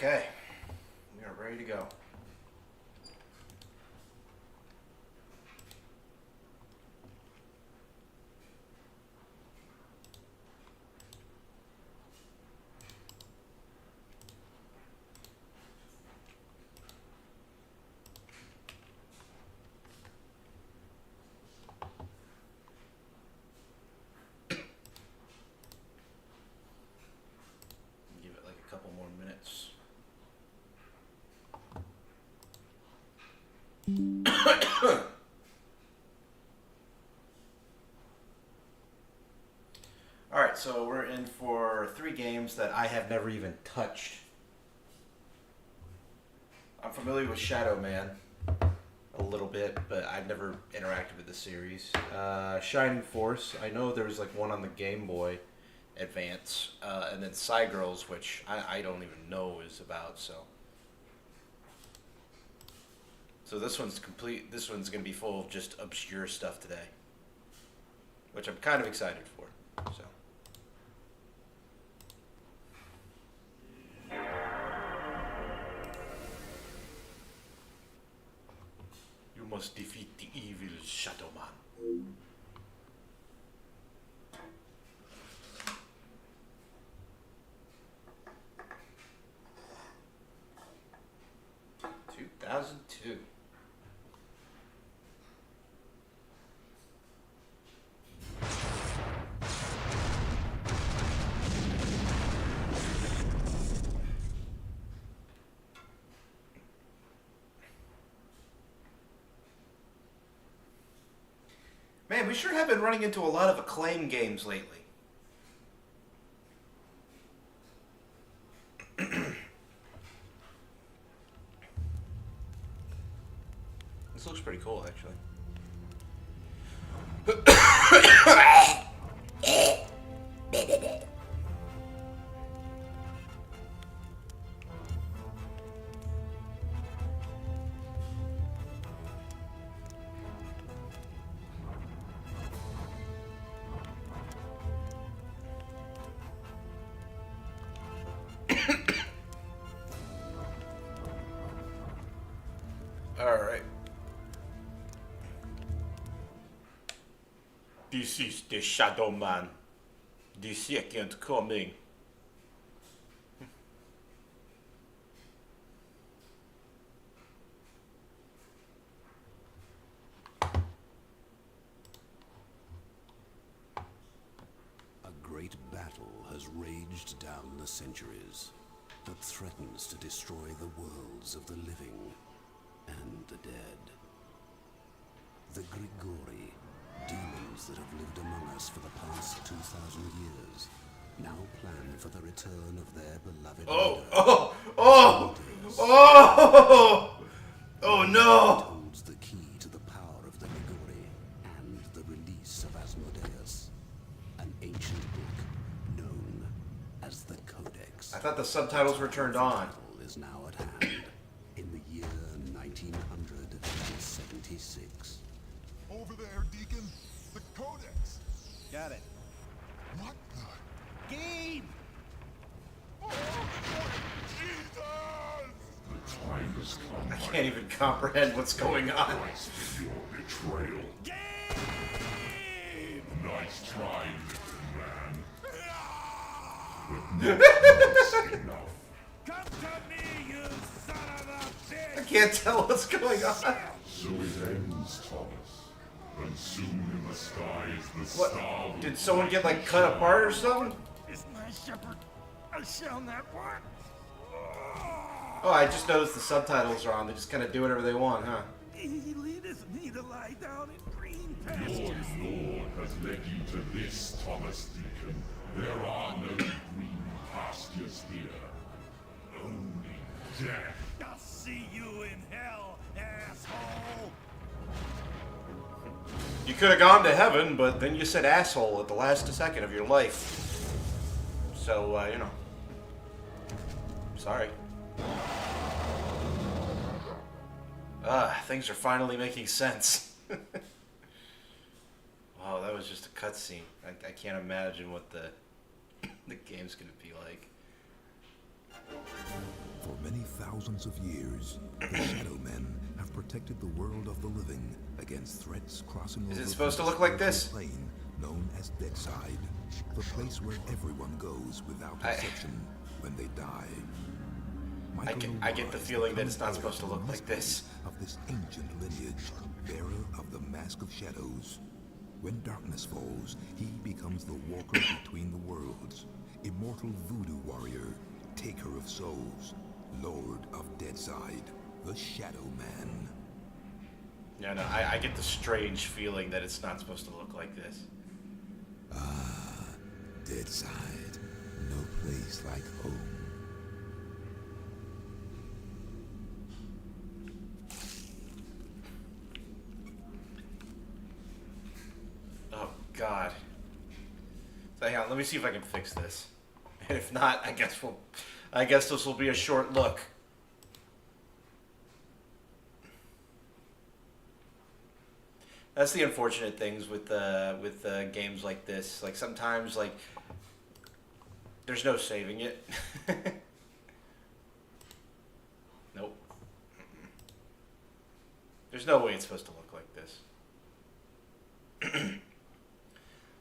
Okay, we are ready to go. Give it like a couple more minutes. Alright, so we're in for 3 games that I have never even touched. I'm familiar with Shadow Man a little bit, but I've never interacted with the series. Shining Force, I know there was like one on the Game Boy Advance, and then Psy Girls, which I don't even know what it's about, so. So this one's complete. This one's going to be full of just obscure stuff today, which I'm kind of excited for. So. You must defeat the evil Shadow Man. (2002). Man, we sure have been running into a lot of Acclaim games lately. This looks pretty cool, actually. Alright. This is the Shadow Man. The second coming. A great battle has raged down the centuries that threatens to destroy the worlds of the living and the dead. The Grigori, demons that have lived among us for the past 2,000 years, now plan for the return of their beloved Oh no! holds the key to the power of the Grigori and the release of Asmodeus, an ancient book known as the Codex. I thought the subtitles were turned on. Is now at hand in the year 1976. Over there, Deacon. The Codex. Got it. What the? Gabe! Oh, Jesus! The time has come. I can't even comprehend what's going on. Price for your betrayal. Gabe! Nice try, little man. But not enough. Come to me, you son of a I bitch! can't tell what's going on. So it ends, Thomas. And soon in the skies the What? star will Did someone get like cut apart or something? Is my shepherd? I shall not want. Oh, I just noticed the subtitles are on. They just kind of do whatever they want, huh? He leadeth me to lie down in green Your pastures. Lord has led you to this, Thomas Deacon. There are no green pastures here. Only death. I'll see you in hell, asshole! You could have gone to heaven, but then you said asshole at the last second of your life. So, you know. Sorry. Things are finally making sense. Wow, that was just a cutscene. I can't imagine what the game's gonna be like. For many thousands of years, the Shadow Men have protected the world of the living against threats crossing over Is it supposed to from look like the this? plane known as Deadside, the place where everyone goes without exception when they die. I get the feeling that it's not supposed to look like this. Of this ancient lineage, bearer of the Mask of Shadows. When darkness falls, he becomes the walker between the worlds, immortal voodoo warrior, taker of souls, lord of Deadside, the Shadow Man. Yeah, no, I get the strange feeling that it's not supposed to look like this. Ah, Deadside, no place like home. Oh, God. So hang on, let me see if I can fix this. And if not, I guess this will be a short look. That's the unfortunate things with games like this. Like sometimes, like there's no saving it. Nope. There's no way it's supposed to look like this.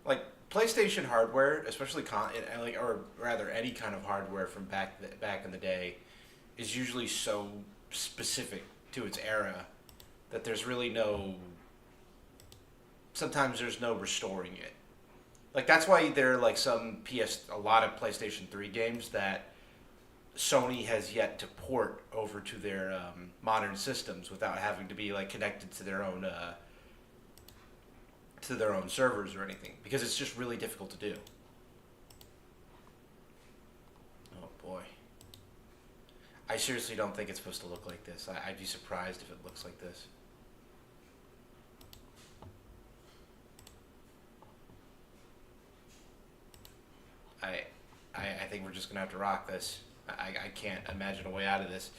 Like PlayStation hardware, especially or rather any kind of hardware from back in the day, is usually so specific to its era that there's really no. Sometimes there's no restoring it. Like that's why there are like a lot of PlayStation 3 games that Sony has yet to port over to their modern systems without having to be like connected to their own servers or anything, because it's just really difficult to do. Oh boy. I seriously don't think it's supposed to look like this. I'd be surprised if it looks like this. I think we're just gonna have to rock this. I can't imagine a way out of this.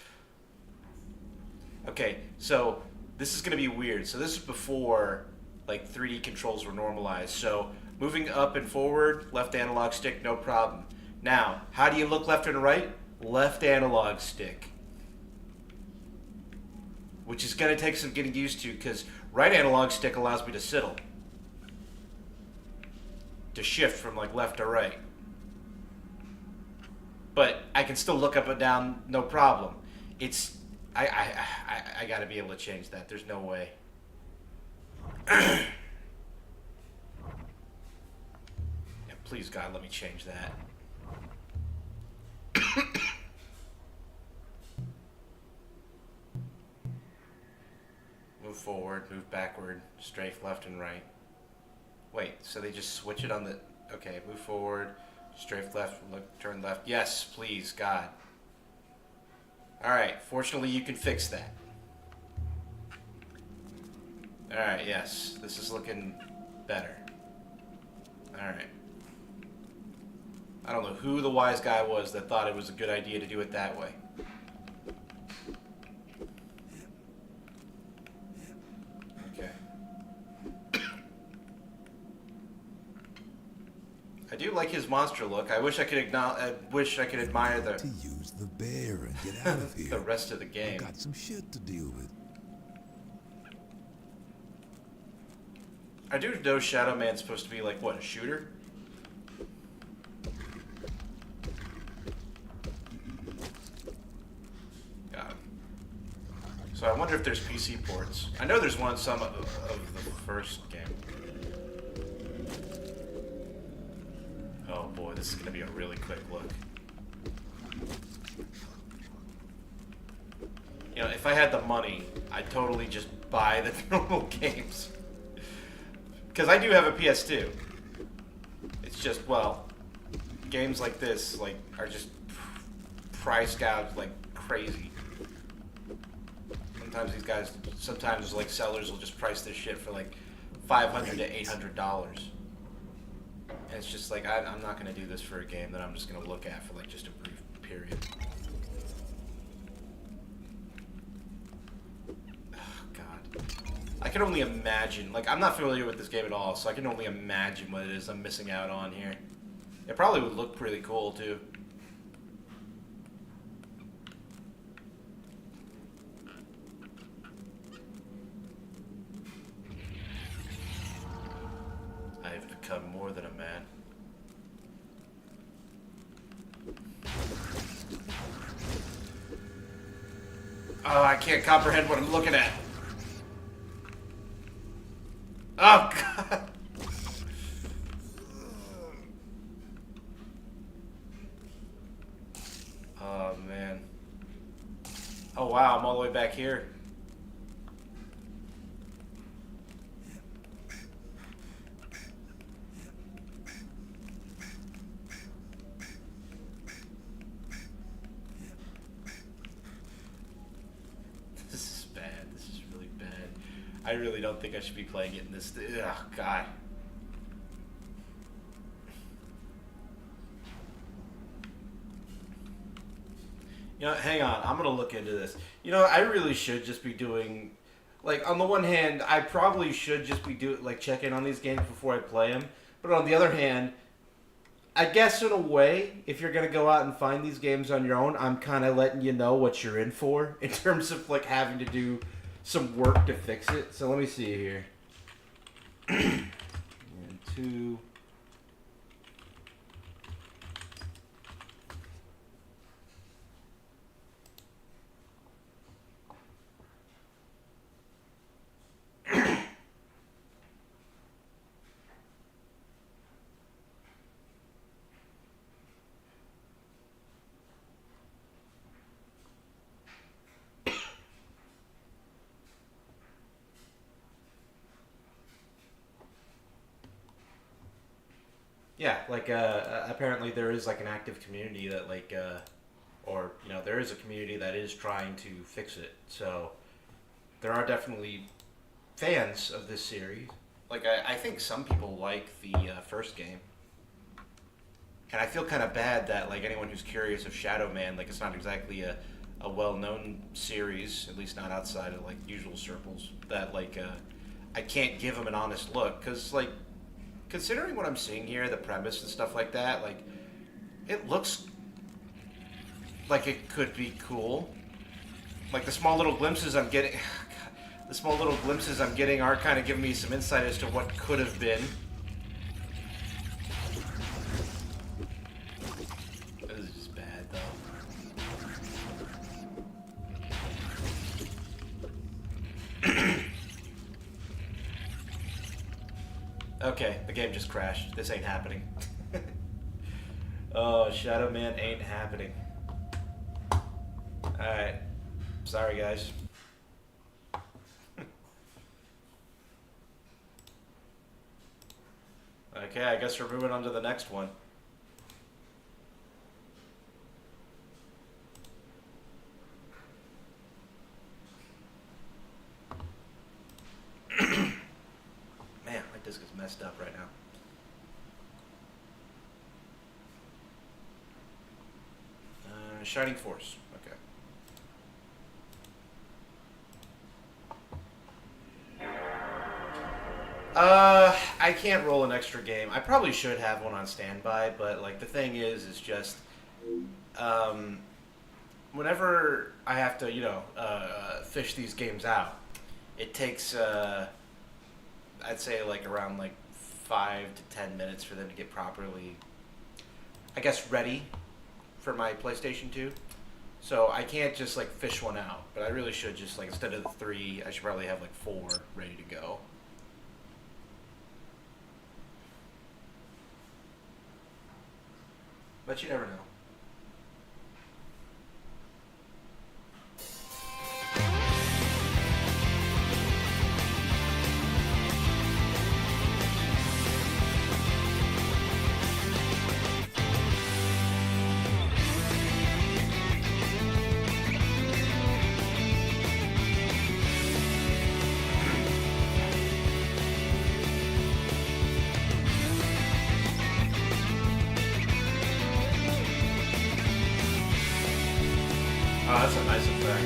Okay, so this is gonna be weird. So this is before like 3D controls were normalized. So moving up and forward, left analog stick, no problem. Now, how do you look left and right? Left analog stick. Which is gonna take some getting used to, because right analog stick allows me to sidle. To shift from like left to right. But I can still look up and down, no problem. I gotta be able to change that. There's no way. Yeah, please God, let me change that. Move forward, move backward, strafe left and right. Wait, so they just switch it on the... Okay, move forward, strafe left, look, turn left. Yes, please, God. Alright, fortunately you can fix that. Alright, yes, this is looking better. Alright. I don't know who the wise guy was that thought it was a good idea to do it that way. Okay. I do like his monster look. I wish I could admire the To use the bear and get out of here. the rest of the game. I've got some shit to deal with. I do know Shadow Man's supposed to be like what, a shooter? Got him. So I wonder if there's PC ports. I know there's some of the first game. Oh boy, this is gonna be a really quick look. You know, if I had the money, I'd totally just buy the normal games. Because I do have a PS2. It's just, well, games like this like are just priced out like crazy. Sometimes like sellers will just price their shit for like $500 to $800. And it's just like, I'm not going to do this for a game that I'm just going to look at for like just a brief period. I can only imagine, like, I'm not familiar with this game at all, so I can only imagine what it is I'm missing out on here. It probably would look pretty cool, too. than a man. Oh, I can't comprehend what I'm looking at. Oh, God. Oh, man. Oh, wow, I'm all the way back here. This is bad. This is really bad. I really don't think I should be playing it in this. Oh, God. You know, hang on. I'm going to look into this. You know, I really should just be doing... Like, on the one hand, I probably should just be checking on these games before I play them. But on the other hand, I guess in a way, if you're going to go out and find these games on your own, I'm kind of letting you know what you're in for in terms of, like, having to do some work to fix it. So let me see here. And 2... Yeah, like, apparently there is, like, an active community that, like, or, you know, there is a community that is trying to fix it. So, there are definitely fans of this series. Like, I think some people like the first game. And I feel kind of bad that, like, anyone who's curious of Shadow Man, like, it's not exactly a well-known series, at least not outside of, like, usual circles, that, like, I can't give them an honest look. Because, like, considering what I'm seeing here, the premise and stuff like that, like, it looks like it could be cool. Like, the small little glimpses I'm getting... God, the small little glimpses I'm getting are kind of giving me some insight as to what could have been. This is just bad, though. Okay, the game just crashed. This ain't happening. Oh, Shadow Man ain't happening. Alright. Sorry, guys. Okay, I guess we're moving on to the next one. Man, my disc is messed up right now. Shining Force. Okay. I can't roll an extra game. I probably should have one on standby, but, like, the thing is just, whenever I have to, you know, fish these games out, it takes, I'd say, like, around, like, 5 to 10 minutes for them to get properly, I guess, ready for my PlayStation 2. So I can't just, like, fish one out, but I really should just, like, instead of the 3, I should probably have, like, 4 ready to go. But you never know. Oh, that's a nice effect.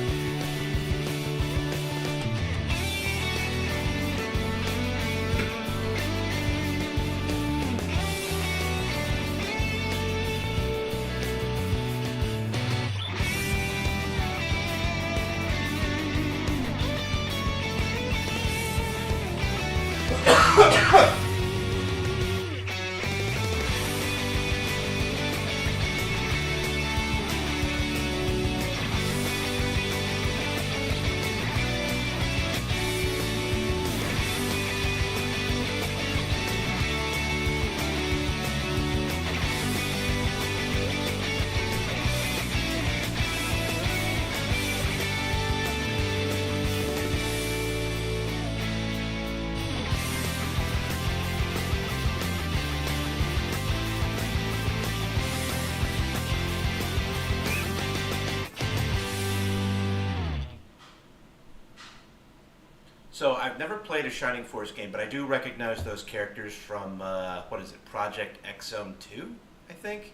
So I've never played a Shining Force game, but I do recognize those characters from what is it, Project X-Zone 2, I think.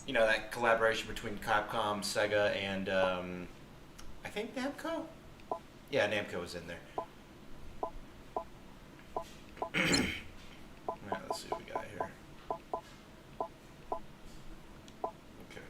You know, that collaboration between Capcom, Sega, and I think Namco. Yeah, Namco was in there. Alright, let's see what we got here. Okay.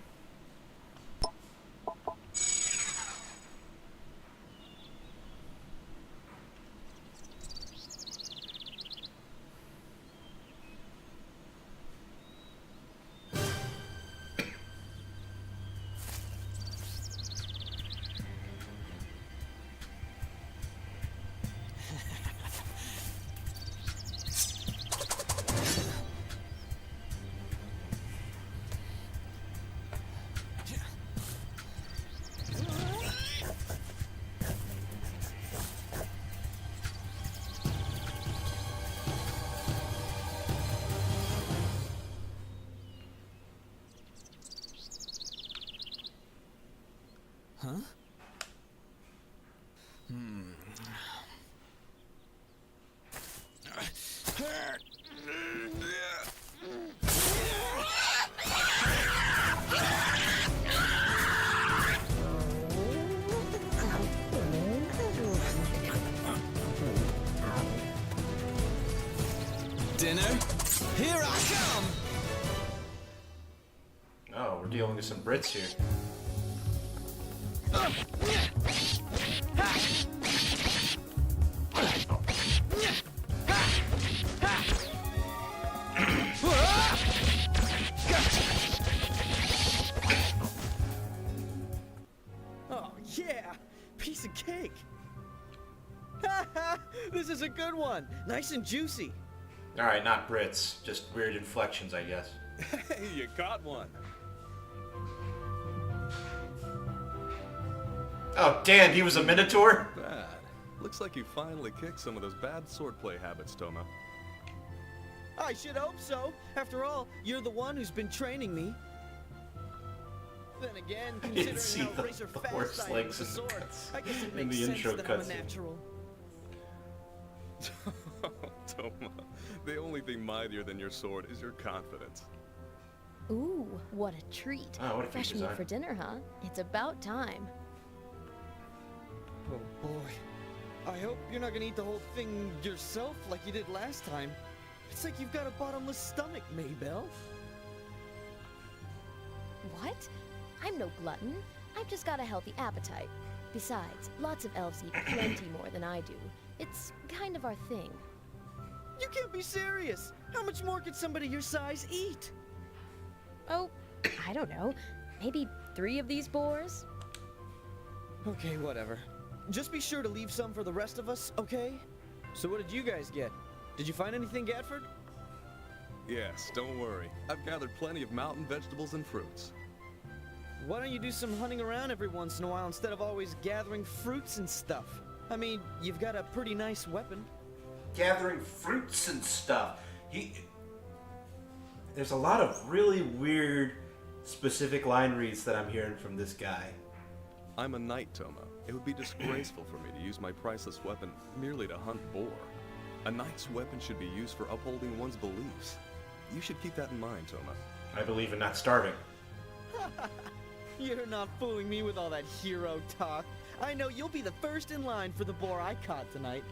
Dinner? Here I come! Oh, we're dealing with some Brits here. Oh, yeah! Piece of cake! This is a good one! Nice and juicy! Alright, not Brits. Just weird inflections, I guess. Hey, you got one. Oh, damn, he was a Minotaur? Bad. Looks like you finally kicked some of those bad swordplay habits, Toma. I should hope so! After all, you're the one who's been training me. Then again, didn't see considering how the razor horse fast I am legs with the in the sword, cuts- I guess it in makes the sense intro that I'm a cutscene. natural. Toma, the only thing mightier than your sword is your confidence. Ooh, what a treat. Oh, what a Fresh treat meat design. for dinner, huh? It's about time. Oh boy. I hope you're not gonna eat the whole thing yourself like you did last time. It's like you've got a bottomless stomach, Maybelle. What? I'm no glutton. I've just got a healthy appetite. Besides, lots of elves eat plenty more than I do. It's kind of our thing. You can't be serious! How much more could somebody your size eat? Oh, I don't know. Maybe 3 of these boars? Okay, whatever. Just be sure to leave some for the rest of us, okay? So what did you guys get? Did you find anything, Gadford? Yes, don't worry. I've gathered plenty of mountain vegetables and fruits. Why don't you do some hunting around every once in a while instead of always gathering fruits and stuff? I mean, you've got a pretty nice weapon. Gathering fruits and stuff. There's a lot of really weird, specific line reads that I'm hearing from this guy. I'm a knight, Toma. It would be disgraceful for me to use my priceless weapon merely to hunt boar. A knight's weapon should be used for upholding one's beliefs. You should keep that in mind, Toma. I believe in not starving. You're not fooling me with all that hero talk. I know you'll be the first in line for the boar I caught tonight.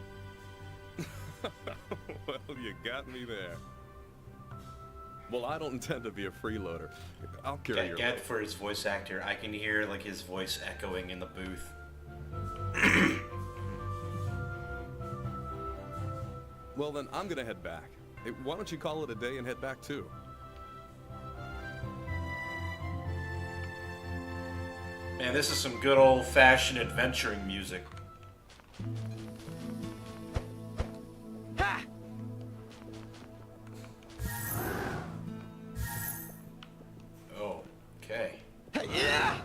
Well, you got me there. Well, I don't intend to be a freeloader. I'll carry your Get load. for his voice actor. I can hear like his voice echoing in the booth. Well, then I'm gonna head back. Hey, why don't you call it a day and head back too? Man, this is some good old-fashioned adventuring music. Ha! Oh, okay. Yeah!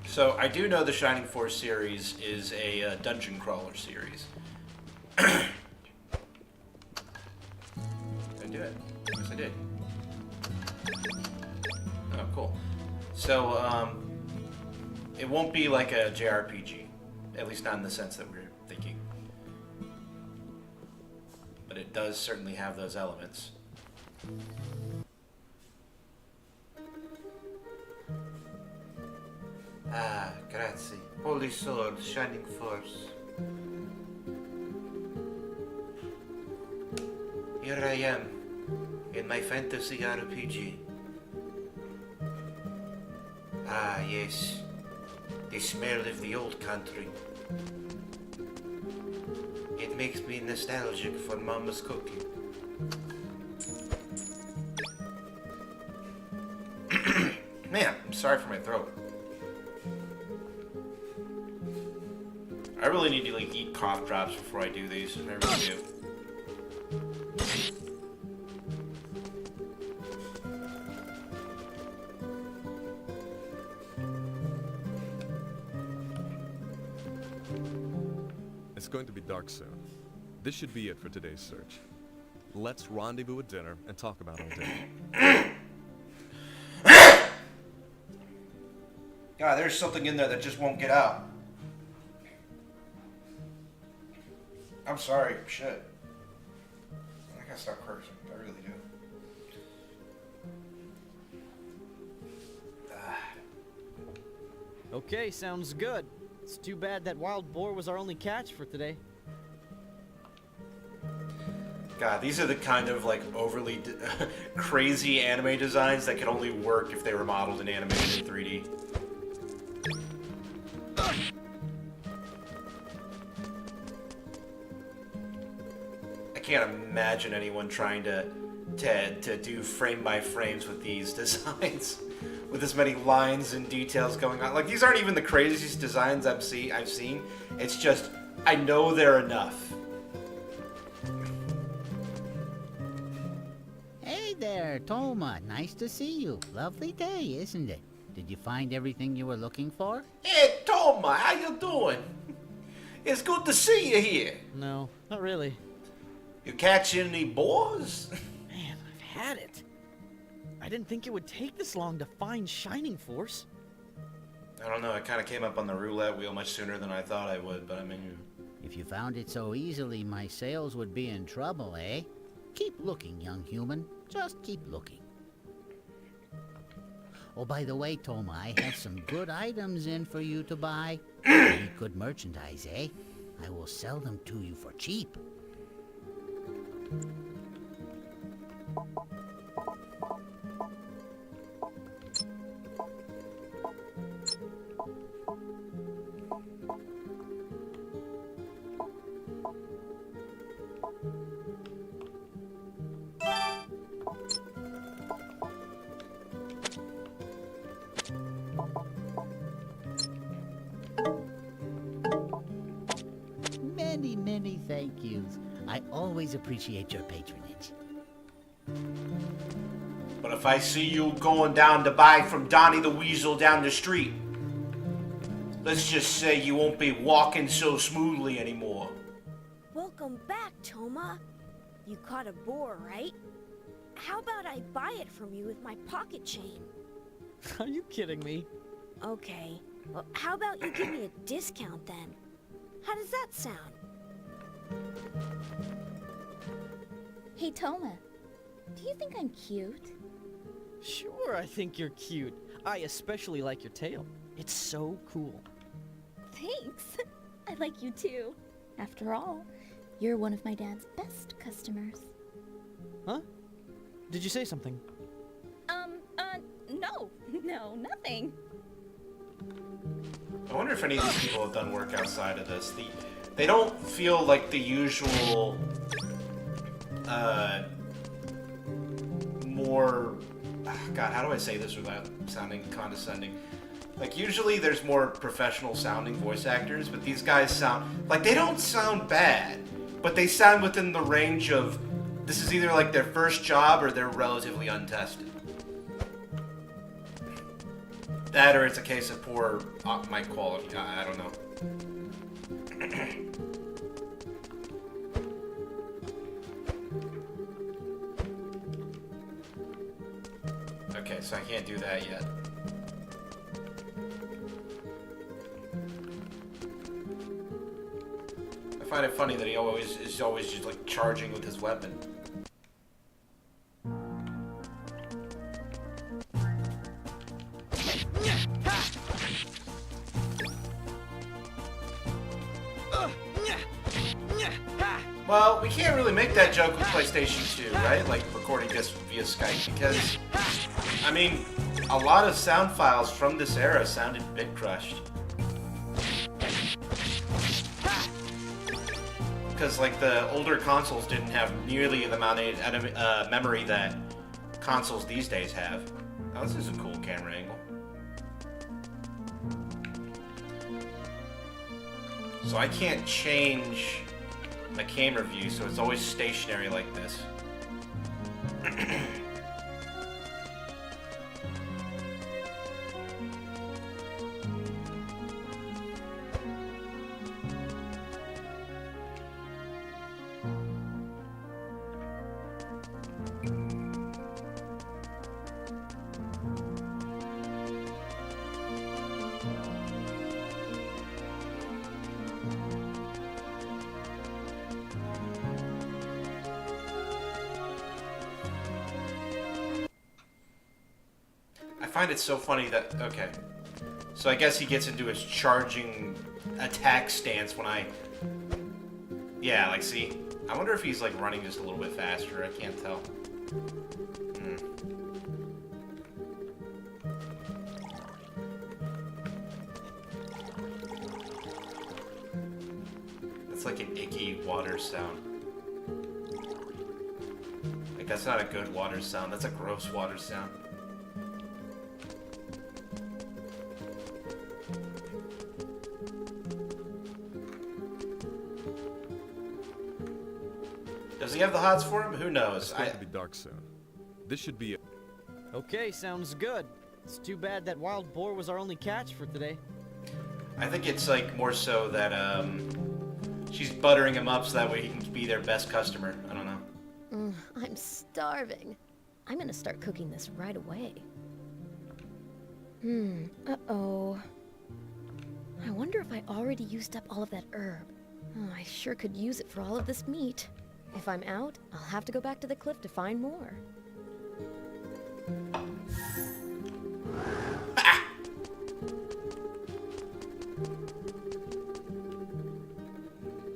So I do know the Shining Force series is a dungeon crawler series. Did I do it? Yes, I did. Oh, cool. So, it won't be like a JRPG. At least not in the sense that we're thinking. But it does certainly have those elements. Ah, grazie. Holy sword, shining force. Here I am, in my fantasy RPG. Ah, yes. The smell of the old country. It makes me nostalgic for Mama's cooking. Man, I'm sorry for my throat. I really need to like eat cough drops before I do these. I really do. It's going to be dark soon. This should be it for today's search. Let's rendezvous at dinner and talk about all day. God, there's something in there that just won't get out. I'm sorry. Shit. I gotta stop cursing. I really do. Okay, sounds good. It's too bad that wild boar was our only catch for today. God, these are the kind of like overly crazy anime designs that could only work if they were modeled and animated in 3D. I can't imagine anyone trying to do frame by frames with these designs, with as many lines and details going on. Like, these aren't even the craziest designs I've seen. It's just, I know they're enough. Hey there, Toma. Nice to see you. Lovely day, isn't it? Did you find everything you were looking for? Hey, Toma, how you doing? It's good to see you here. No, not really. You catching any boars? Man, I've had it. I didn't think it would take this long to find Shining Force. I don't know, it kind of came up on the roulette wheel much sooner than I thought I would, but I mean... If you found it so easily, my sales would be in trouble, eh? Keep looking, young human. Just keep looking. Oh, by the way, Toma, I have some good items in for you to buy. Very good merchandise, eh? I will sell them to you for cheap. Many thank yous. I always appreciate your patronage. But if I see you going down to buy from Donnie the Weasel down the street, let's just say you won't be walking so smoothly anymore. Welcome back, Toma. You caught a boar, right? How about I buy it from you with my pocket chain? Are you kidding me? Okay. Well, how about you give me a discount then? How does that sound? Hey, Toma. Do you think I'm cute? Sure, I think you're cute. I especially like your tail. It's so cool. Thanks. I like you too. After all, you're one of my dad's best customers. Huh? Did you say something? No. No, nothing. I wonder if any of these people have done work outside of this. They don't feel like the usual, more... God, how do I say this without sounding condescending? Like, usually there's more professional sounding voice actors, but these guys sound... Like, they don't sound bad, but they sound within the range of... This is either, like, their first job or they're relatively untested. That or it's a case of poor mic quality. I don't know. Okay, so I can't do that yet. find it funny that he always just like charging with his weapon. Well, we can't really make that joke with PlayStation 2, right? Like recording this via Skype, because, I mean, a lot of sound files from this era sounded bit crushed. Because, like, the older consoles didn't have nearly the amount of memory that consoles these days have. Oh, this is a cool camera angle. So I can't change my camera view, so it's always stationary like this. I find it so funny that, okay, so I guess he gets into his charging attack stance when I, yeah, like, see, I wonder if he's, like, running just a little bit faster, I can't tell. That's like an icky water sound. Like, that's not a good water sound, that's a gross water sound. Does he have the hots for him? Who knows? It's going to be dark soon. This should be it. Okay, sounds good. It's too bad that wild boar was our only catch for today. I think it's like more so that she's buttering him up so that way he can be their best customer. I don't know. I'm starving. I'm gonna start cooking this right away. Uh-oh. I wonder if I already used up all of that herb. Oh, I sure could use it for all of this meat. If I'm out, I'll have to go back to the cliff to find more.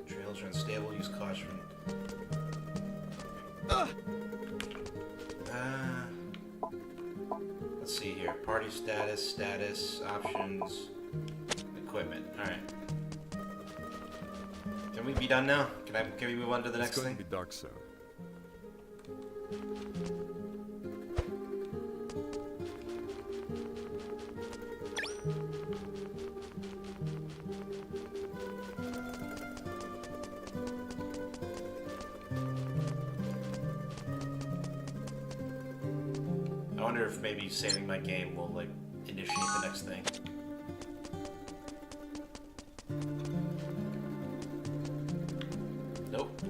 Trails are unstable, use caution. Let's see here. Party status, options, equipment. Alright. Can we be done now? Can we move on to the next thing? It's going to be dark soon. I wonder if maybe saving my game will, like, initiate the next thing. Nope.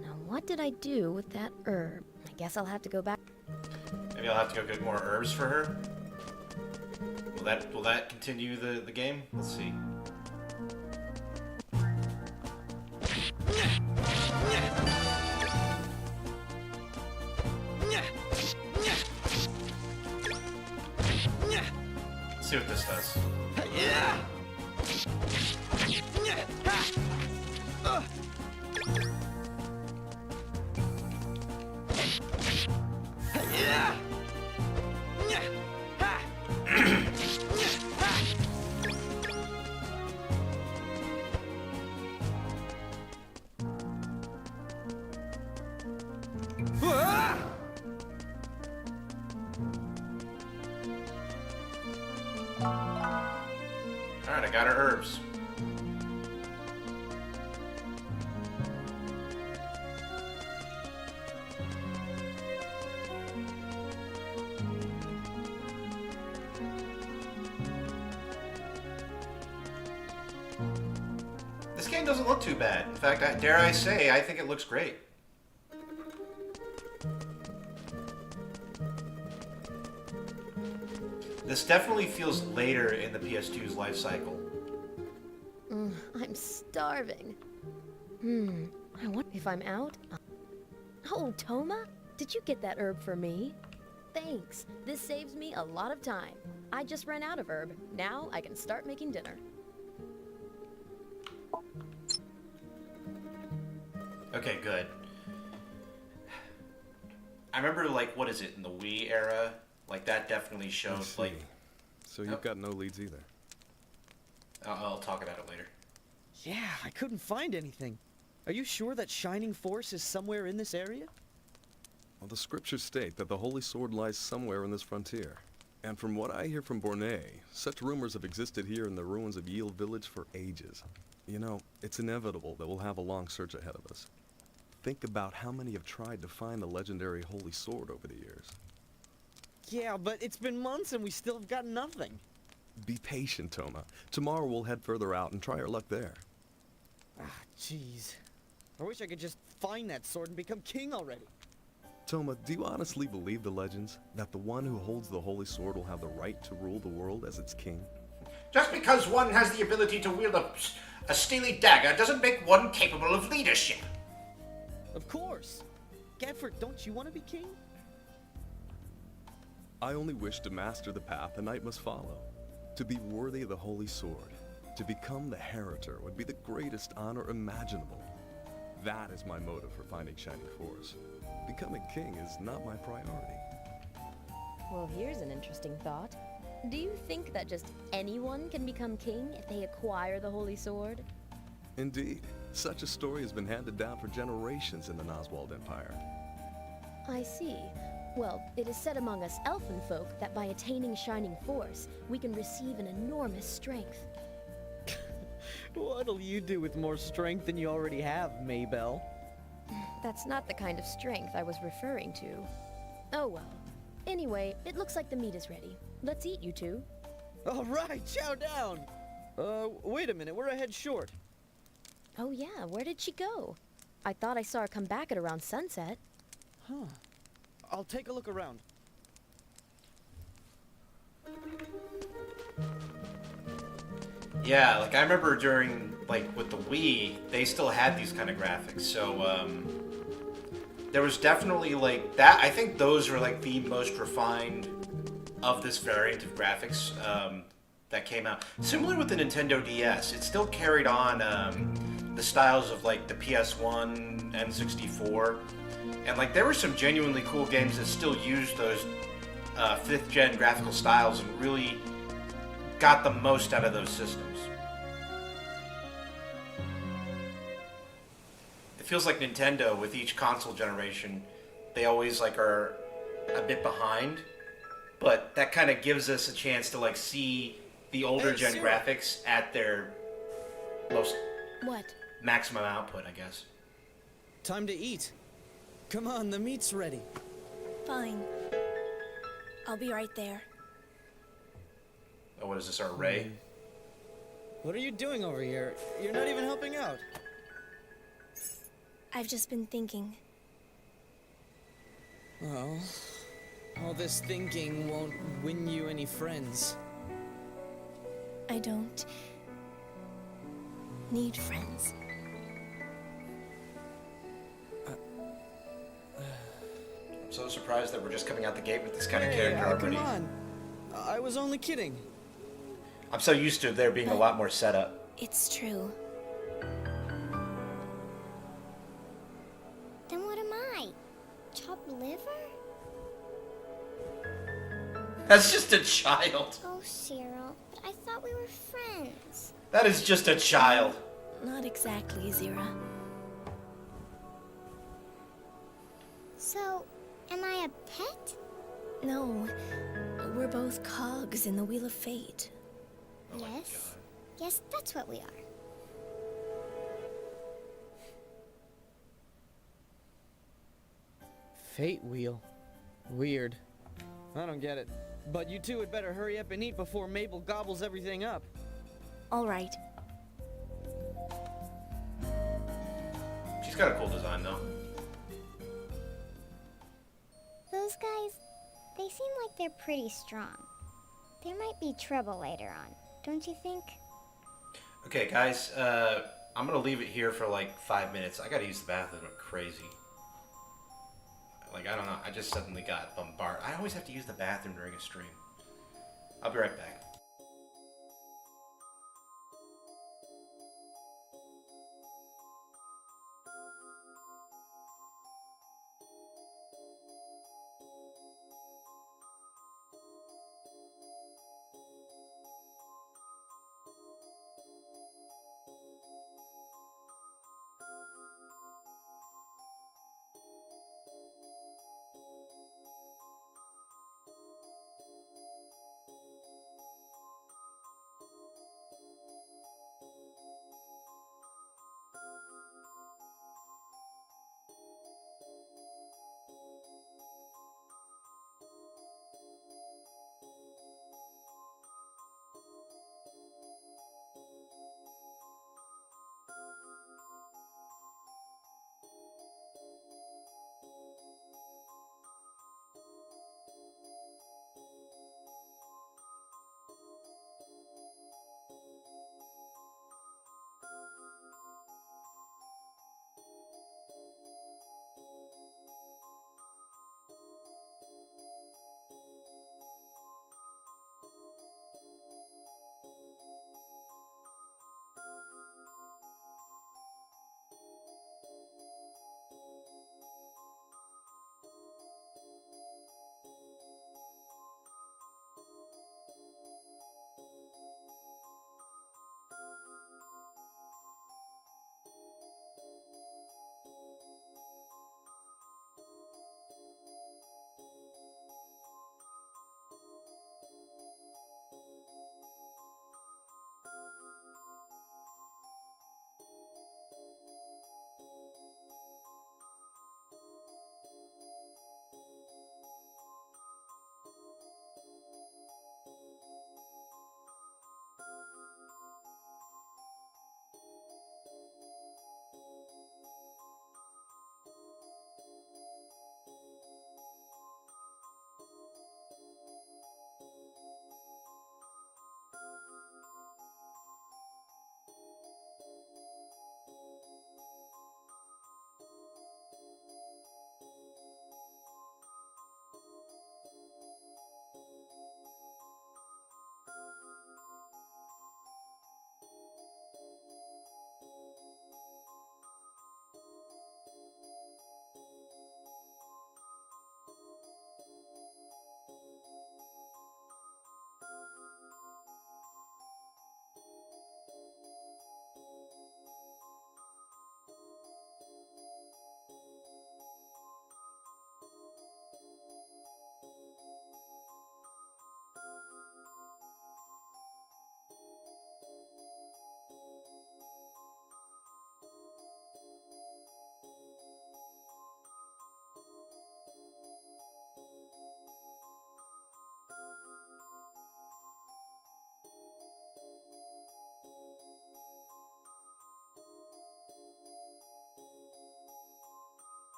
Now what did I do with that herb? I guess I'll have to go back. Maybe I'll have to go get more herbs for her. Will that continue the game? Let's see. Let's see what this does. Alright, I got her herbs. This game doesn't look too bad. In fact, dare I say, I think it looks great. This definitely feels later in the PS2's life cycle. I'm starving. I wonder if I'm out. Oh, Toma, did you get that herb for me? Thanks. This saves me a lot of time. I just ran out of herb. Now I can start making dinner. Okay, good. I remember, like, what is it, in the Wii era? Like, that definitely showed, like... So you've got no leads either. I'll talk about it later. Yeah, I couldn't find anything. Are you sure that Shining Force is somewhere in this area? Well, the scriptures state that the Holy Sword lies somewhere in this frontier. And from what I hear from Bornay, such rumors have existed here in the ruins of Yield Village for ages. You know, it's inevitable that we'll have a long search ahead of us. Think about how many have tried to find the legendary Holy Sword over the years. Yeah, but it's been months and we still have got nothing. Be patient, Toma. Tomorrow we'll head further out and try our luck there. Ah, jeez. I wish I could just find that sword and become king already. Toma, do you honestly believe the legends? That the one who holds the Holy Sword will have the right to rule the world as its king? Just because one has the ability to wield a steely dagger doesn't make one capable of leadership. Of course. Gadford, don't you want to be king? I only wish to master the path a knight must follow. To be worthy of the Holy Sword, to become the Heritor would be the greatest honor imaginable. That is my motive for finding Shining Force. Becoming king is not my priority. Well, here's an interesting thought. Do you think that just anyone can become king if they acquire the Holy Sword? Indeed. Such a story has been handed down for generations in the Noswald Empire. I see. Well, it is said among us elfin folk that by attaining Shining Force, we can receive an enormous strength. What'll you do with more strength than you already have, Maybell? That's not the kind of strength I was referring to. Oh well. Anyway, it looks like the meat is ready. Let's eat, you two. All right, chow down! Wait a minute, we're a head short. Oh yeah, where did she go? I thought I saw her come back at around sunset. Huh. I'll take a look around. Yeah, like I remember during, like with the Wii, they still had these kind of graphics. So there was definitely like that. I think those were like the most refined of this variant of graphics that came out. Similar with the Nintendo DS, it still carried on the styles of like the PS1, N64, and like there were some genuinely cool games that still used those 5th gen graphical styles and really got the most out of those systems. It feels like Nintendo, with each console generation, they always like are a bit behind, but that kind of gives us a chance to like see the older gen graphics at their most maximum output, I guess. Time to eat. Come on, the meat's ready. Fine. I'll be right there. Oh, what is this, our Ray? What are you doing over here? You're not even helping out. I've just been thinking. Well, all this thinking won't win you any friends. I don't need friends. I'm so surprised that we're just coming out the gate with this kind of character already. Come on. I was only kidding. I'm so used to there being a lot more setup. It's true. Then what am I? Chopped liver? That's just a child. Oh, Cyril, but I thought we were friends. That is just a child. Not exactly, Zira. So, am I a pet? No, we're both cogs in the Wheel of Fate. Yes. Yes, that's what we are. Fate wheel. Weird. I don't get it. But you two had better hurry up and eat before Mabel gobbles everything up. All right. got a cool design though. Those guys, they seem like they're pretty strong. There might be trouble later on, don't you think? Okay, guys, I'm gonna leave it here for like 5 minutes. I gotta use the bathroom like crazy. Like, I don't know, I just suddenly got bombarded. I always have to use the bathroom during a stream. I'll be right back.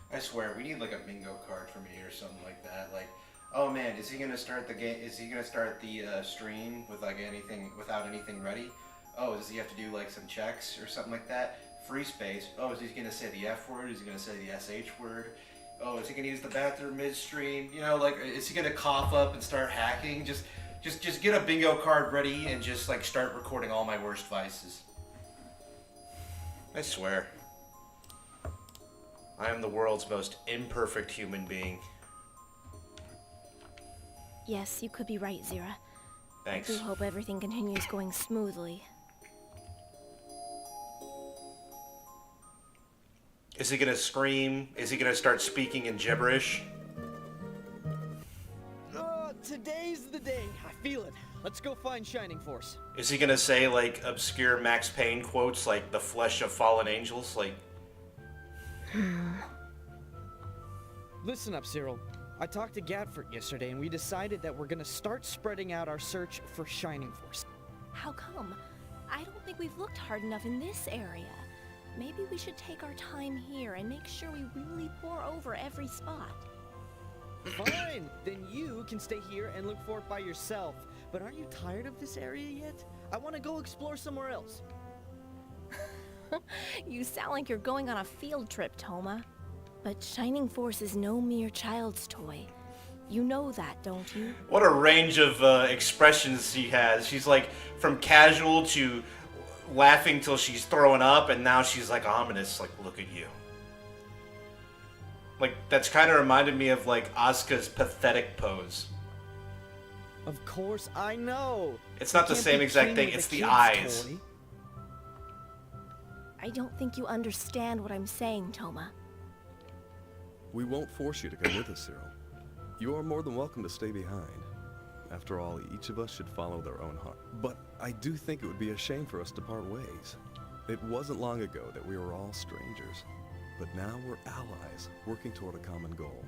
I swear, we need like a bingo card for me or something like that. Like, oh man, is he gonna start the game? Is he gonna start the stream with like anything without anything ready? Oh, does he have to do like some checks or something like that? Free space. Oh, is he gonna say the F word? Is he gonna say the SH word? Oh, is he gonna use the bathroom midstream? You know, like, is he gonna cough up and start hacking? Just get a bingo card ready and just like start recording all my worst vices. I swear. I am the world's most imperfect human being. Yes, you could be right, Zira. Thanks. I do hope everything continues going smoothly. Is he gonna scream? Is he gonna start speaking in gibberish? Today's the day. I feel it. Let's go find Shining Force. Is he gonna say like obscure Max Payne quotes like the flesh of fallen angels? Like. Listen up, Cyril. I talked to Gadford yesterday and we decided that we're gonna start spreading out our search for Shining Force. How come? I don't think we've looked hard enough in this area. Maybe we should take our time here and make sure we really pore over every spot. Fine! Then you can stay here and look for it by yourself. But aren't you tired of this area yet? I want to go explore somewhere else. You sound like you're going on a field trip, Toma. But Shining Force is no mere child's toy. You know that, don't you? What a range of expressions she has. She's like from casual to laughing till she's throwing up, and now she's like ominous, like, look at you. Like, that's kind of reminded me of like Asuka's pathetic pose. Of course, I know. It's not the same exact thing, it's the eyes. Toy. I don't think you understand what I'm saying, Toma. We won't force you to come with us, Cyril. You are more than welcome to stay behind. After all, each of us should follow their own heart. But I do think it would be a shame for us to part ways. It wasn't long ago that we were all strangers. But now we're allies, working toward a common goal.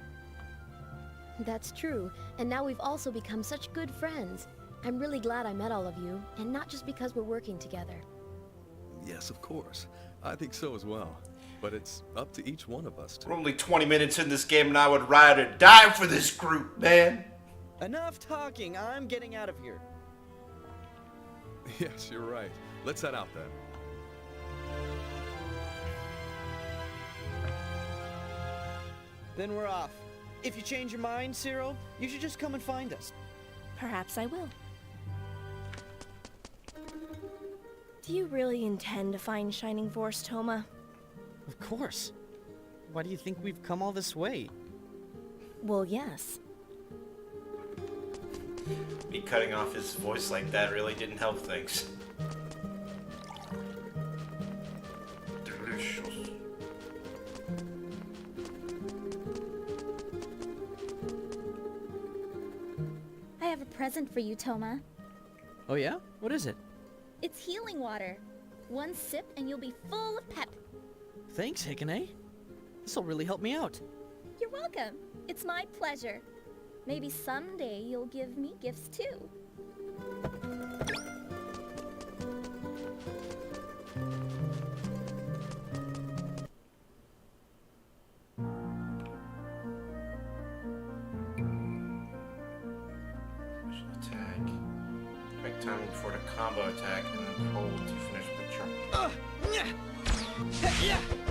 That's true, and now we've also become such good friends. I'm really glad I met all of you, and not just because we're working together. Yes, of course. I think so as well. But it's up to each one of us to... We're only 20 minutes in this game and I would ride or die for this group, man. Enough talking, I'm getting out of here. Yes, you're right. Let's head out then. Then we're off. If you change your mind, Cyril, you should just come and find us. Perhaps I will. Do you really intend to find Shining Force, Toma? Of course. Why do you think we've come all this way? Well, yes. Me cutting off his voice like that really didn't help things. Delicious. I have a present for you, Toma. Oh yeah? What is it? It's healing water. One sip and you'll be full of pep. Thanks, Hikane. This'll really help me out. You're welcome. It's my pleasure. Maybe someday you'll give me gifts too. Special attack. Quick timing before the combo attack and then hold to finish with the charge.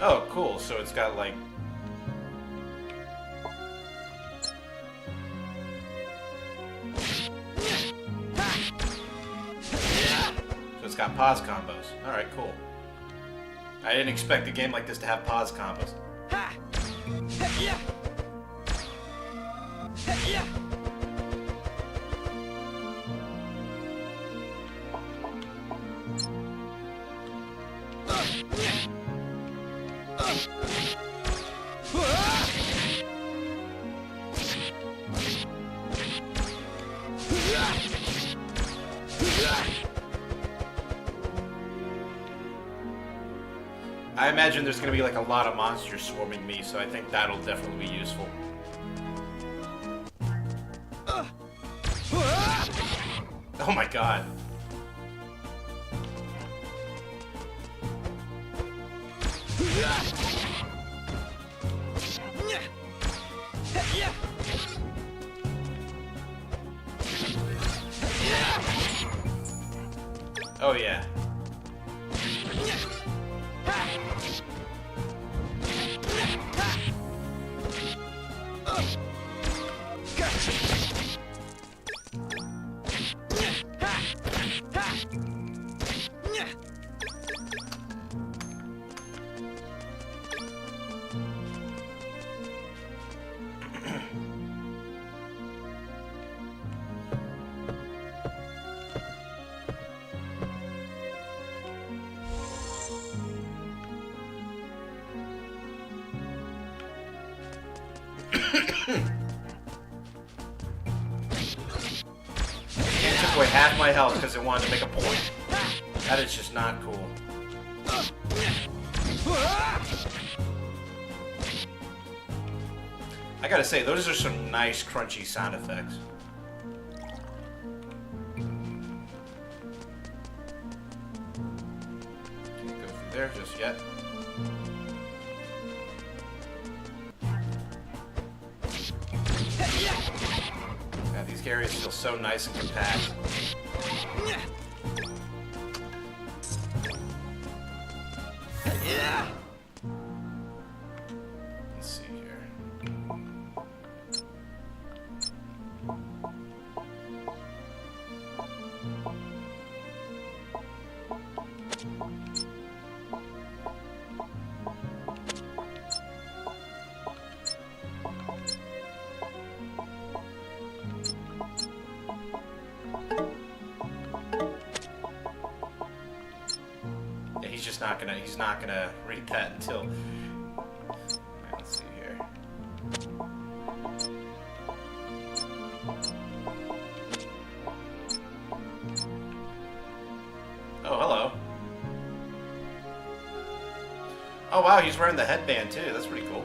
Oh, cool. So it's got like... So it's got pause combos. Alright, cool. I didn't expect a game like this to have pause combos. I imagine there's going to be like a lot of monsters swarming me, so I think that'll definitely be useful. Oh my god. Oh yeah. It took away half my health because it wanted to make a point. That is just not cool. I gotta say, those are some nice crunchy sound effects. Can't go through there just yet. Yeah, these areas feel so nice and compact. Let's see here. Yeah, he's not gonna read that until. Alright, let's see here. Oh, hello. Oh wow, he's wearing the headband too. That's pretty cool.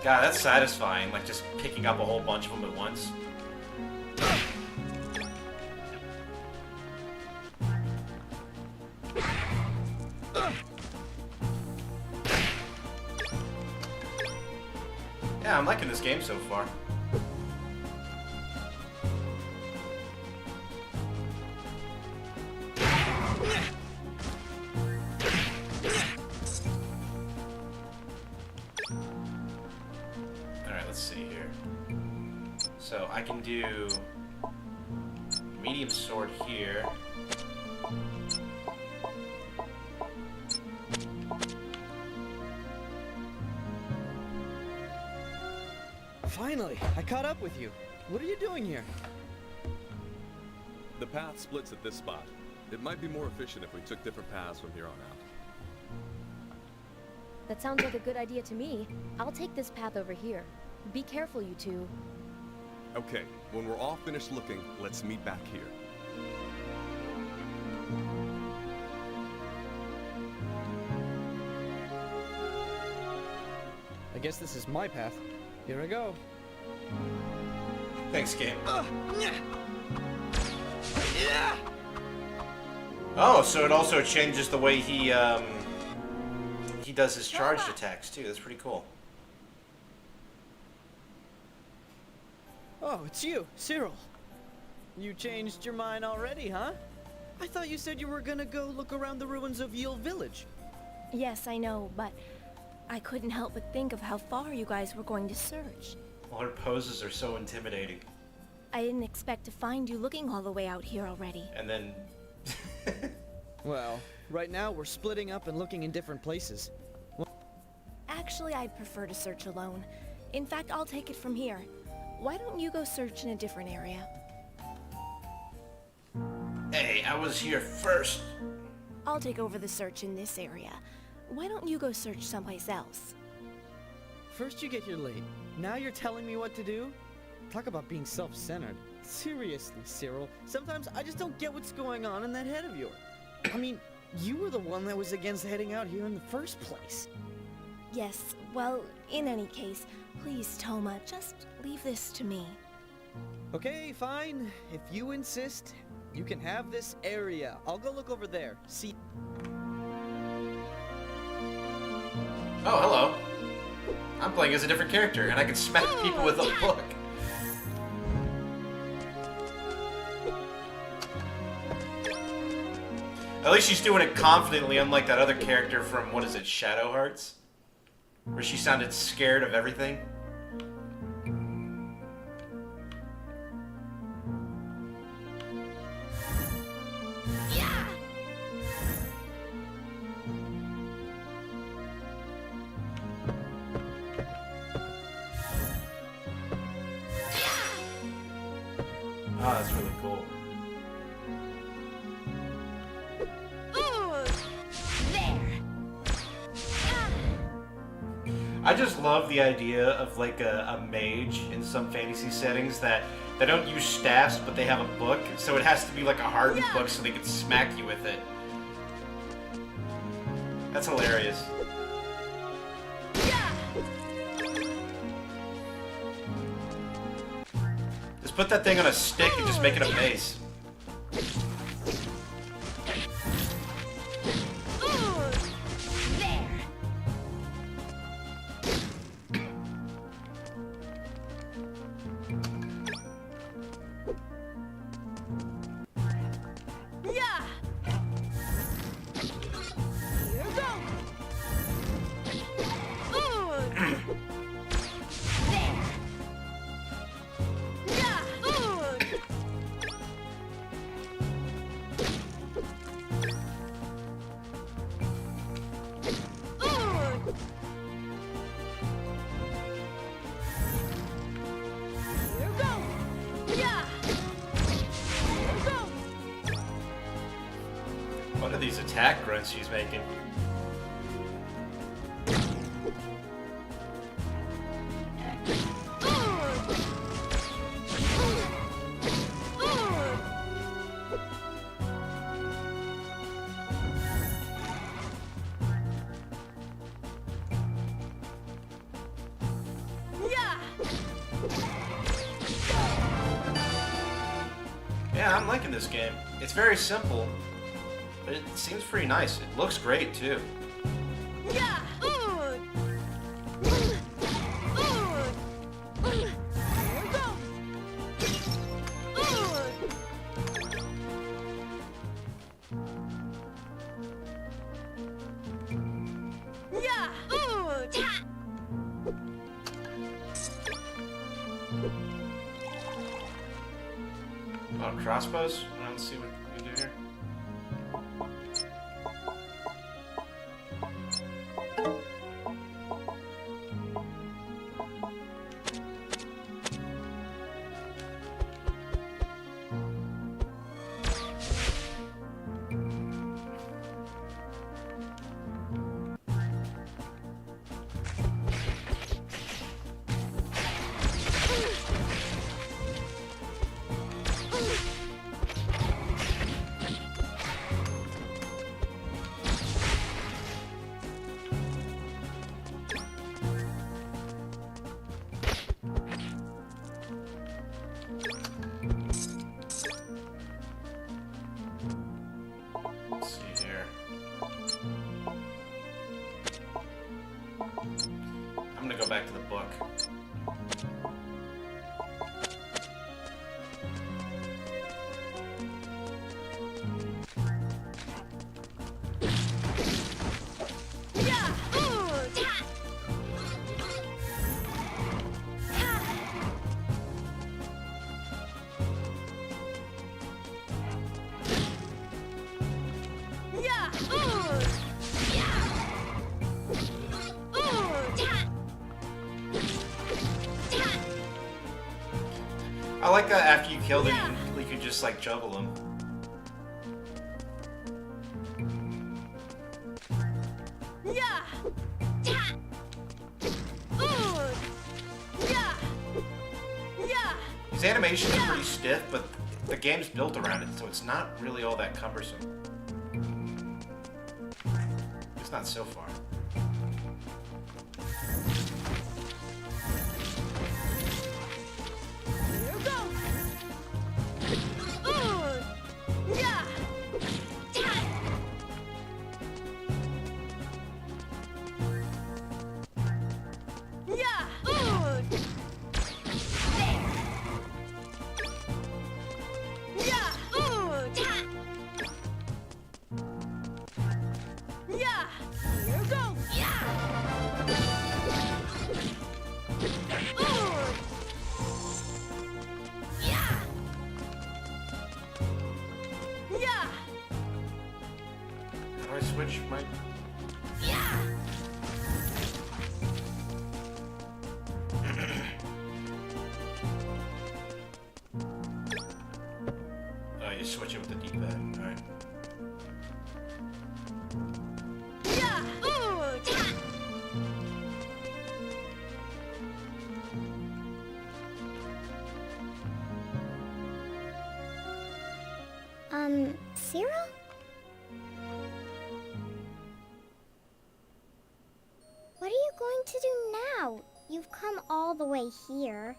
God, that's satisfying, like just picking up a whole bunch of them at once. Yeah, I'm liking this game so far. Alright, let's see here. So I can do medium sword here. Finally, I caught up with you. What are you doing here? The path splits at this spot. It might be more efficient if we took different paths from here on out. That sounds like a good idea to me. I'll take this path over here. Be careful, you two. Okay, when we're all finished looking, let's meet back here. I guess this is my path. Here I go. Thanks, game. Oh, so it also changes the way he does his charged attacks too. That's pretty cool. Oh, it's you, Cyril. You changed your mind already, huh? I thought you said you were gonna go look around the ruins of Yule Village. Yes, I know, but I couldn't help but think of how far you guys were going to search. Well, her poses are so intimidating. I didn't expect to find you looking all the way out here already. And then... Well, right now we're splitting up and looking in different places. Actually, I'd prefer to search alone. In fact, I'll take it from here. Why don't you go search in a different area? Hey, I was here first. I'll take over the search in this area. Why don't you go search someplace else? First you get here late. Now you're telling me what to do? Talk about being self-centered. Seriously, Cyril, sometimes I just don't get what's going on in that head of yours. I mean, you were the one that was against heading out here in the first place. Yes, well, in any case, please, Toma, just leave this to me. Okay, fine. If you insist, you can have this area. I'll go look over there. See. Oh, hello. I'm playing as a different character, and I can smack people with a book. At least she's doing it confidently, unlike that other character from, what is it, Shadow Hearts? Where she sounded scared of everything. Oh, that's really cool. I just love the idea of like a mage in some fantasy settings that they don't use staffs, but they have a book, so it has to be like a hardened book so they can smack you with it. That's hilarious. Just put that thing on a stick and just make it a mace. What are these attack grunts she's making? Yeah, I'm liking this game. It's very simple, but it seems pretty nice. It looks great, too. Oh, crossbows? Let's see what we can do here. Let's see here. I'm gonna go back to the book. I like that after you kill them, you can just like juggle them. These animations are pretty stiff, but the game's built around it, so it's not really all that cumbersome. It's not so far. Here goes. Yeah. Yeah. Yeah. Yeah. Here goes. Yeah. Yeah. Yeah. How do I switch my... Yeah. Oh, you switch it with the D-pad. Alright. Yeah. Cyril? What are you going to do now? You've come all the way here.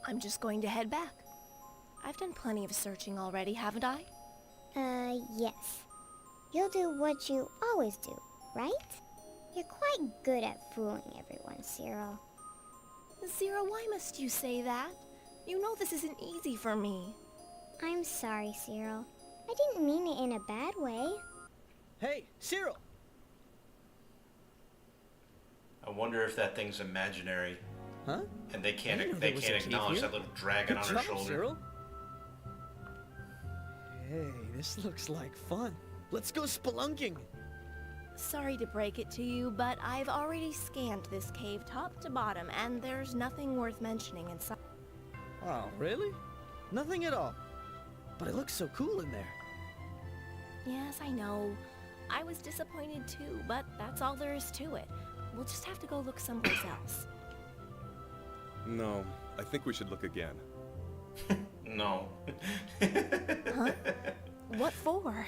I'm just going to head back. I've done plenty of searching already, haven't I? Yes. You'll do what you always do, right? You're quite good at fooling everyone, Cyril. Zero, why must you say that? You know this isn't easy for me. I'm sorry, Cyril. I didn't mean it in a bad way. Hey, Cyril! I wonder if that thing's imaginary. Huh? And they I didn't know can't there was a cave acknowledge here. that little dragon Good on her job, shoulder. Cyril. Hey, this looks like fun. Let's go spelunking. Sorry to break it to you, but I've already scanned this cave top to bottom, and there's nothing worth mentioning inside. Oh, really? Nothing at all. But it looks so cool in there. Yes, I know. I was disappointed too, but that's all there is to it. We'll just have to go look someplace else. No, I think we should look again. No. Huh? What for?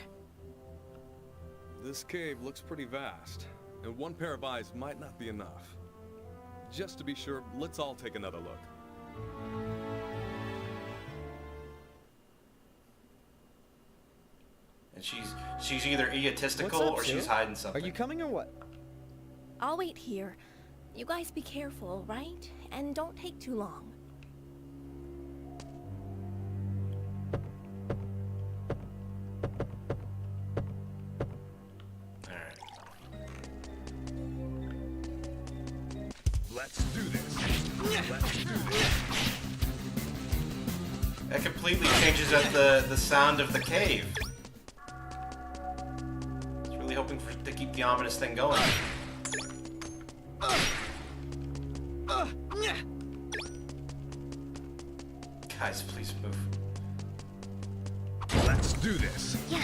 This cave looks pretty vast, and one pair of eyes might not be enough. Just to be sure, let's all take another look. And she's either egotistical What's up, or she's Cyril? hiding something. Are you coming or what? I'll wait here. You guys be careful, right? And don't take too long. Alright. Let's do this. Let's do this. That completely changes up the sound of the cave. I was really hoping to keep the ominous thing going. Guys, please move. Let's do this. Yeah!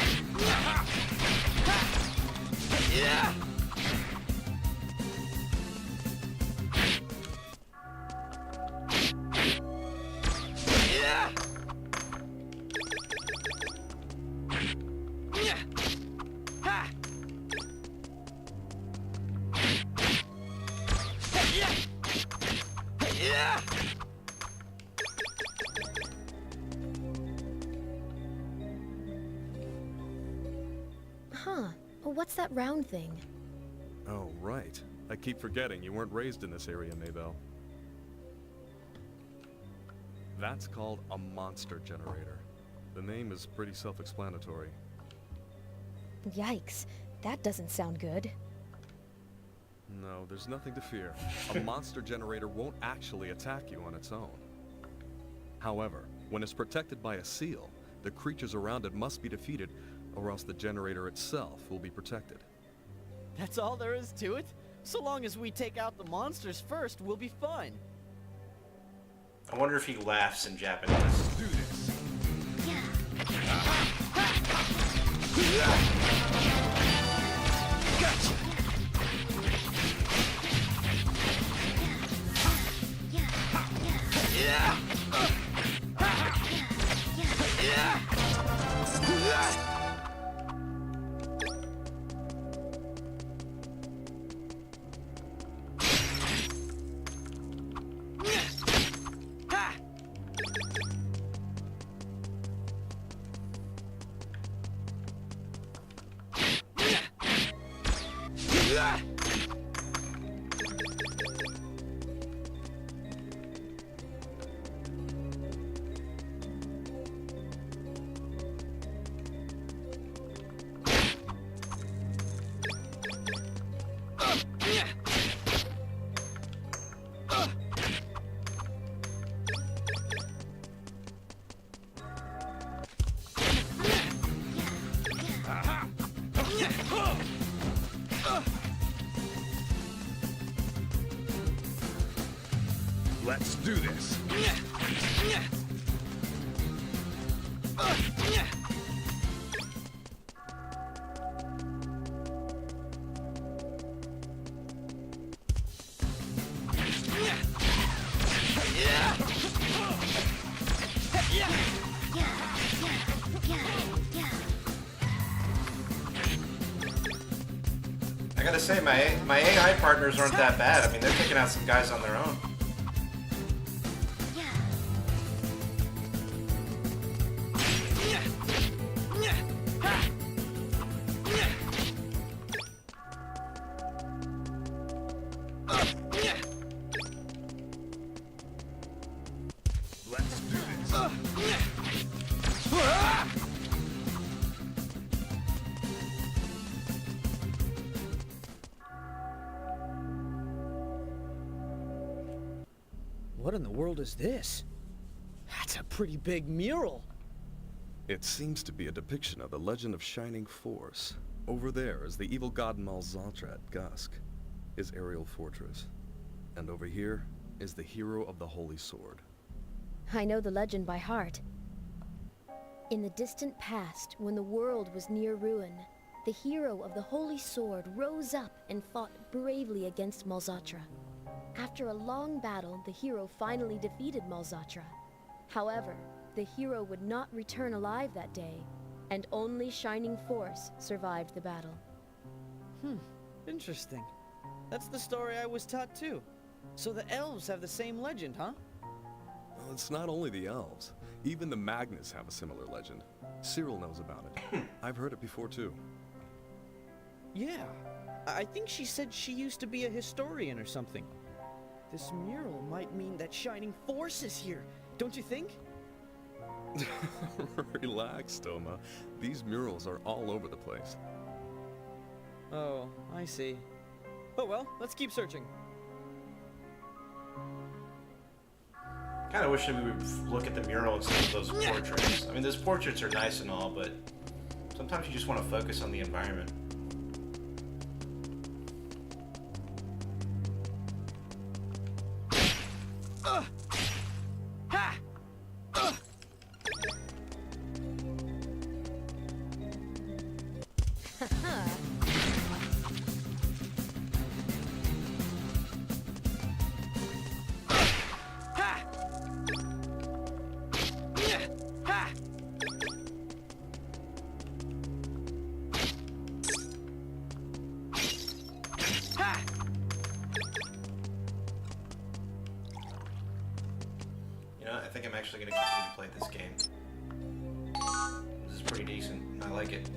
Yeah! Yeah! Ha! Yeah! Yeah! Huh. What's that round thing? Oh, right. I keep forgetting you weren't raised in this area, Maybell. That's called a monster generator. The name is pretty self-explanatory. Yikes. That doesn't sound good. No, there's nothing to fear. A monster generator won't actually attack you on its own. However, when it's protected by a seal, the creatures around it must be defeated, or else the generator itself will be protected. That's all there is to it? So long as we take out the monsters first, we'll be fine. I wonder if he laughs in Japanese. Do this. Gotcha! Yeah! Let's do this. I gotta say, my AI partners aren't that bad. I mean, they're taking out some guys on their own. Let's do this. What in the world is this? That's a pretty big mural. It seems to be a depiction of the legend of Shining Force. Over there is the evil god Malzatra at Gusk, his aerial fortress. And over here is the hero of the Holy Sword. I know the legend by heart. In the distant past, when the world was near ruin, the hero of the Holy Sword rose up and fought bravely against Malzatra. After a long battle, the hero finally defeated Malzatra. However, the hero would not return alive that day, and only Shining Force survived the battle. Interesting. That's the story I was taught too. So the elves have the same legend, huh? Well, it's not only the elves. Even the Magnus have a similar legend. Cyril knows about it. I've heard it before too. Yeah. I think she said she used to be a historian or something. This mural might mean that Shining Force is here, don't you think? Relax, Toma. These murals are all over the place. Oh, I see. Oh well, let's keep searching. Kind of wish that we would look at the mural instead of those portraits. I mean, those portraits are nice and all, but sometimes you just want to focus on the environment. I think I'm actually going to continue to play this game. This is pretty decent. I like it.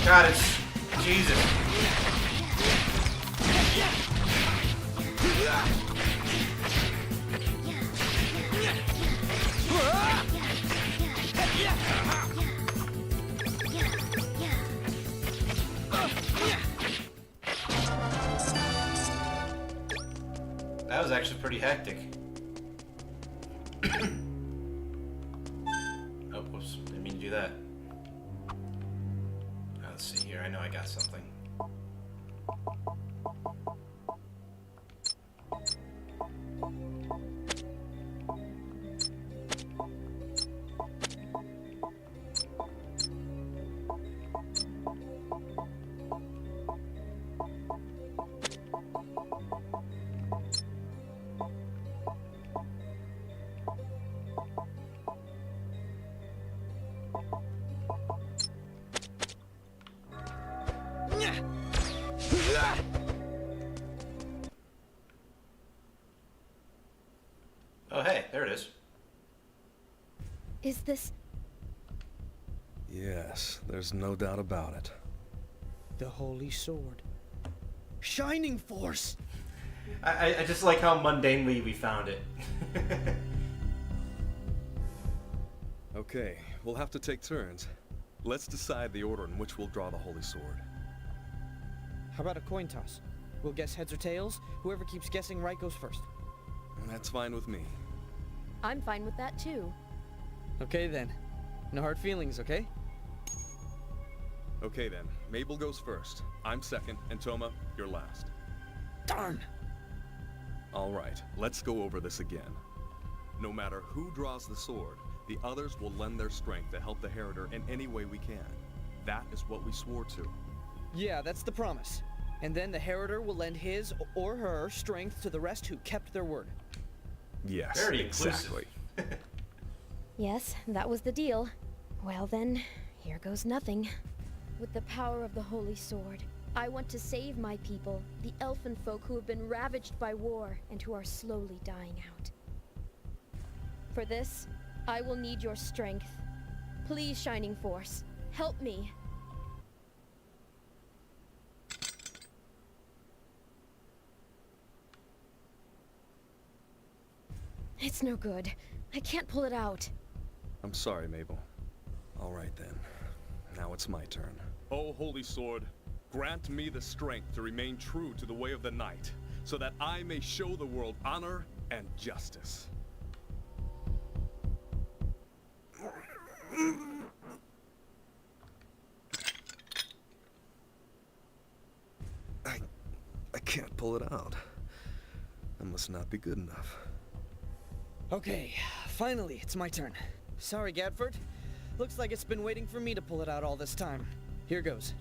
God, it's Jesus. That was actually pretty hectic. Oh, whoops. Didn't mean to do that. Let's see here. I know I got something. Oh, hey, there it is. Is this... Yes, there's no doubt about it. The Holy Sword. Shining Force! I just like how mundanely we found it. Okay, we'll have to take turns. Let's decide the order in which we'll draw the Holy Sword. How about a coin toss? We'll guess heads or tails. Whoever keeps guessing right goes first. That's fine with me. I'm fine with that too. Okay then. No hard feelings, okay? Okay then, Mabel goes first. I'm second, and Toma, you're last. Darn! Alright, let's go over this again. No matter who draws the sword, the others will lend their strength to help the Heritor in any way we can. That is what we swore to. Yeah, that's the promise. And then the Heritor will lend his or her strength to the rest who kept their word. Yes, Very exactly. Yes, that was the deal. Well then, here goes nothing. With the power of the Holy Sword, I want to save my people, the elfin folk who have been ravaged by war and who are slowly dying out. For this, I will need your strength. Please, Shining Force, help me. It's no good. I can't pull it out. I'm sorry, Mabel. Alright then. Now it's my turn. Oh, Holy Sword, grant me the strength to remain true to the way of the Knight, so that I may show the world honor and justice. I can't pull it out. That must not be good enough. Okay, finally, it's my turn. Sorry, Gadford. Looks like it's been waiting for me to pull it out all this time. Here goes.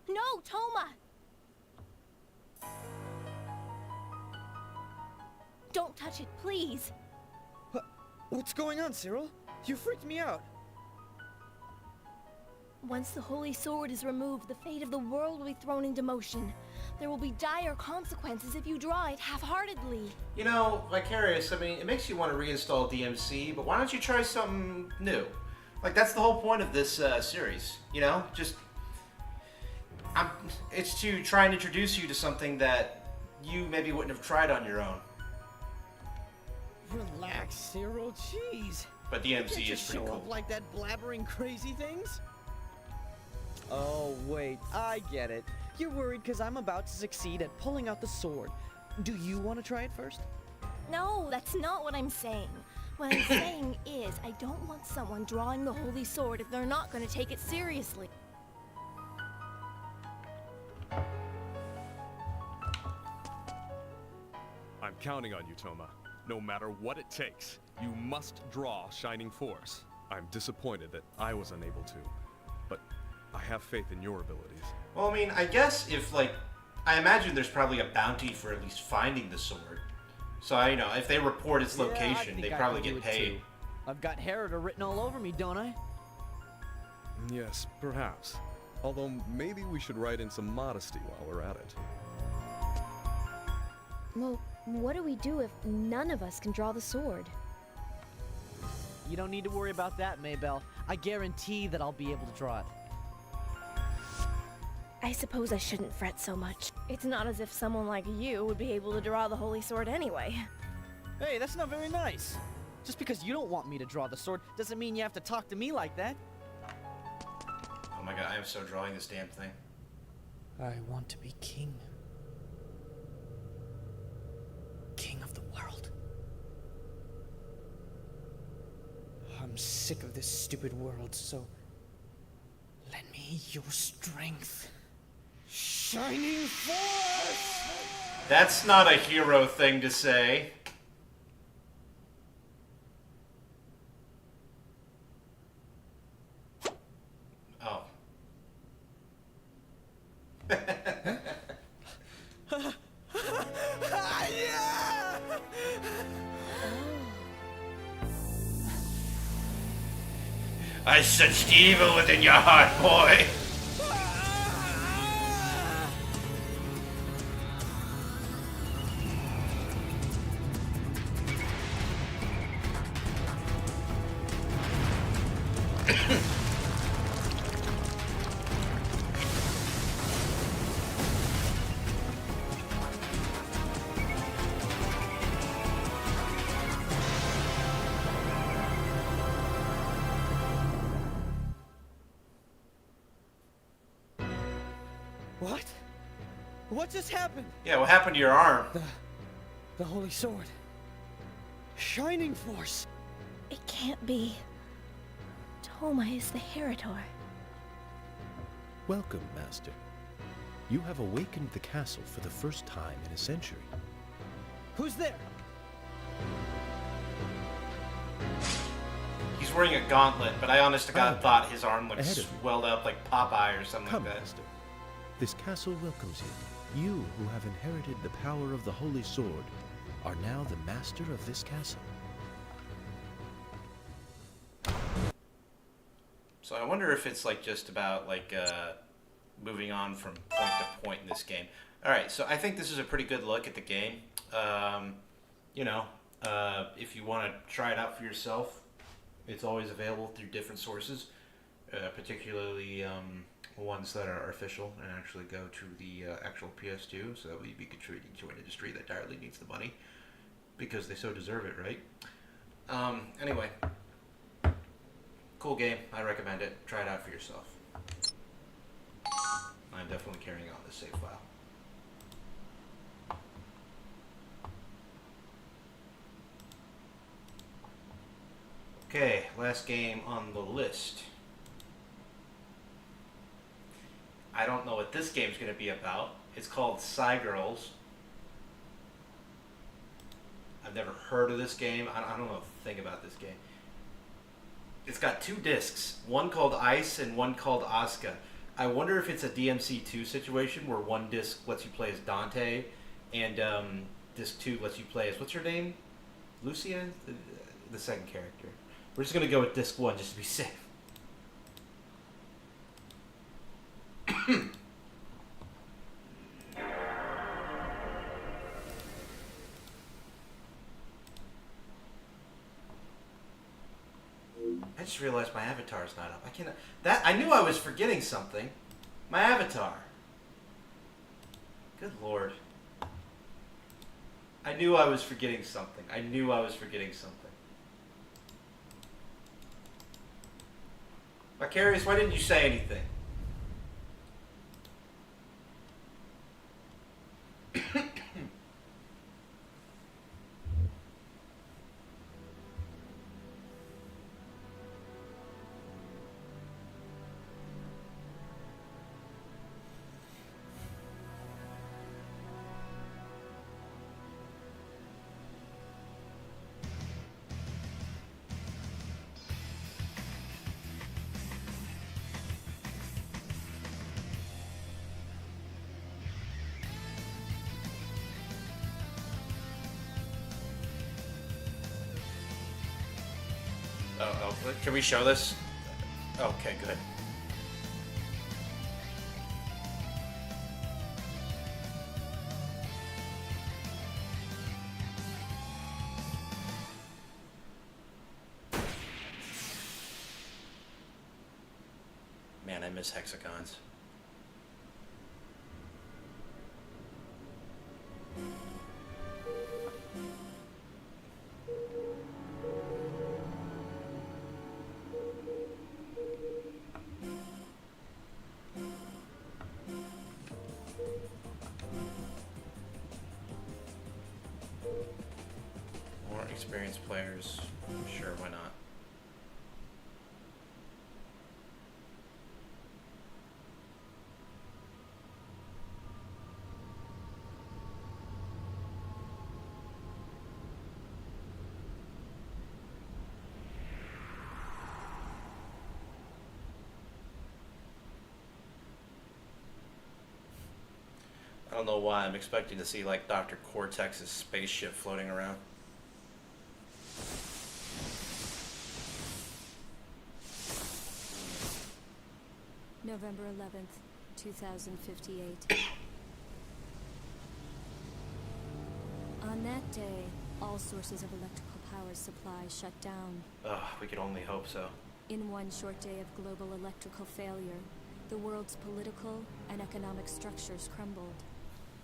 No, Toma! Don't touch it, please. What's going on, Cyril? You freaked me out. Once the Holy Sword is removed, the fate of the world will be thrown into motion. There will be dire consequences if you draw it half-heartedly. You know, Vicarious, I mean, it makes you want to reinstall DMC, but why don't you try something new? Like, that's the whole point of this series, you know? Just... it's to try and introduce you to something that you maybe wouldn't have tried on your own. Relax, Cyril, jeez. But DMC is pretty cool. Like that blabbering crazy things? Oh, wait, I get it. You're worried because I'm about to succeed at pulling out the sword. Do you want to try it first? No, that's not what I'm saying. What I'm saying is, I don't want someone drawing the Holy Sword if they're not going to take it seriously. I'm counting on you, Toma. No matter what it takes, you must draw Shining Force. I'm disappointed that I was unable to, but I have faith in your abilities. Well, I mean, I guess if, like, I imagine there's probably a bounty for at least finding the sword. So, you know, if they report its location, they probably get paid. I've got Heritor written all over me, don't I? Yes, perhaps. Although maybe we should write in some modesty while we're at it. Well, what do we do if none of us can draw the sword? You don't need to worry about that, Maybelle. I guarantee that I'll be able to draw it. I suppose I shouldn't fret so much. It's not as if someone like you would be able to draw the Holy Sword anyway. Hey, that's not very nice. Just because you don't want me to draw the sword doesn't mean you have to talk to me like that. Oh my god, I am so drawing this damn thing. I want to be king. King of the world. I'm sick of this stupid world, so lend me your strength. Shining Force! That's not a hero thing to say. Oh. I sensed evil within your heart, boy. What? What just happened? Yeah, what happened to your arm? The Holy Sword. Shining Force. It can't be. Toma is the Heritor. Welcome, Master. You have awakened the castle for the first time in a century. Who's there? He's wearing a gauntlet, but I honest to God thought his arm looked Ahead of you. swelled up like Popeye or something Come, like that. Master. This castle welcomes you. You, who have inherited the power of the Holy Sword, are now the master of this castle. So I wonder if it's like just about like moving on from point to point in this game. All right, so I think this is a pretty good look at the game. You know, if you want to try it out for yourself, it's always available through different sources, particularly ones that are official and actually go to the actual PS2, so that we'd be contributing to an industry that direly needs the money because they so deserve it, right? Anyway, cool game. I recommend it. Try it out for yourself. I'm definitely carrying on this save file. Okay, last game on the list. I don't know what this game's going to be about. It's called Girls. I've never heard of this game. I don't know a thing about this game. It's got 2 discs, one called Ice and one called Asuka. I wonder if it's a DMC2 situation where one disc lets you play as Dante and disc 2 lets you play as, what's her name? Lucia? The second character. We're just going to go with disc 1 just to be safe. I just realized my avatar's not up. I knew I was forgetting something. My avatar. Good lord. I knew I was forgetting something. Vicarious, why didn't you say anything? Oh, can we show this? Okay, good. Man, I miss hexagons. More experienced players, sure, why not? I don't know why I'm expecting to see like Dr. Cortex's spaceship floating around. November 11th, 2058. On that day, all sources of electrical power supply shut down. Ugh, we could only hope so. In one short day of global electrical failure, the world's political and economic structures crumbled,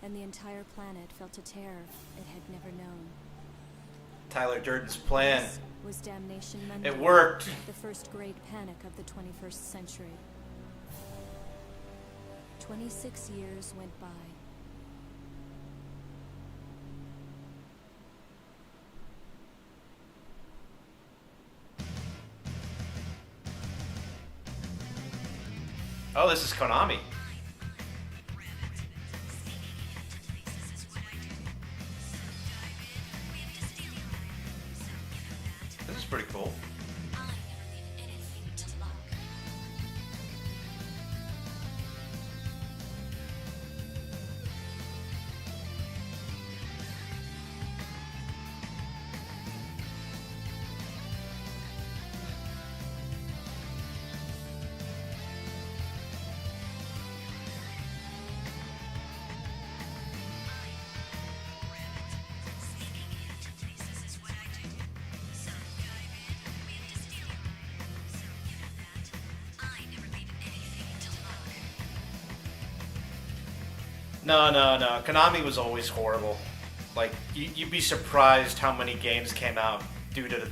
and the entire planet felt a terror it had never known. Tyler Durden's plan. This was Damnation Monday. It worked. The first great panic of the 21st century. 26 years went by. Oh, this is Konami. This is pretty cool. No. Konami was always horrible. Like, you'd be surprised how many games came out due to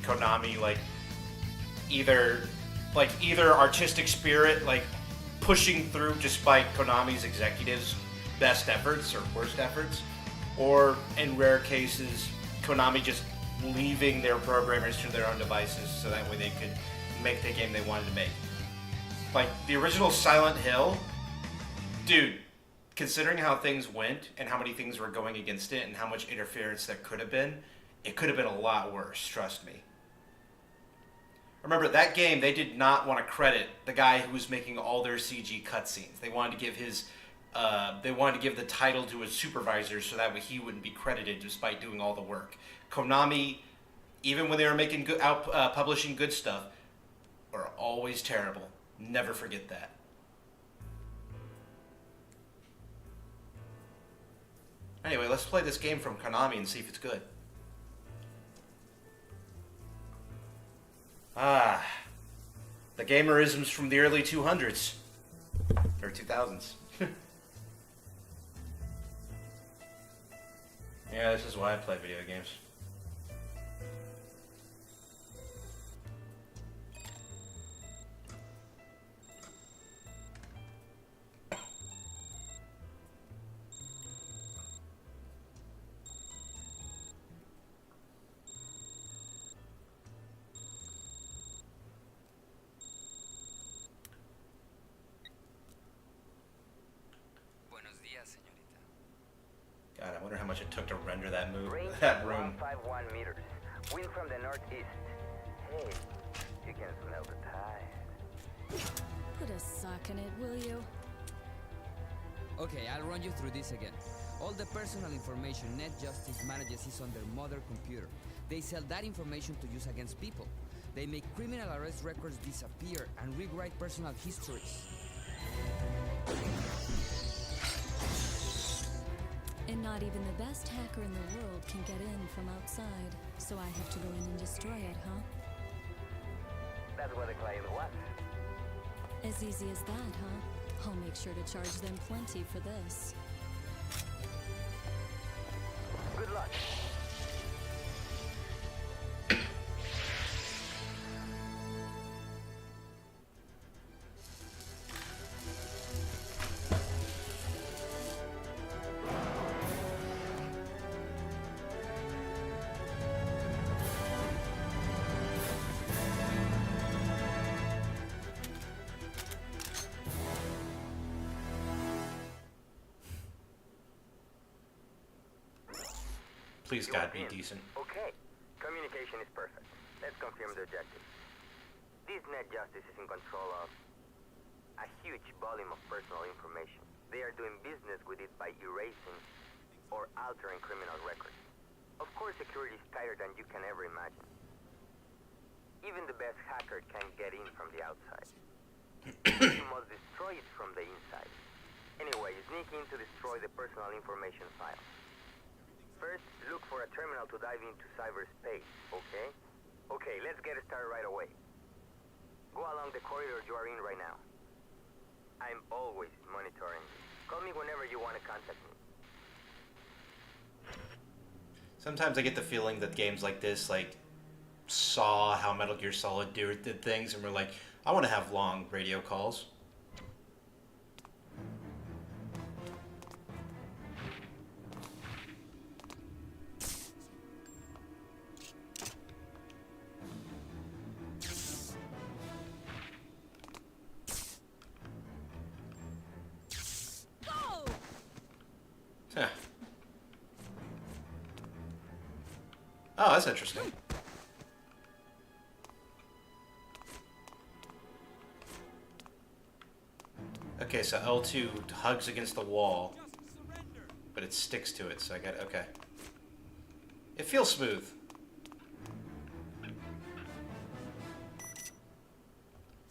Konami, like either artistic spirit, like pushing through despite Konami's executives' best efforts or worst efforts, or in rare cases, Konami just leaving their programmers to their own devices so that way they could make the game they wanted to make. Like, the original Silent Hill, dude, considering how things went and how many things were going against it and how much interference there could have been, it could have been a lot worse, trust me. Remember, that game, they did not want to credit the guy who was making all their CG cutscenes. They wanted to give the title to his supervisor so that way he wouldn't be credited despite doing all the work. Konami, even when they were making publishing good stuff, were always terrible. Never forget that. Anyway, let's play this game from Konami and see if it's good. The gamerisms from the early 200s. Or 2000s. Yeah, this is why I play video games. God, I wonder how much it took to render that room. 151 meters. Wind from the northeast. Hey, you can smell the tide. Put a sock in it, will you? Okay, I'll run you through this again. All the personal information Net Justice manages is on their mother computer. They sell that information to use against people. They make criminal arrest records disappear and rewrite personal histories. And not even the best hacker in the world can get in from outside, so I have to go in and destroy it, huh? That's what the client wants. As easy as that, huh? I'll make sure to charge them plenty for this. Good luck. Please, God, be decent. Okay. Communication is perfect. Let's confirm the objective. This Net Justice is in control of a huge volume of personal information. They are doing business with it by erasing or altering criminal records. Of course, security is tighter than you can ever imagine. Even the best hacker can't get in from the outside. You must destroy it from the inside. Anyway, sneak in to destroy the personal information file. First, look for a terminal to dive into cyberspace, okay? Okay, let's get started right away. along the corridor you are in right now. I'm always monitoring you. Call me whenever you want to contact me. Sometimes I get the feeling that games like this, like, saw how Metal Gear Solid did things, and we're like, I want to have long radio calls. Huh. Oh, that's interesting. Okay, so L2 hugs against the wall, but it sticks to it, so I got okay. It feels smooth.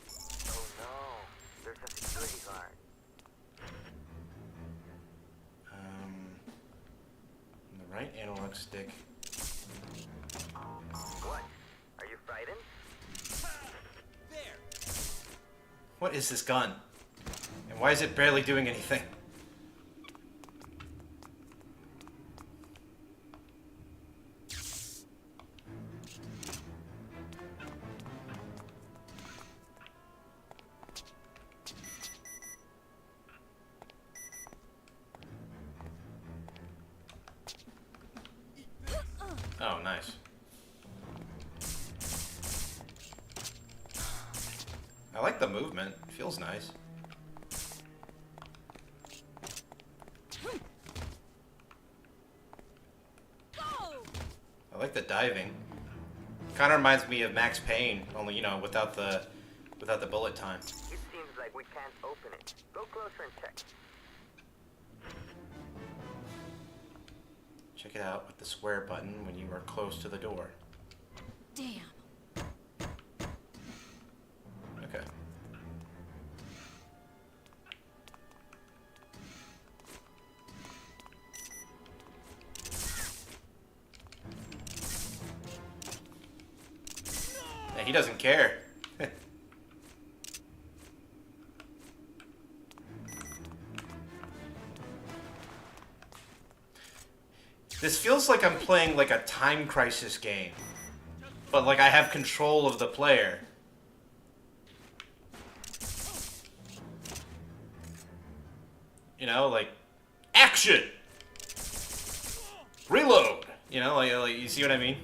Oh no, there's a security guard. The right analog stick. What? Are you frightened? What is this gun? And why is it barely doing anything? Oh, nice. I like the movement. It feels nice. I like the diving. Kind of reminds me of Max Payne, only, you know, without the bullet time. It seems like we can't open it. Go closer and check. Check it out with the square button when you are close to the door. Damn. Okay. Yeah, he doesn't care. This feels like I'm playing like a Time Crisis game, but like I have control of the player. You know, like, action! Reload! You know, like you see what I mean?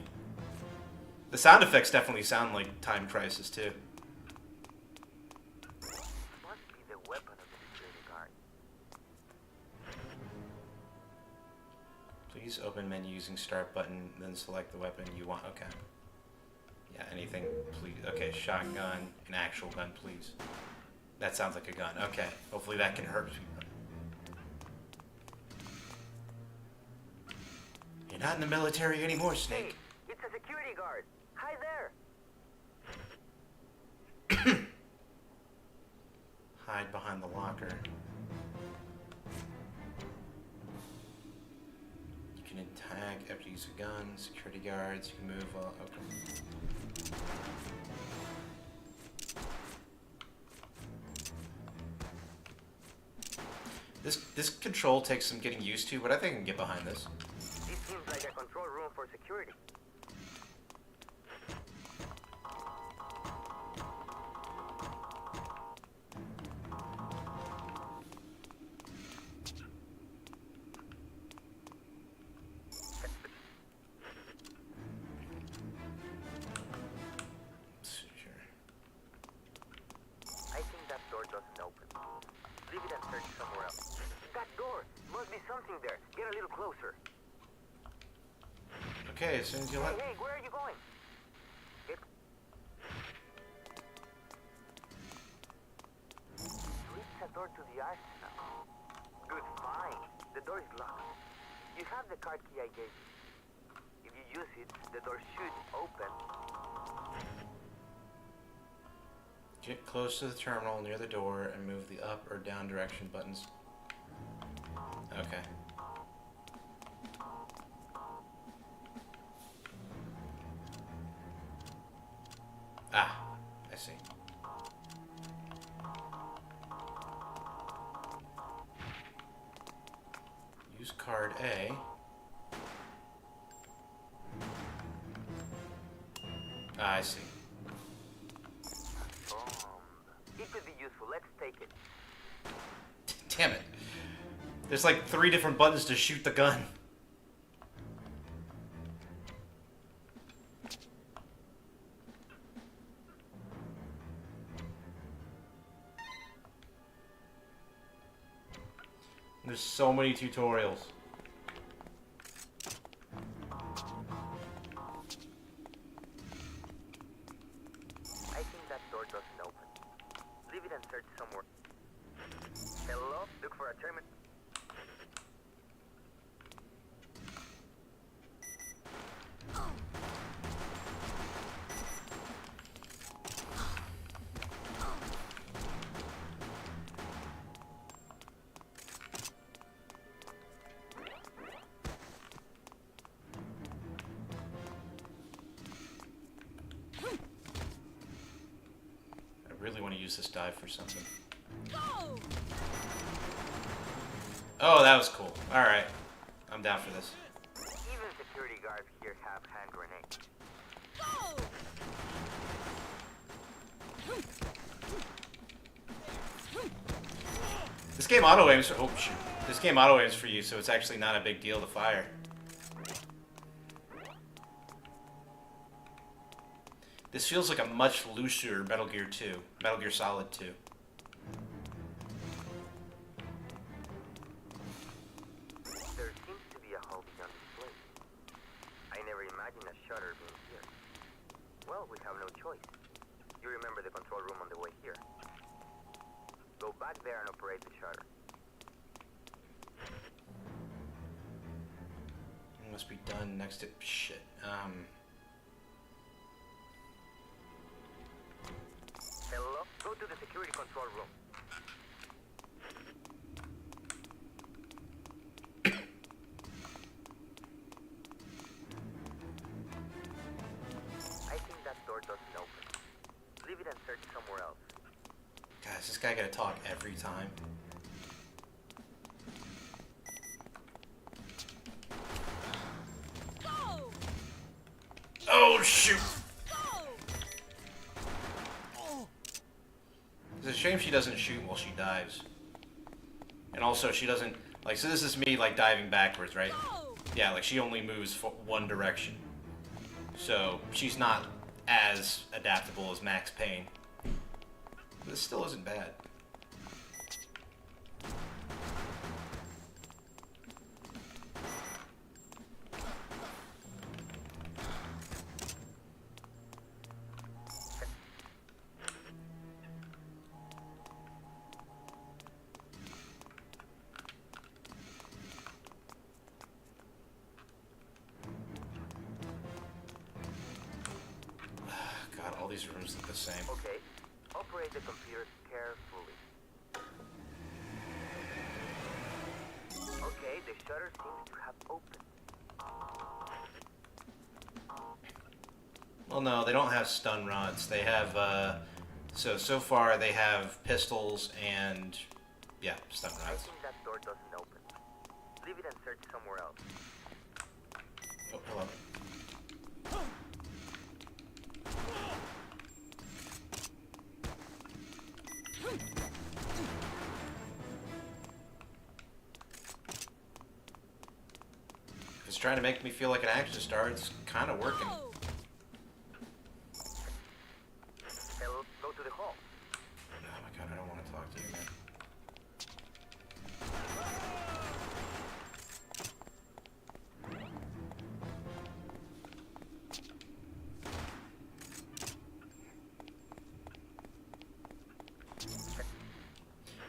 The sound effects definitely sound like Time Crisis, too. Must be the weapon of the security guard. Please open menu using start button, then select the weapon you want. Okay. Yeah, anything, please. Okay, shotgun, an actual gun, please. That sounds like a gun. Okay, hopefully that can hurt people. You're not in the military anymore, Snake. Hey, it's a security guard. Hi there. Hide behind the locker. You can tag after you use a gun, security guards, you can move while, okay. This control takes some getting used to, but I think I can get behind this. This seems like a control room for security. I think that door doesn't open. Leave it and search somewhere else. That door! Must be something there. Get a little closer. Okay, as soon as you let... Hey, where are you going? Reach a door to the arsenal. Good find. The door is locked. You have the card key I gave you. If you use it, the door should open. Get close to the terminal near the door and move the up or down direction buttons. Okay. Ah, I see. Use card A. Ah, I see. It could be useful. Let's take it. Damn it. There's like 3 different buttons to shoot the gun. There's so many tutorials. I think that door doesn't open. Leave it and search somewhere. Hello? Look for a terminal. I really want to use this dive for something. Oh, that was cool. Alright. I'm down for this. Even security guards here have hand grenades. This game auto aims for, oh shoot. This game auto aims for you, so it's actually not a big deal to fire. This feels like a much looser Metal Gear 2. Metal Gear Solid 2. There seems to be a hole beyond this place. I never imagined a shutter being here. Well, we have no choice. You remember the control room on the way here. Go back there and operate the shutter. It must be done next to shit. Hello? Go to the security control room. I think that door doesn't open. Leave it and search somewhere else. Guys, this guy gotta talk every time. Oh shoot! It's a shame she doesn't shoot while she dives. And also she doesn't, like, so this is me like diving backwards, right? Yeah, like she only moves one direction. So she's not as adaptable as Max Payne. This still isn't bad. God, all these rooms look the same. Okay. Operate the computer carefully. Okay, the shutter seems to have opened. Well, no, they don't have stun rods. They have, so far they have pistols and, yeah, stun I rods. think that door doesn't open. Leave it and search somewhere else. Oh, hello. If it's trying to make me feel like an action star, it's kind of working. Hello, go to the hall. Oh my god, I don't want to talk to you, man.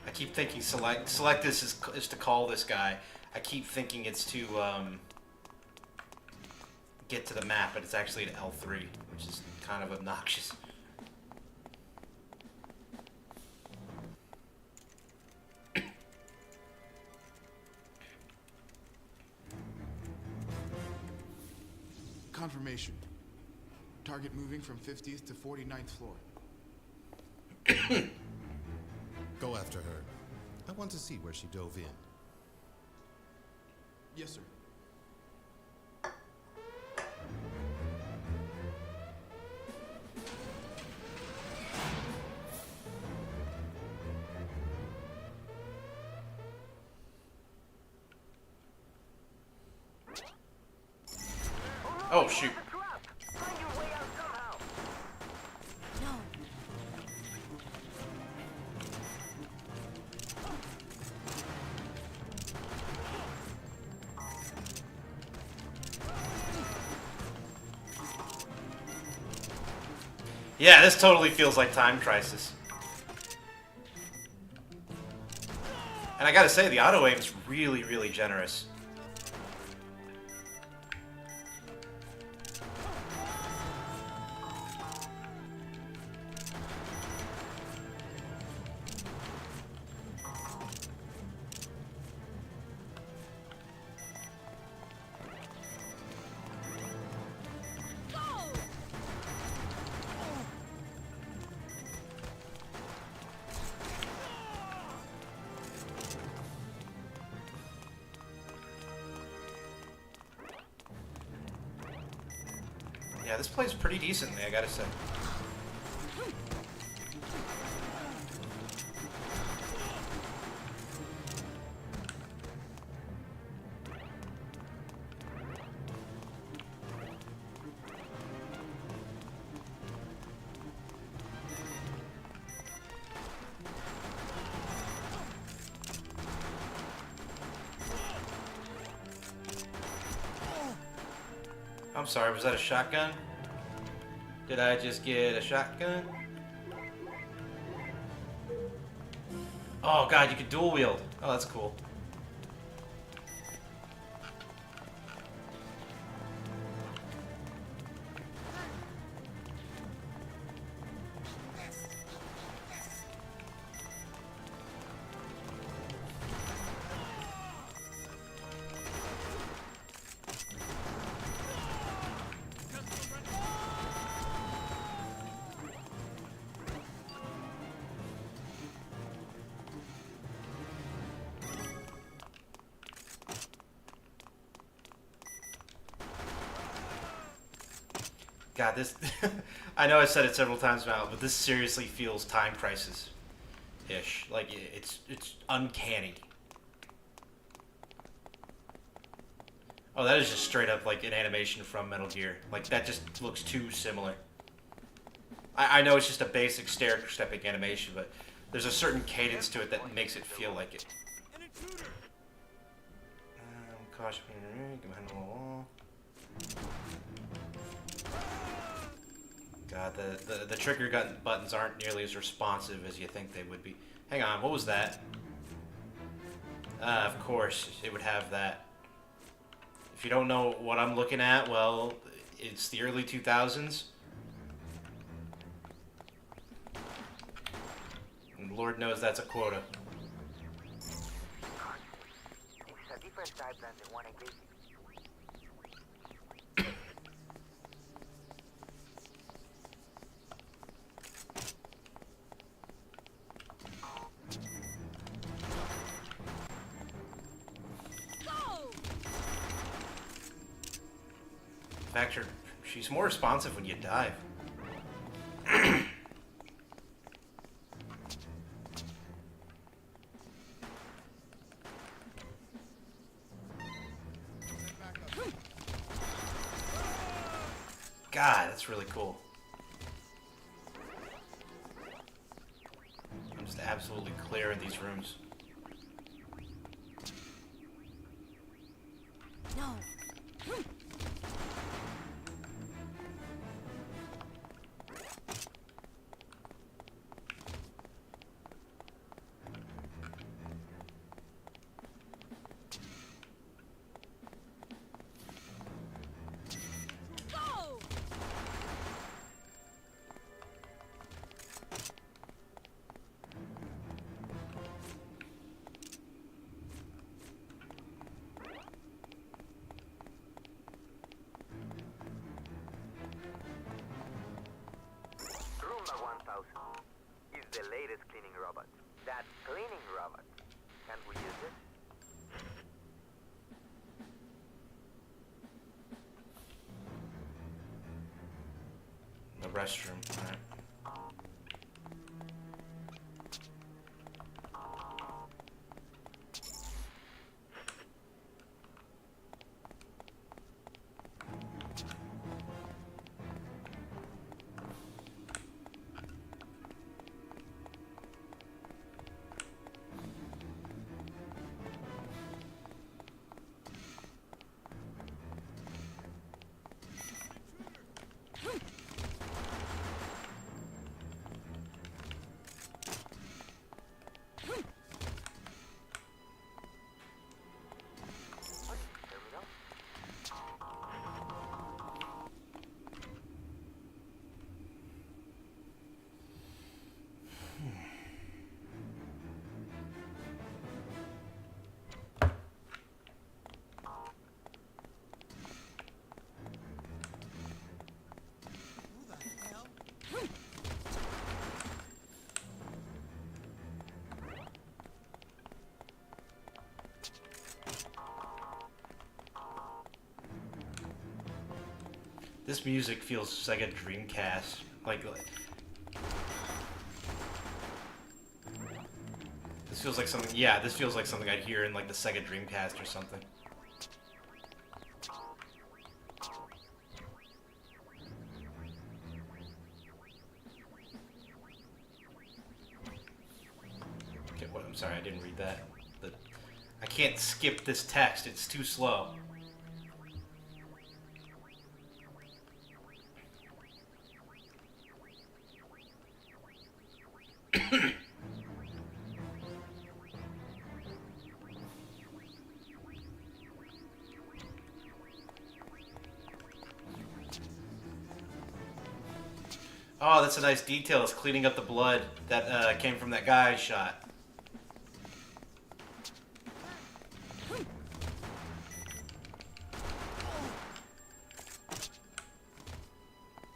I keep thinking select this is to call this guy. I keep thinking it's to get to the map, but it's actually to L3, which is kind of obnoxious. Confirmation. Target moving from 50th to 49th floor. Go after her. I want to see where she dove in. Yes, sir. Oh, shoot. Yeah, this totally feels like Time Crisis. And I gotta say, the auto aim is really, really generous. Yeah, this plays pretty decently, I gotta say. I'm sorry, was that a shotgun? Did I just get a shotgun? Oh god, you can dual wield. Oh, that's cool. God, this... I know I said it several times now, but this seriously feels Time Crisis-ish. Like, it's uncanny. Oh, that is just straight up, like, an animation from Metal Gear. Like, that just looks too similar. I know it's just a basic stair-stepping animation, but there's a certain cadence to it that makes it feel like it. Caution, get behind the wall. God, the trigger buttons aren't nearly as responsive as you think they would be. Hang on, what was that? Of course, it would have that. If you don't know what I'm looking at, well, it's the early 2000s. And Lord knows that's a quota. It's a different type than the one I gave you. In fact, she's more responsive when you dive. God, that's really cool. I'm just absolutely clear in these rooms. No. Is the latest cleaning robot. That cleaning robot. Can't we use it? restroom. Alright. This music feels Sega Dreamcast. This feels like something. Yeah, this feels like something I'd hear in like the Sega Dreamcast or something. Okay, what? I'm sorry, I didn't read that. I can't skip this text. It's too slow. Oh, that's a nice detail. It's cleaning up the blood that came from that guy I shot.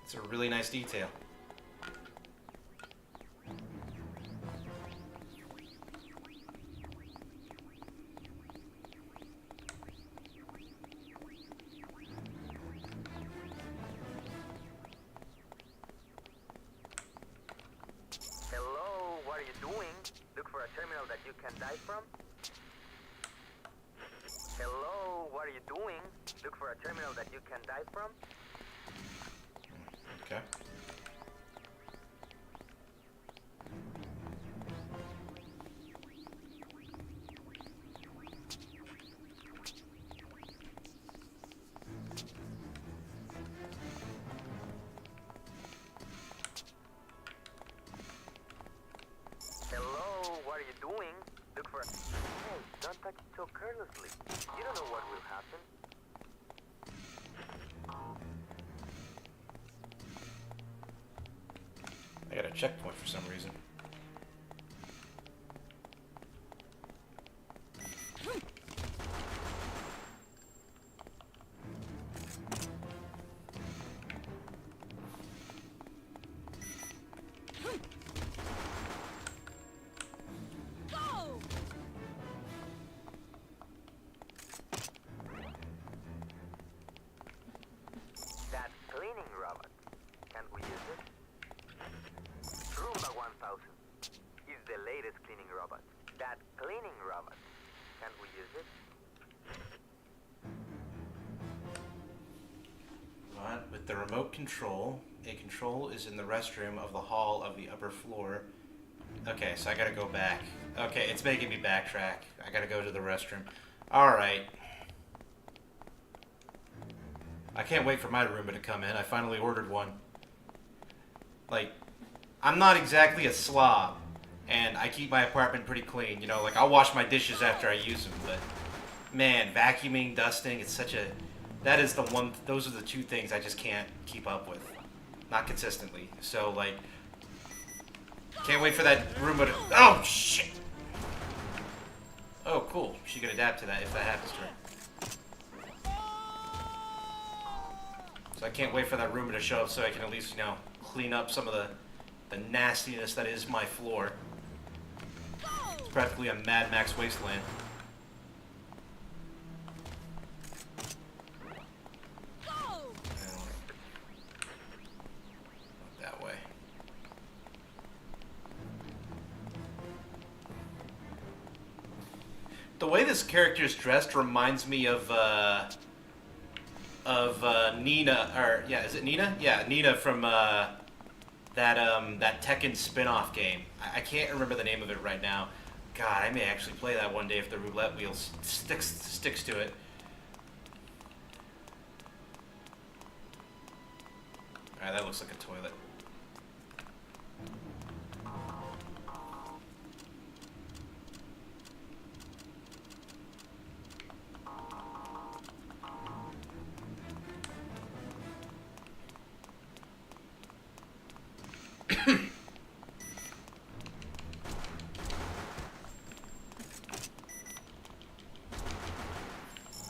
It's a really nice detail. Okay. Hello, what are you doing? Look for... Hey, don't touch it so carelessly. You don't know what will happen. I got a checkpoint for some reason. That cleaning robot. Can't we use it? Roomba 1000 is the latest cleaning robot. That cleaning robot. Can't we use it? What? With the remote control, a control is in the restroom of the hall of the upper floor. Okay, so I gotta go back. Okay, it's making me backtrack. I gotta go to the restroom. Alright. I can't wait for my Roomba to come in. I finally ordered one. Like, I'm not exactly a slob, and I keep my apartment pretty clean. You know, like, I'll wash my dishes after I use them, but, man, vacuuming, dusting, it's such a... That is the one... Those are the two things I just can't keep up with. Not consistently. So, like... Can't wait for that Roomba to... Oh, shit! Oh, cool. She can adapt to that if that happens to her. So I can't wait for that Roomba to show up so I can at least, you know, clean up some of the nastiness that is my floor. It's practically a Mad Max wasteland. The way this character is dressed reminds me of Nina, or yeah, is it Nina? Yeah, Nina from that 2econd spin-off game. I can't remember the name of it right now. God, I may actually play that one day if the roulette wheel sticks to it. Alright, that looks like a toilet.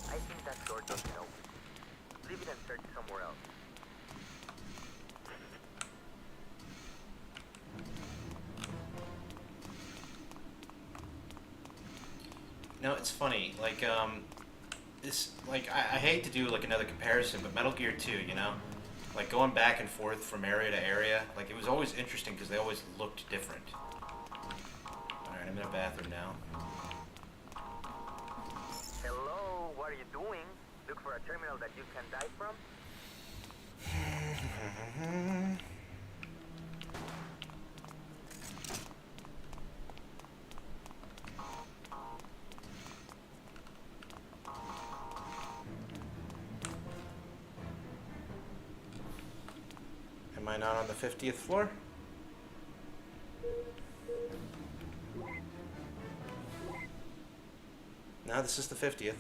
I think that door doesn't open. Leave it and search somewhere else. No, it's funny. Like, this, like, I hate to do, like, another comparison, but Metal Gear 2, you know? Like, going back and forth from area to area, like, it was always interesting because they always looked different. Alright, I'm in a bathroom now. Hello, what are you doing? Look for a terminal that you can die from? Am I not on the 50th floor? No, this is the 50th. Is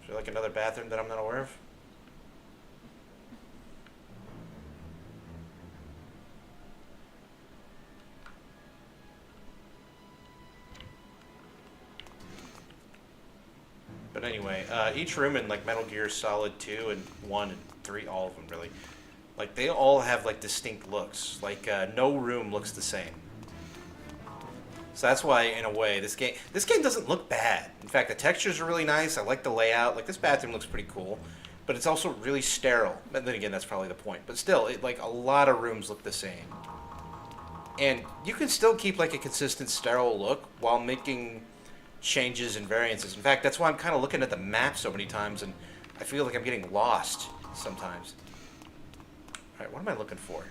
there like another bathroom that I'm not aware of? But anyway, each room in like Metal Gear Solid 2 and 1 and 3, all of them really, like they all have like distinct looks. Like no room looks the same. So that's why, in a way, this game doesn't look bad. In fact, the textures are really nice. I like the layout. Like this bathroom looks pretty cool, but it's also really sterile. But then again, that's probably the point. But still, like a lot of rooms look the same, and you can still keep like a consistent sterile look while making changes and variances. In fact, that's why I'm kind of looking at the map so many times, and I feel like I'm getting lost sometimes. All right, what am I looking for?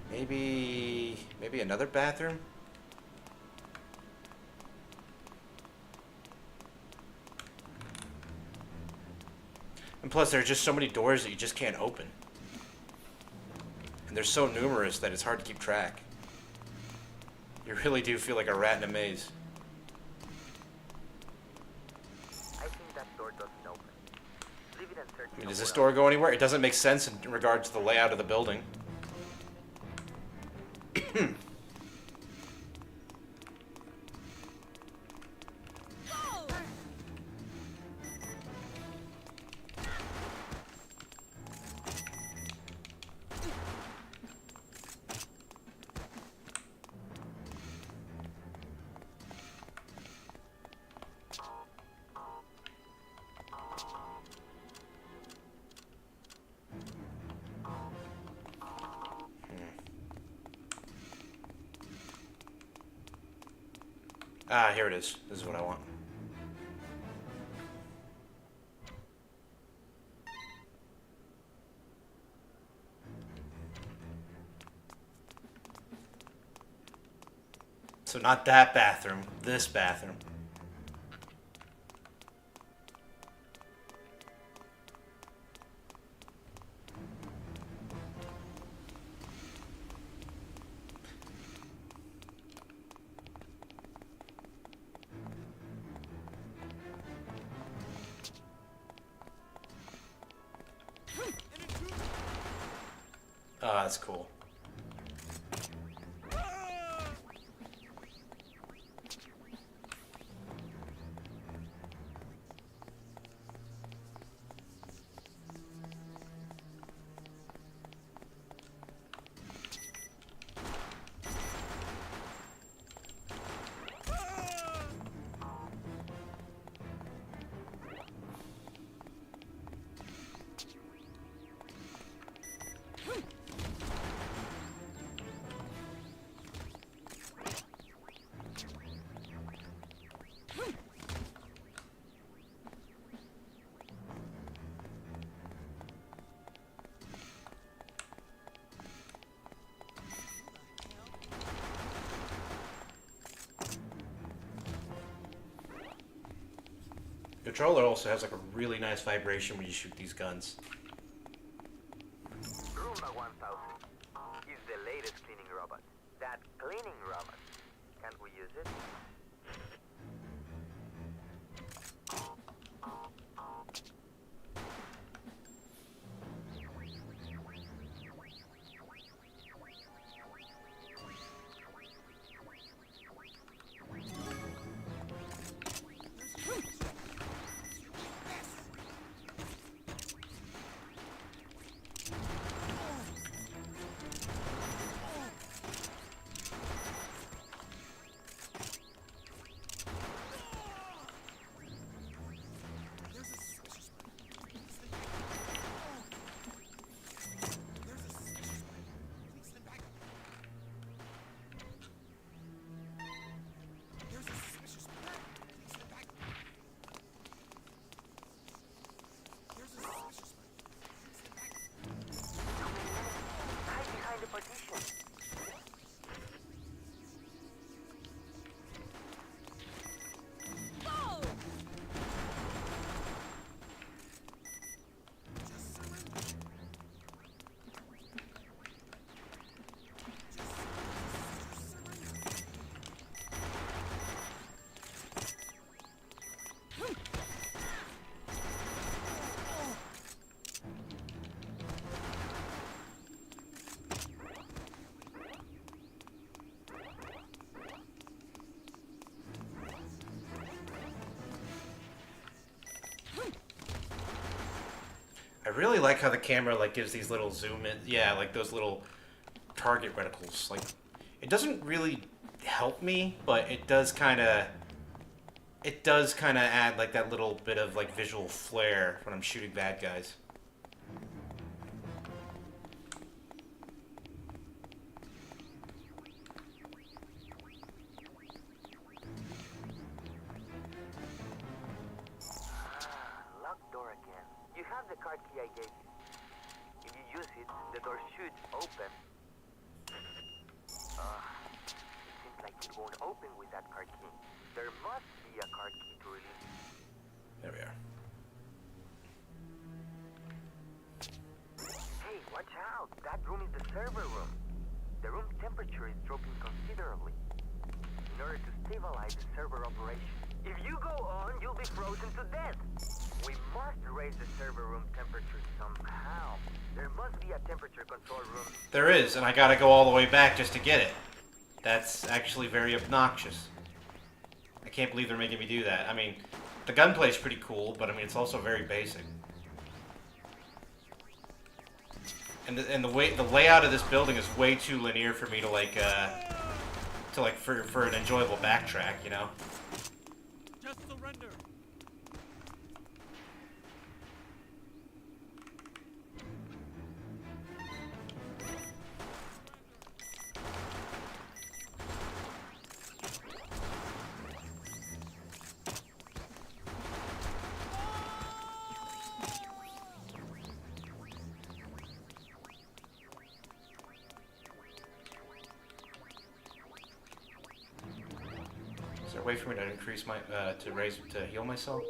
Maybe another bathroom? And plus, there are just so many doors that you just can't open. And they're so numerous that it's hard to keep track. You really do feel like a rat in a maze. I think that door doesn't open. Leave it and search I mean, does this door go anywhere? It doesn't make sense in regard to the layout of the building. Ah, here it is. This is what I want. So not that bathroom, this bathroom. Ah, that's cool. controller also has like a really nice vibration when you shoot these guns. Roomba 1000 is the latest cleaning robot. That cleaning robot. Can't we use it? I really like how the camera like gives these little zoom in, yeah, like those little target reticles. Like, it doesn't really help me, but it does kind of add like that little bit of like visual flair when I'm shooting bad guys. Locked door again. You have the card key I gave you. If you use it, the door should open. It seems like it won't open with that card key. There must be a card key to release it. There we are. Hey, watch out! That room is the server room. The room temperature is dropping considerably. In order to stabilize the server operation. If you go on, you'll be frozen to death. We must raise the server room temperature somehow. There must be a temperature control room. There is, and I gotta go all the way back just to get it. That's actually very obnoxious. I can't believe they're making me do that. I mean, the gunplay's pretty cool, but I mean, it's also very basic. And the layout of this building is way too linear for me to like for an enjoyable backtrack, you know. Just surrender. Is there a way for me to increase my to heal myself?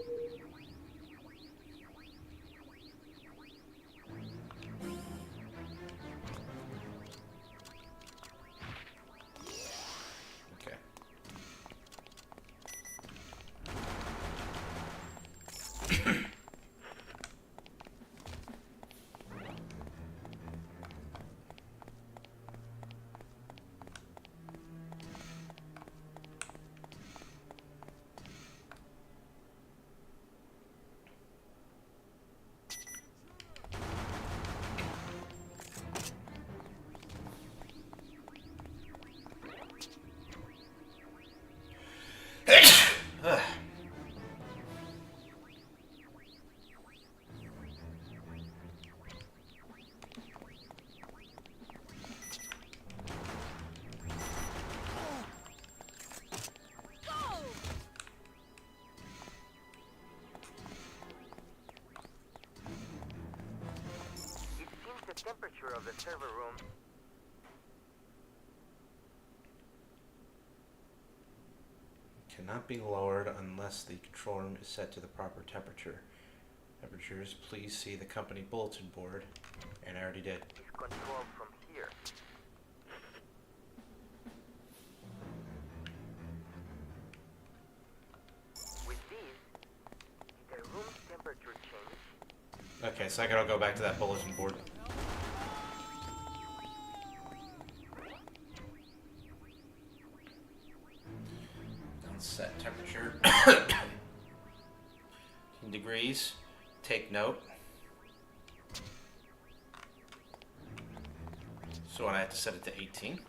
Okay. Ugh. It seems the temperature of the server room. cannot be lowered unless the control room is set to the proper temperature. Temperatures, please see the company bulletin board. And I already did. It's controlled from here. With these, did the room temperature change? Okay, so I gotta go back to that bulletin board. Set temperature. 10 degrees. Take note. So I have to set it to 18.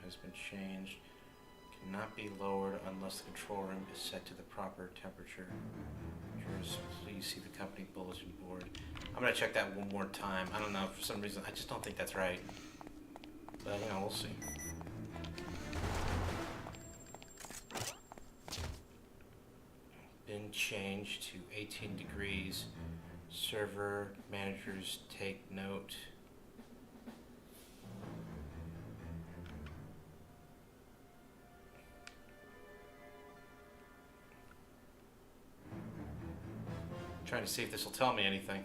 Has been changed. Cannot be lowered unless the control room is set to the proper temperature. Please see the company bulletin board. I'm gonna check that one more time. I don't know, for some reason I just don't think that's right. But you know, we'll see. Been changed to 18 degrees. Server managers take note. Trying to see if this will tell me anything.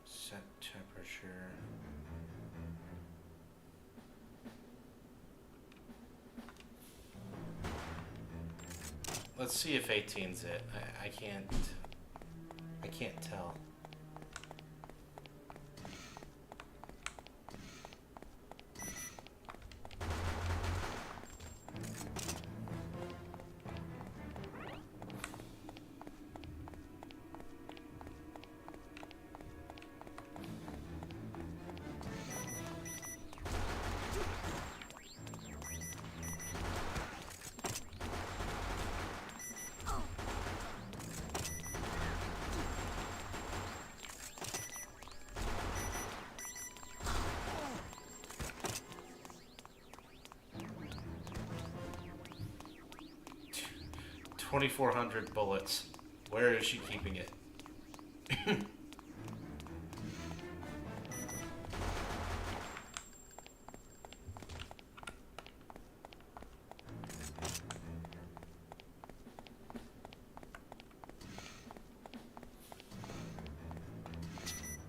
Set temperature. Let's see if 18's it. I can't tell. $2,400 bullets. Where is she keeping it?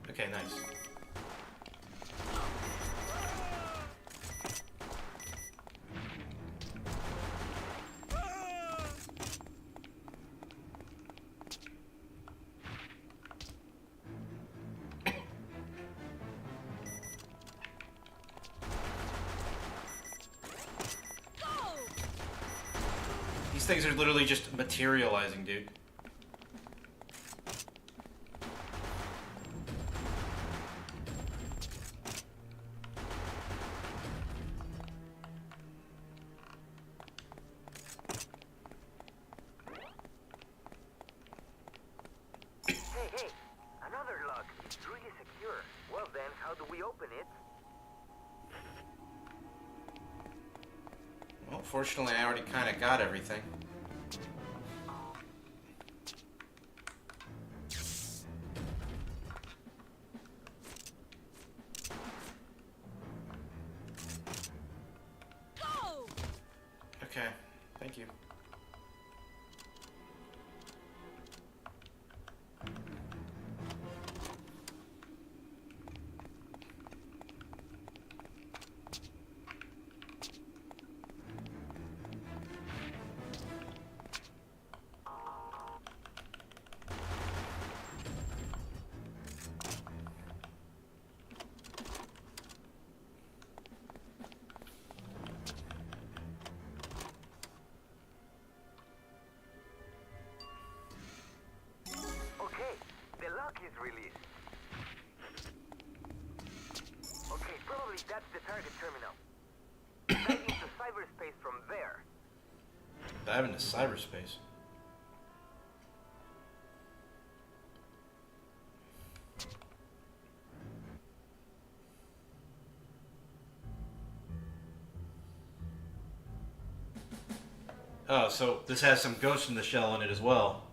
Okay, nice. These things are literally just materializing, dude. Hey, another lock. It's really secure. Well then, how do we open it? Well, fortunately, I already kind of got everything. Okay, thank you. target terminal. Dive into cyberspace from there. Dive into cyberspace. Oh, so this has some Ghost in the Shell in it as well.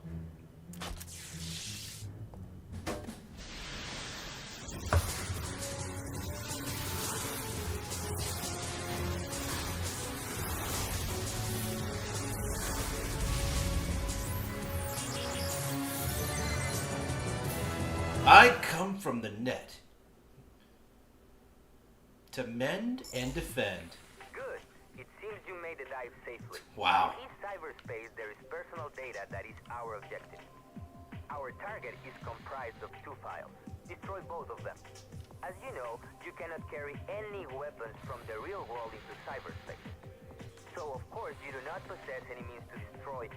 I come from the net to mend and defend. Good. It seems you made the dive safely. Wow. In cyberspace, there is personal data that is our objective. Our target is comprised of 2 files. Destroy both of them. As you know, you cannot carry any weapons from the real world into cyberspace. So, of course, you do not possess any means to destroy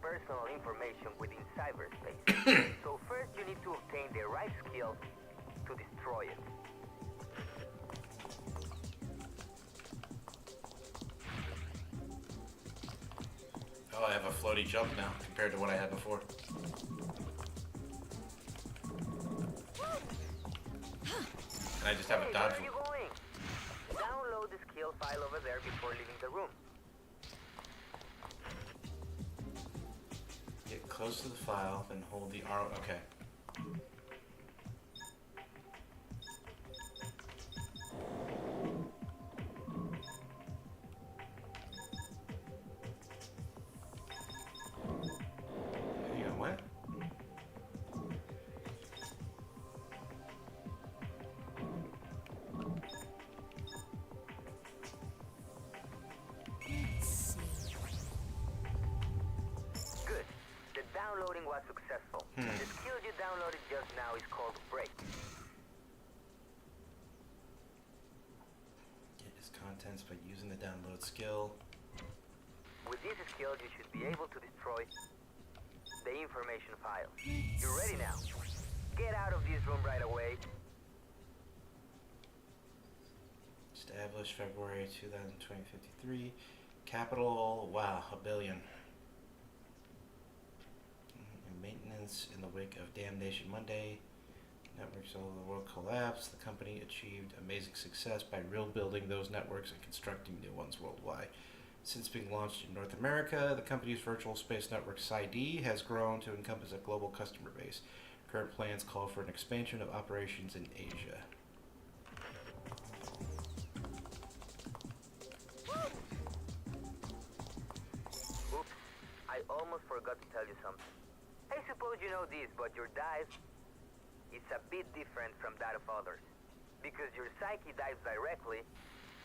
personal information within cyberspace. So first you need to obtain the right skill to destroy it. Oh, I have a floaty jump now compared to what I had before. And I just have a dodge. Where are you going? Download the skill file over there before leaving the room. Get close to the file, then hold the R. Okay. You got what? Good. The downloading was successful. The skill you downloaded just now is called Break. Get its contents by using the download skill. With this skill, you should be able to destroy the information file. You're ready now. Get out of this room right away. Established February 2053. Capital, wow, $1 billion. Maintenance in the wake of Damnation Monday. Networks all over the world collapsed. The company achieved amazing success by rebuilding those networks and constructing new ones worldwide. Since being launched in North America, the company's virtual space network PSI-D has grown to encompass a global customer base. Current plans call for an expansion of operations in Asia. Oops, I almost forgot to tell you something. I suppose you know this, but your dive is a bit different from that of others. Because your psyche dives directly,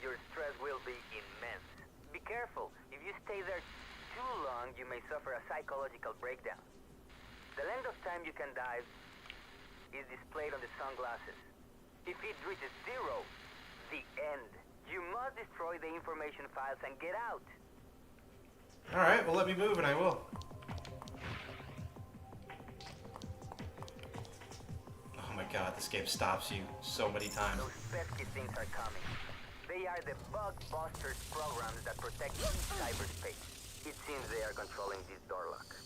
your stress will be immense. Be careful. If you stay there too long, you may suffer a psychological breakdown. The length of time you can dive is displayed on the sunglasses. If it reaches 0, the end. You must destroy the information files and get out. Alright, well let me move and I will. Oh my god, this game stops you so many times. Those pesky things are coming. They are the bug busters programs that protect cyberspace. It seems they are controlling this door lock.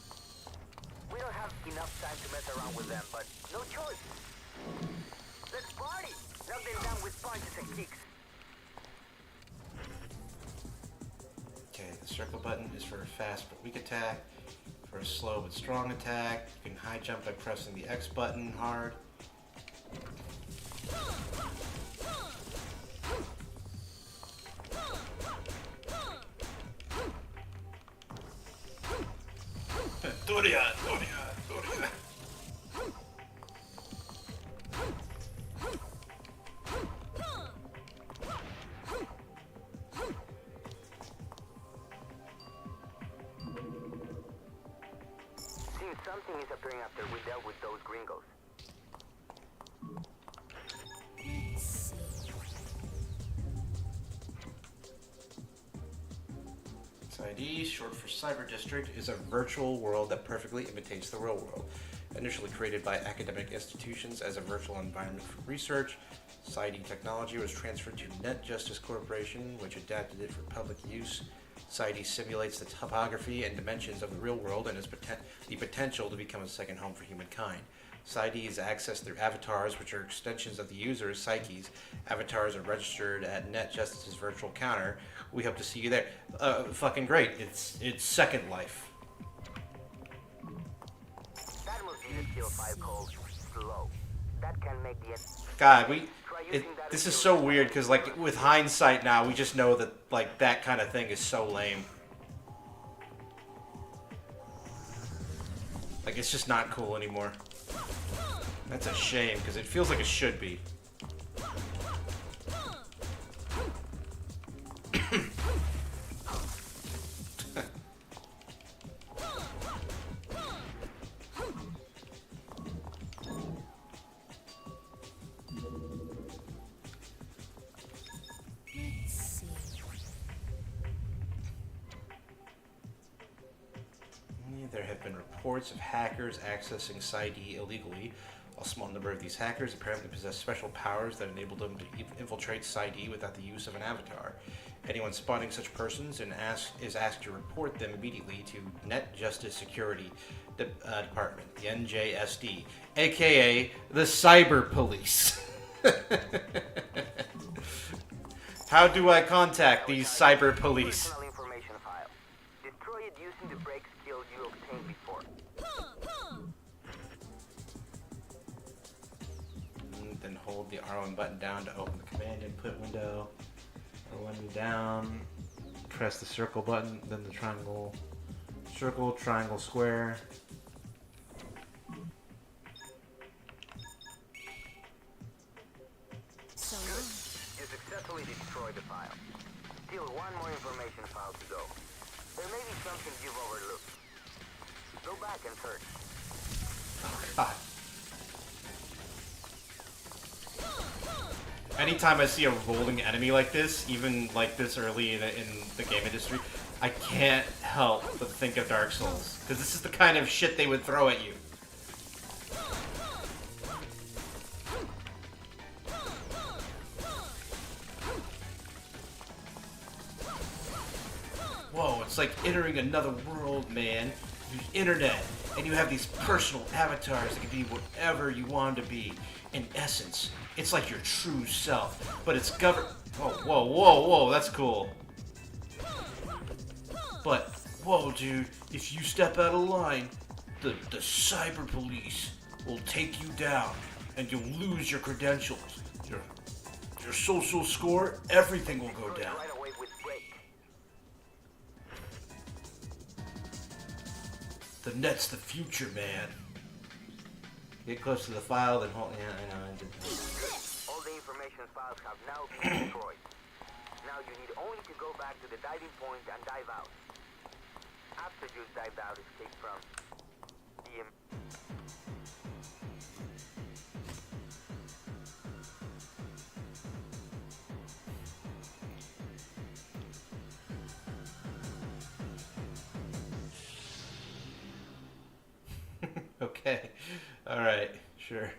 We don't have enough time to mess around with them, but no choice. Let's party! Knock them down with punches and kicks. Okay, the circle button is for a fast but weak attack. For a slow but strong attack, you can high jump by pressing the X button hard. Dorian! Seems something is appearing after we dealt with those gringos. PSI-D, short for Cyber District, is a virtual world that perfectly imitates the real world. Initially created by academic institutions as a virtual environment for research, Siding technology was transferred to Net Justice Corporation, which adapted it for public use. Siding simulates the topography and dimensions of the real world and has the potential to become a second home for humankind. Siding is accessed through avatars, which are extensions of the user's psyches. Avatars are registered at Net Justice's virtual counter. We hope to see you there. Fucking great. It's Second Life. That must be the skill file called slow. That can make the God, this is so weird because, like, with hindsight now, we just know that, like, that kind of thing is so lame. Like, it's just not cool anymore. That's a shame because it feels like it should be. There have been reports of hackers accessing PsyD illegally. A small number of these hackers apparently possess special powers that enable them to infiltrate PsyD without the use of an avatar. Anyone spotting such persons is asked to report them immediately to Net Justice Security Department, the NJSD, aka the Cyber Police. How do I contact these Cyber Police? personal information file. Destroy it using the break skill you obtained before. Then hold the R1 button down to open the command input window. R1 down, press the circle button, then the triangle, circle, triangle, square. So you successfully destroyed the file. Still one more information file to go. There may be something you've overlooked. Go back and search. God. Anytime I see a rolling enemy like this, even like this early in the game industry, I can't help but think of Dark Souls. Because this is the kind of shit they would throw at you. Whoa, it's like entering another world, man. The internet, and you have these personal avatars that can be whatever you want to be. In essence, it's like your true self, but it's governed. Whoa, whoa, whoa, whoa, that's cool. But, whoa, dude, if you step out of line, the Cyber Police will take you down, and you'll lose your credentials, your social score, everything will go down. The net's the future, man. Get close to the file, then hold. Yeah, I know. I did that. All the information files have now been destroyed. Now you need only to go back to the diving point and dive out. After you dived out, escape from the Okay. Alright. Sure.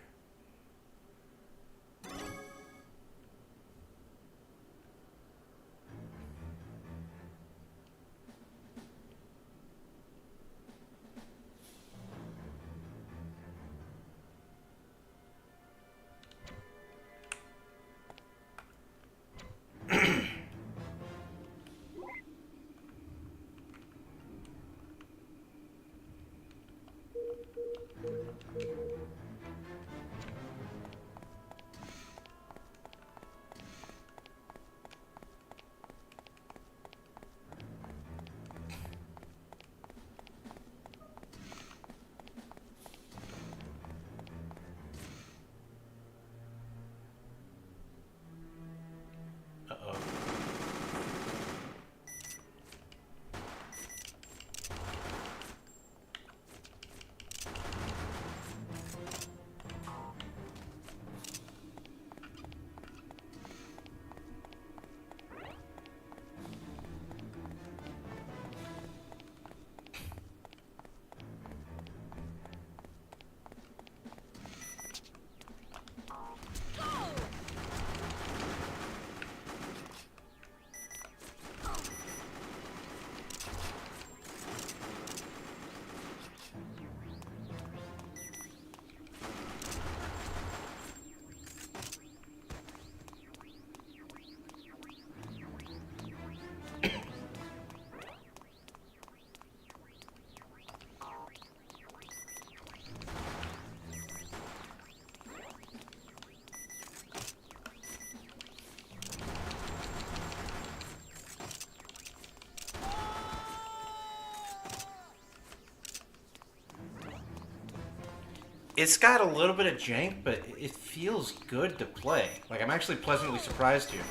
It's got a little bit of jank, but it feels good to play. Like, I'm actually pleasantly surprised here.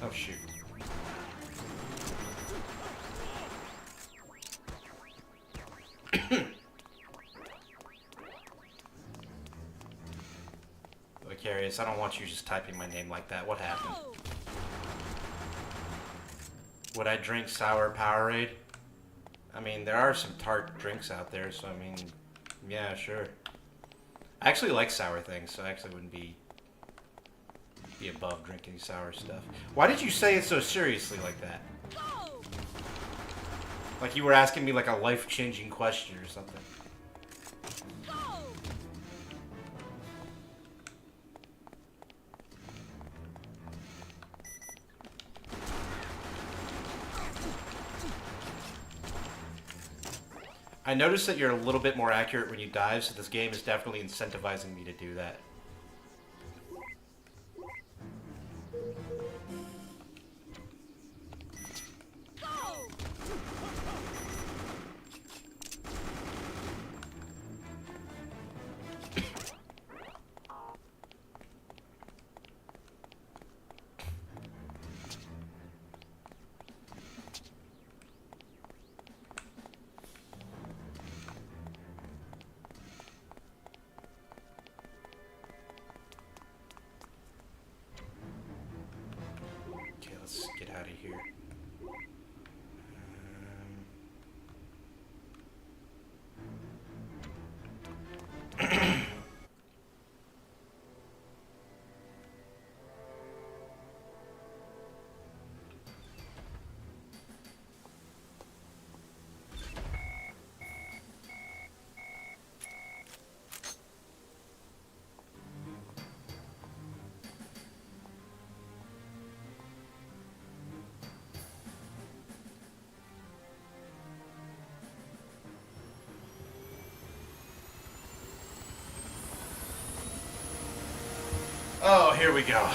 Oh, shoot. Vicarious, I don't want you just typing my name like that. What happened? Would I drink sour Powerade? I mean, there are some tart drinks out there, so I mean, yeah, sure. I actually like sour things, so I actually wouldn't be above drinking sour stuff. Why did you say it so seriously like that? Like you were asking me like a life-changing question or something. I noticed that you're a little bit more accurate when you dive, so this game is definitely incentivizing me to do that. Let's get out of here. Oh, here we go.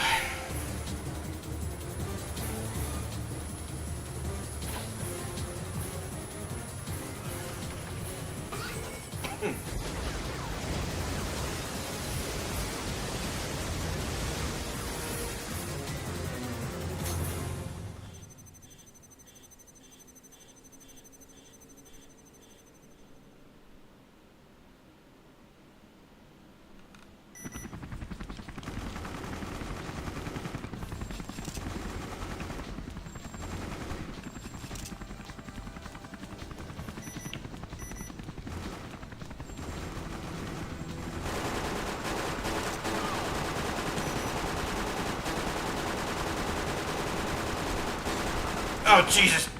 Oh, Jesus.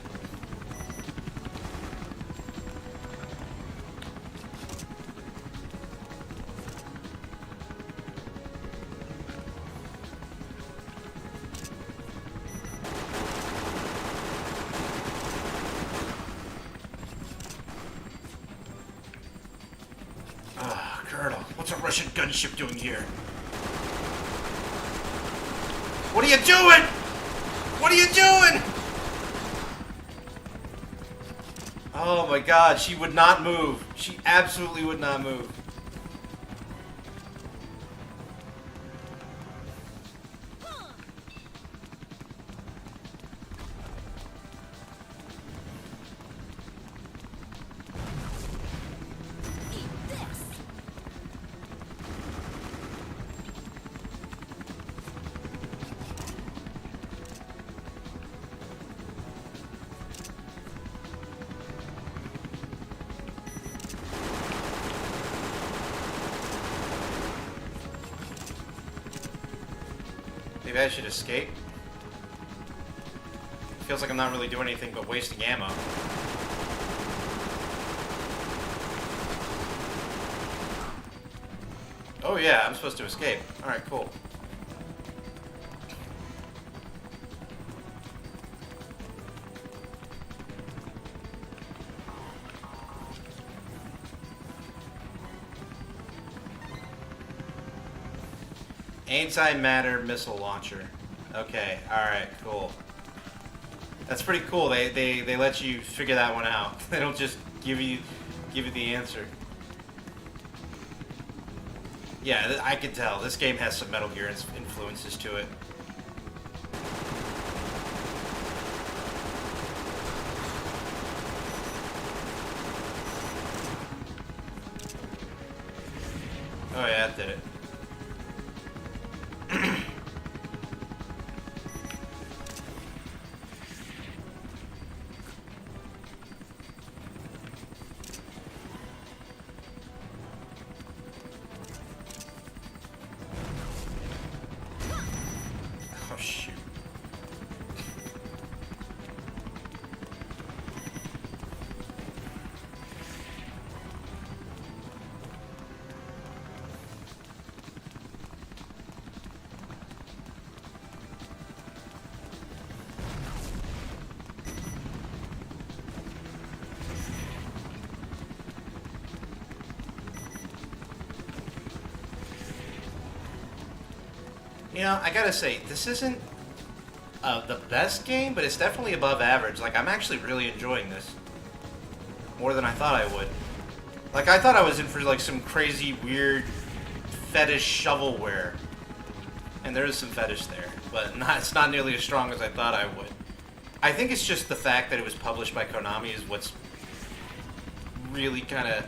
Ah, Colonel, what's a Russian gunship doing here? What are you doing? What are you doing? Oh my god, she would not move. She absolutely would not move. Maybe I should escape. Feels like I'm not really doing anything but wasting ammo. Oh yeah, I'm supposed to escape. Alright, cool. Antimatter missile launcher. Okay, alright, cool. That's pretty cool. They let you figure that one out. They don't just give you the answer. Yeah, I can tell. This game has some Metal Gear influences to it. Oh yeah, that did it. Oh shoot. You know, I gotta say, this isn't the best game, but it's definitely above average. Like, I'm actually really enjoying this. More than I thought I would. Like, I thought I was in for, like, some crazy, weird, fetish shovelware. And there is some fetish there, but it's not nearly as strong as I thought I would. I think it's just the fact that it was published by Konami is what's really kind of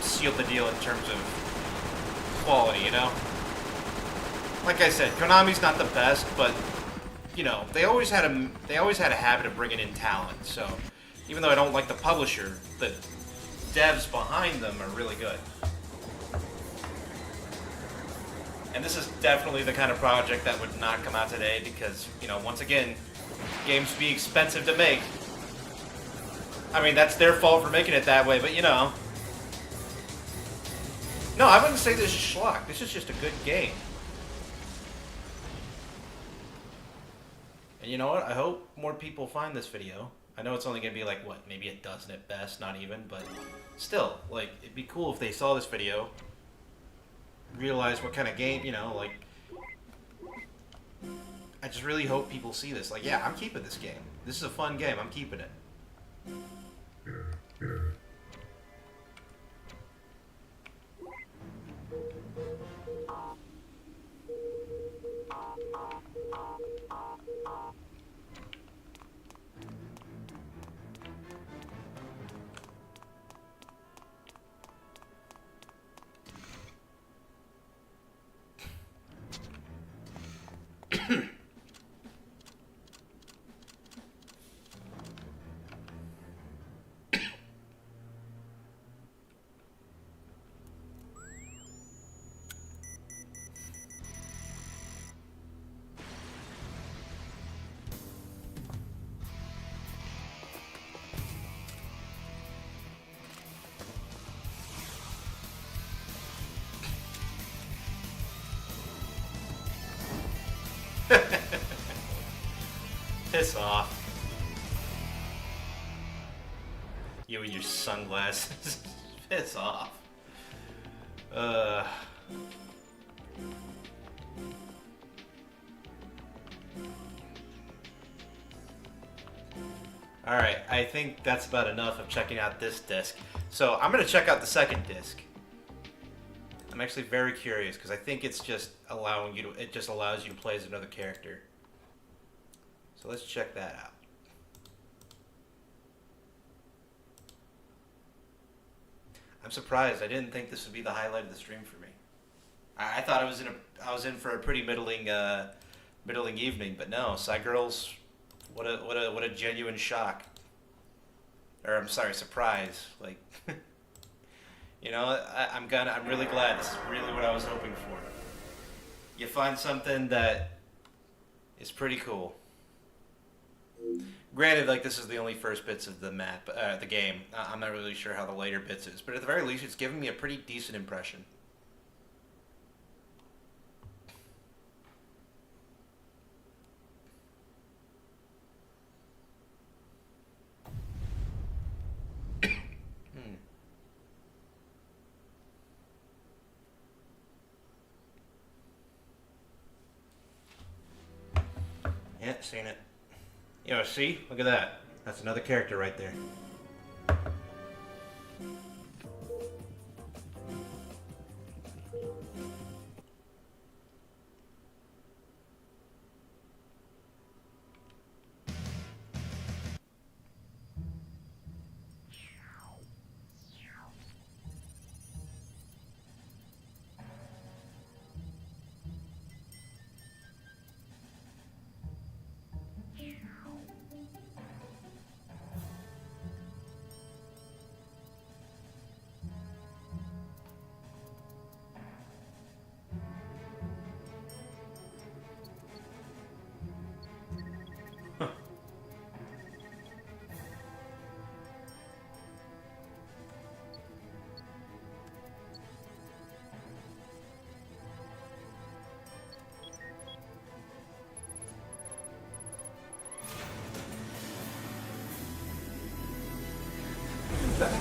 sealed the deal in terms of quality, you know? Like I said, Konami's not the best, but you know they always had a habit of bringing in talent. So even though I don't like the publisher, the devs behind them are really good. And this is definitely the kind of project that would not come out today because, you know, once again, games be expensive to make. I mean, that's their fault for making it that way, but you know. No, I wouldn't say this is schlock. This is just a good game. And you know what? I hope more people find this video. I know it's only going to be like, what, maybe a dozen at best, not even, but still, like, it'd be cool if they saw this video, realize what kind of game, you know, like, I just really hope people see this. Like, yeah, I'm keeping this game. This is a fun game. I'm keeping it. Piss off. You and your sunglasses. Piss off. Alright, I think that's about enough of checking out this disc. So I'm going to check out the second disc. I'm actually very curious because I think it's just allowing you to, it just allows you to play as another character. So let's check that out. I'm surprised. I didn't think this would be the highlight of the stream for me. I thought I was in for a pretty middling evening, but no, Side Girls, what a genuine shock. Or I'm sorry, surprise. Like, you know, I'm really glad. This is really what I was hoping for. You find something that is pretty cool. Granted, like, this is the only first bits of the map, the game. I'm not really sure how the later bits is, but at the very least, it's given me a pretty decent impression. Yeah, seen it. You know, see? Look at that. That's another character right there.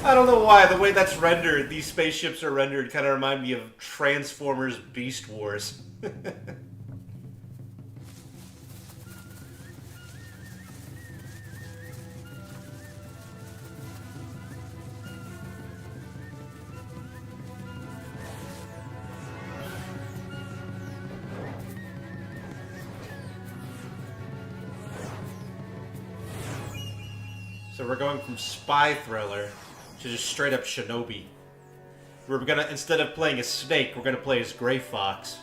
I don't know why, the way that's rendered, these spaceships are rendered, kind of remind me of Transformers Beast Wars. So we're going from spy thriller to just straight up shinobi. We're gonna, instead of playing as Snake, we're gonna play as Gray Fox.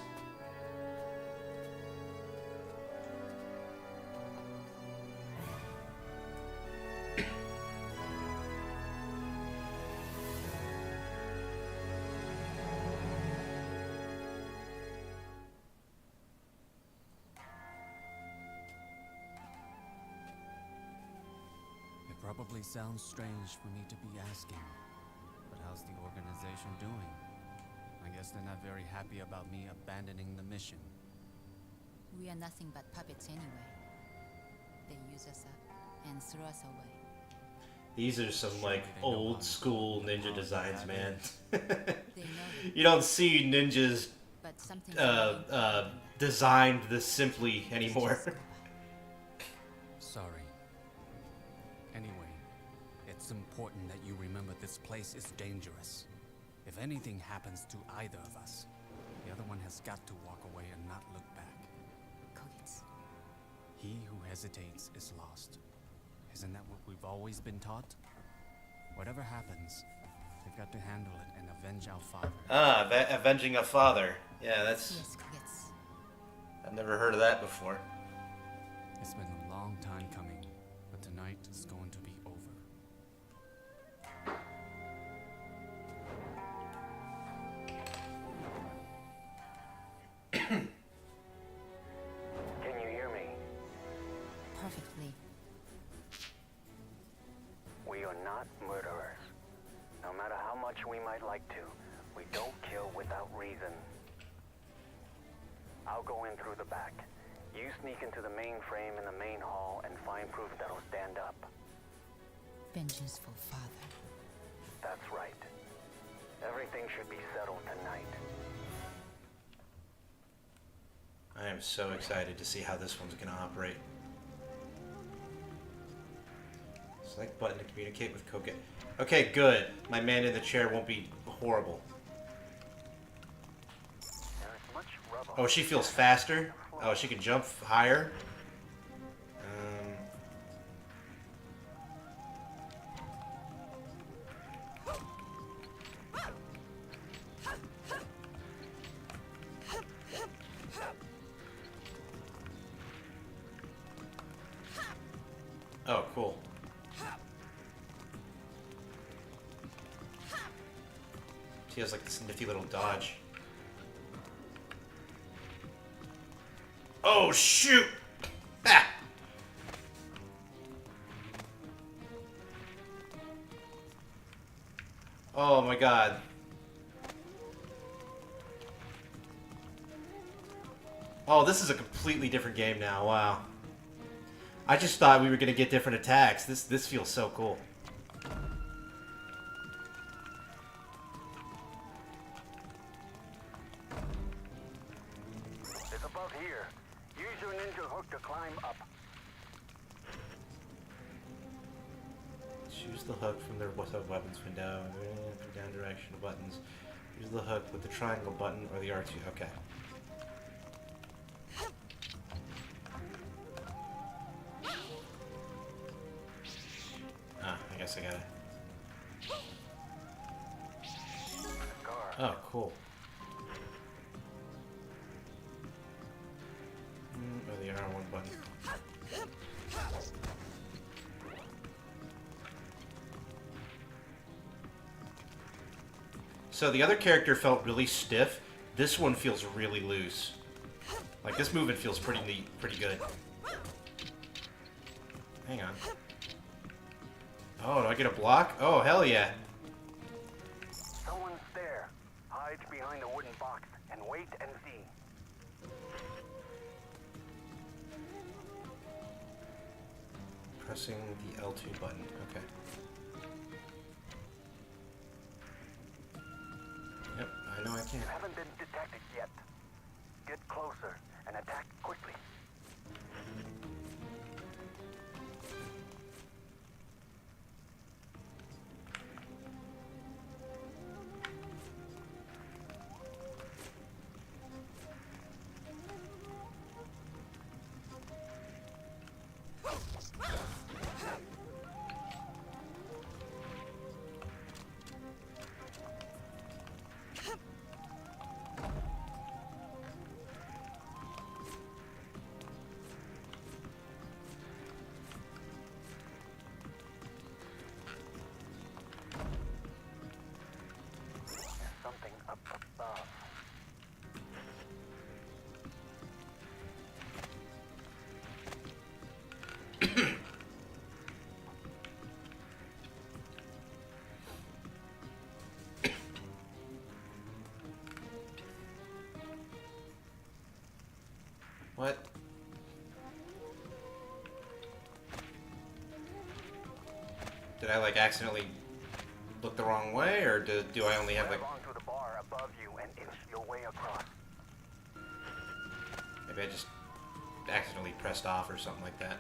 Probably sounds strange for me to be asking, but how's the organization doing? I guess they're not very happy about me abandoning the mission. We are nothing but puppets anyway. They use us up and throw us away. These are some, like, old school ninja designs, man. You don't see ninjas designed this simply anymore. Sorry. Anyway, it's important that you remember this place is dangerous. If anything happens to either of us, the other one has got to walk away and not look back. He who hesitates is lost. Isn't that what we've always been taught? Whatever happens, we've got to handle it and avenge our father. Ah, avenging a father. Yeah, that's... Yes. I've never heard of that before. It's been a long time coming, but tonight is going to be over. Can you hear me? Perfectly. We are not murderers. No matter how much we might like to, we don't kill without reason. I'll go in through the back. You sneak into the main frame in the main hall and find proof that'll stand up. Vengeful father. That's right. Everything should be settled tonight. I am so excited to see how this one's going to operate. Select button to communicate with Koga. Okay, good. My man in the chair won't be horrible. Oh, she feels faster? Oh, she can jump higher? Oh, cool. She has like this nifty little dodge. Oh, shoot! Ah! Oh my god. Oh, this is a completely different game now. Wow. I just thought we were gonna get different attacks. This feels so cool. It's above here. Use your ninja hook to climb up. Choose the hook from their weapons window. Down direction buttons. Use the hook with the triangle button or the R2. Okay. Ah, I guess I gotta. Oh, cool. Oh, the R1 button. So the other character felt really stiff. This one feels really loose. Like, this movement feels pretty neat, pretty good. Hang on. Oh, do I get a block? Oh, hell yeah. Someone's there. Hide behind the wooden box and wait and see. Pressing the L2 button. Okay. can't. You haven't been detected yet. Get closer and attack quickly. Something up above. What? Did I like accidentally look the wrong way, or do I only have like? Grab onto the bar above you and inch your way across. Maybe I just accidentally pressed off or something like that.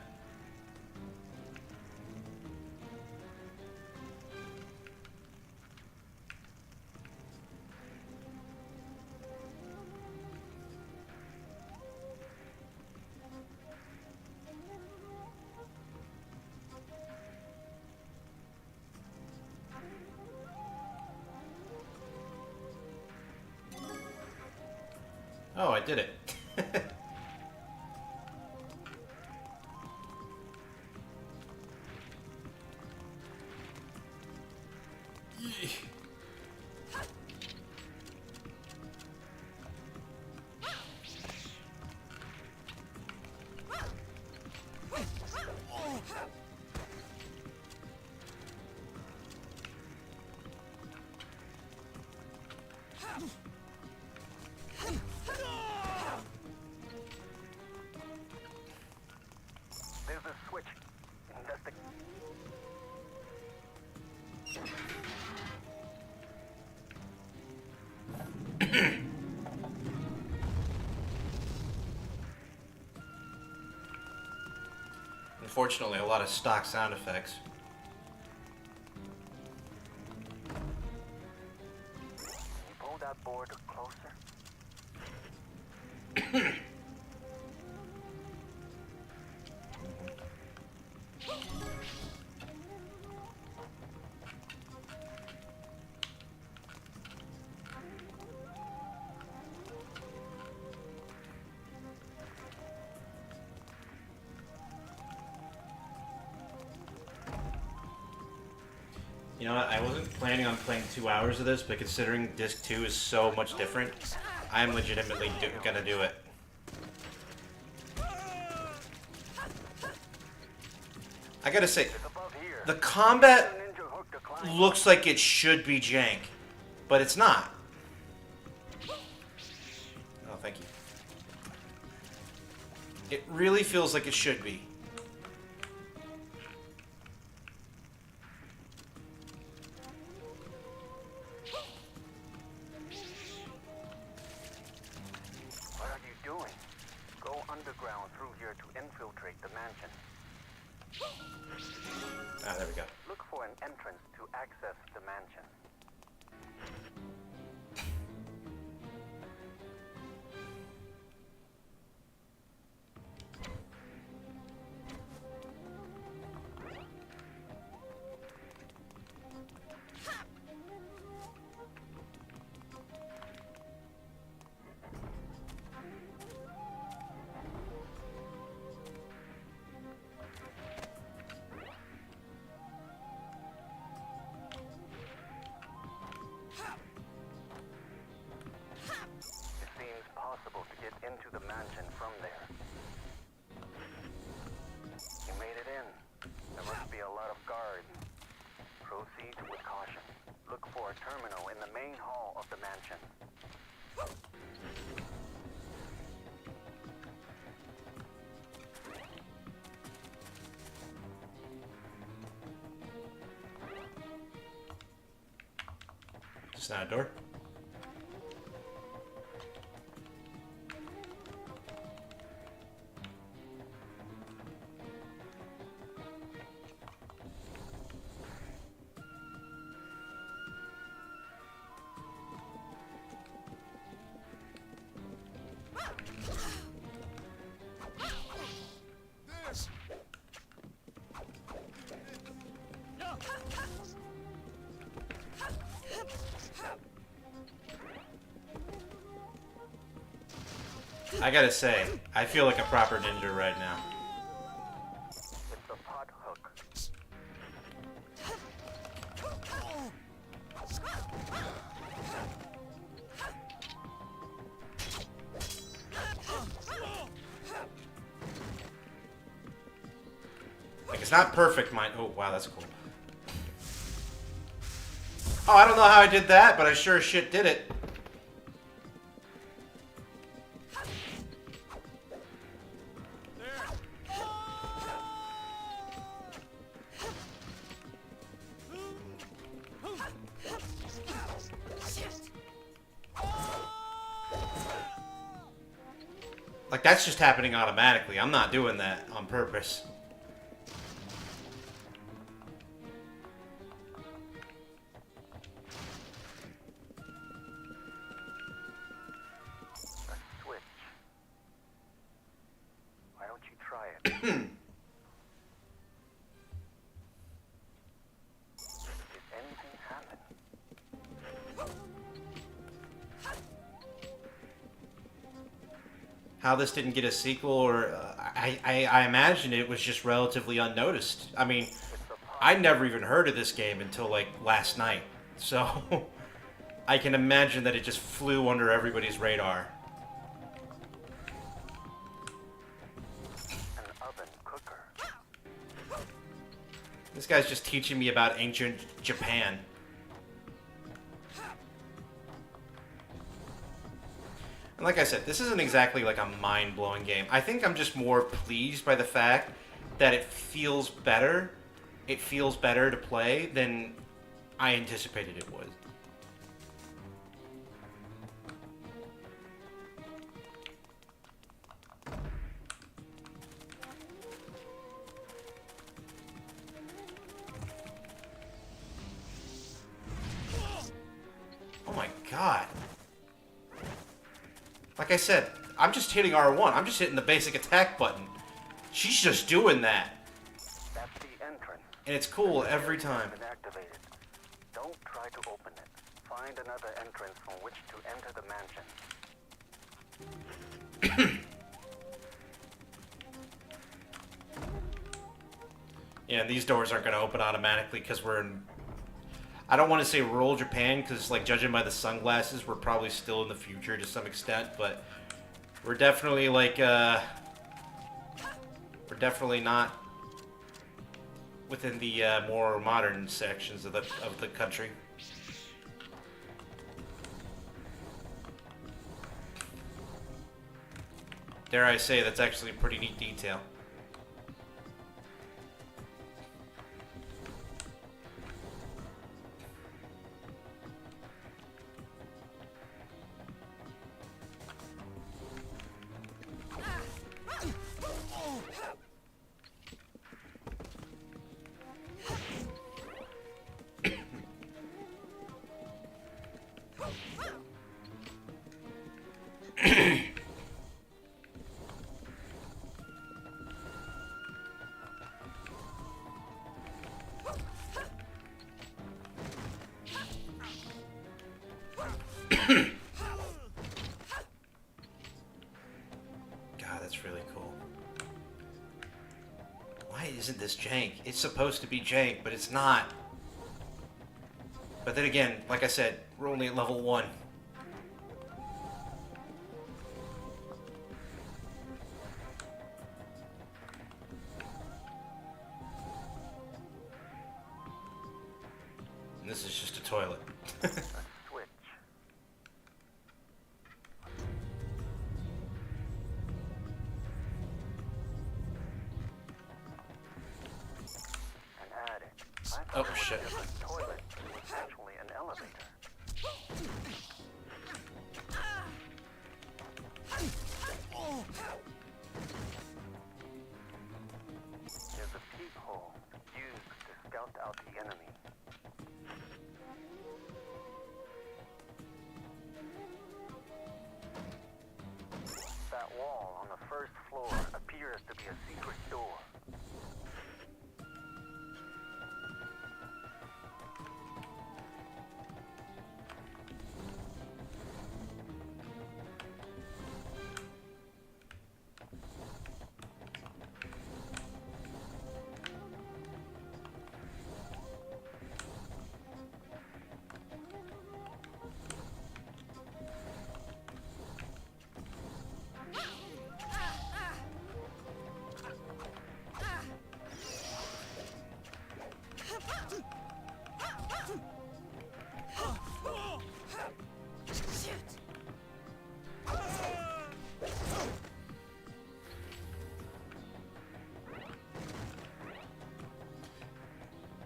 Oh, I did it. There's a switch. Unfortunately, a lot of stock sound effects. You pull that board closer. You know what? I wasn't planning on playing 2 hours of this, but considering disc 2 is so much different, I'm legitimately gonna do it. I gotta say, the combat looks like it should be jank, but it's not. Oh, thank you. It really feels like it should be. What are you doing? Go underground through here to infiltrate the mansion. Ah, there we go. Look for an entrance to access the mansion. Possible to get into the mansion from there. You made it in. There must be a lot of guards. Proceed with caution. Look for a terminal in the main hall of the mansion. Just not a door. I gotta say, I feel like a proper ninja right now. It's the pot hook. Like, it's not perfect, mind. Oh, wow, that's cool. Oh, I don't know how I did that, but I sure as shit did it. Like, that's just happening automatically. I'm not doing that on purpose. Switch. Why don't you try it? Did anything happen? How this didn't get a sequel, or I imagine it was just relatively unnoticed. I mean, I never even heard of this game until like last night, so I can imagine that it just flew under everybody's radar. An oven cooker. This guy's just teaching me about ancient Japan. And like I said, this isn't exactly like a mind-blowing game. I think I'm just more pleased by the fact that it feels better. It feels better to play than I anticipated it would. Oh my god. Like I said, I'm just hitting R1. I'm just hitting the basic attack button. She's just doing that. That's the entrance. And it's cool every time. Been activated. Don't try to open it. Find another entrance from which to enter the mansion. Yeah, these doors aren't going to open automatically because we're in... I don't want to say rural Japan because, like, judging by the sunglasses, we're probably still in the future to some extent, but we're definitely, like, we're definitely not within the more modern sections of the country. Dare I say, that's actually a pretty neat detail. God, that's really cool. Why isn't this jank? It's supposed to be jank, but it's not. But then again, like I said, we're only at level 1. And this is just a toilet. Oh shit. The toilet is actually an elevator. There's a peephole used to scout out the enemy. That wall on the first floor appears to be a secret door.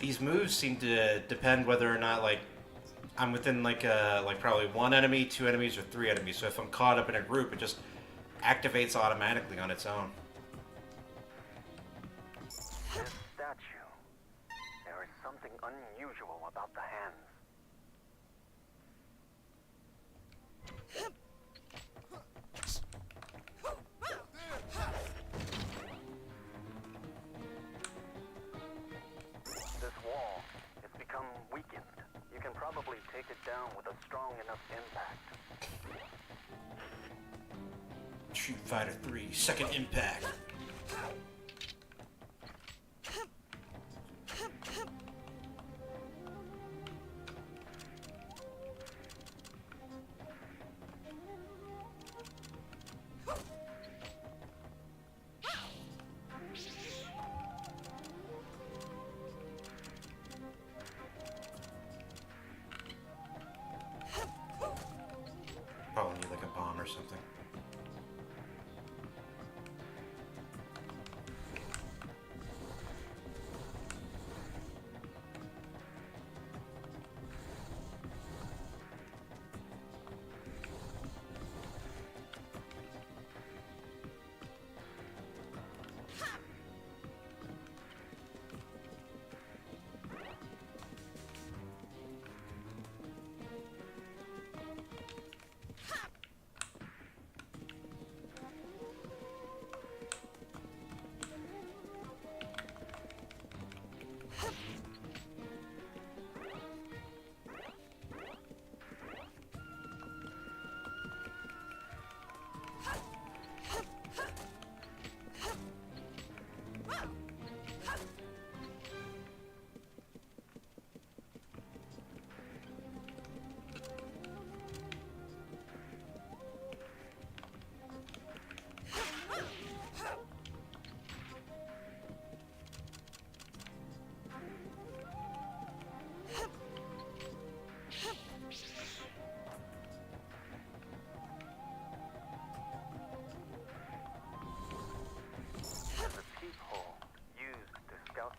these moves seem to depend whether or not like I'm within like probably one enemy, two enemies, or three enemies. So if I'm caught up in a group, it just activates automatically on its own. This statue. There is something unusual about the hands. This wall has become weakened. You can probably take it down with a strong enough impact. Street Fighter 3, second impact. Probably need like a bomb or something.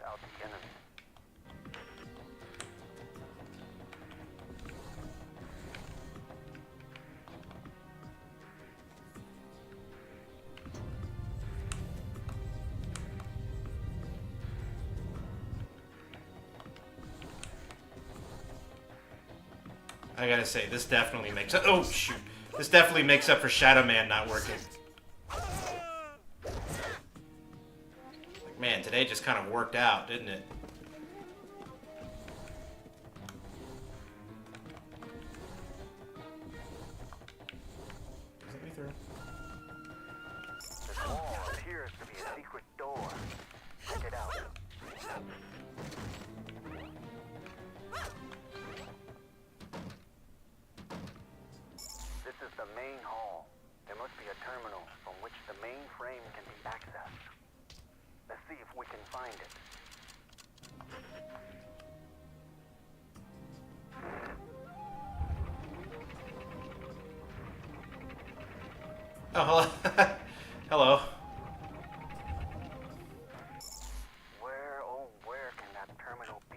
Out the enemy. I gotta say, this definitely makes up. Oh shoot! This definitely makes up for Shadow Man not working. Man, today just kind of worked out, didn't it? Let me through. This wall appears to be a secret door. Check it out. This is the main hall. There must be a terminal from which the main frame can be accessed. Let's see if we can find it. Oh, hello. Hello. Where can that terminal be?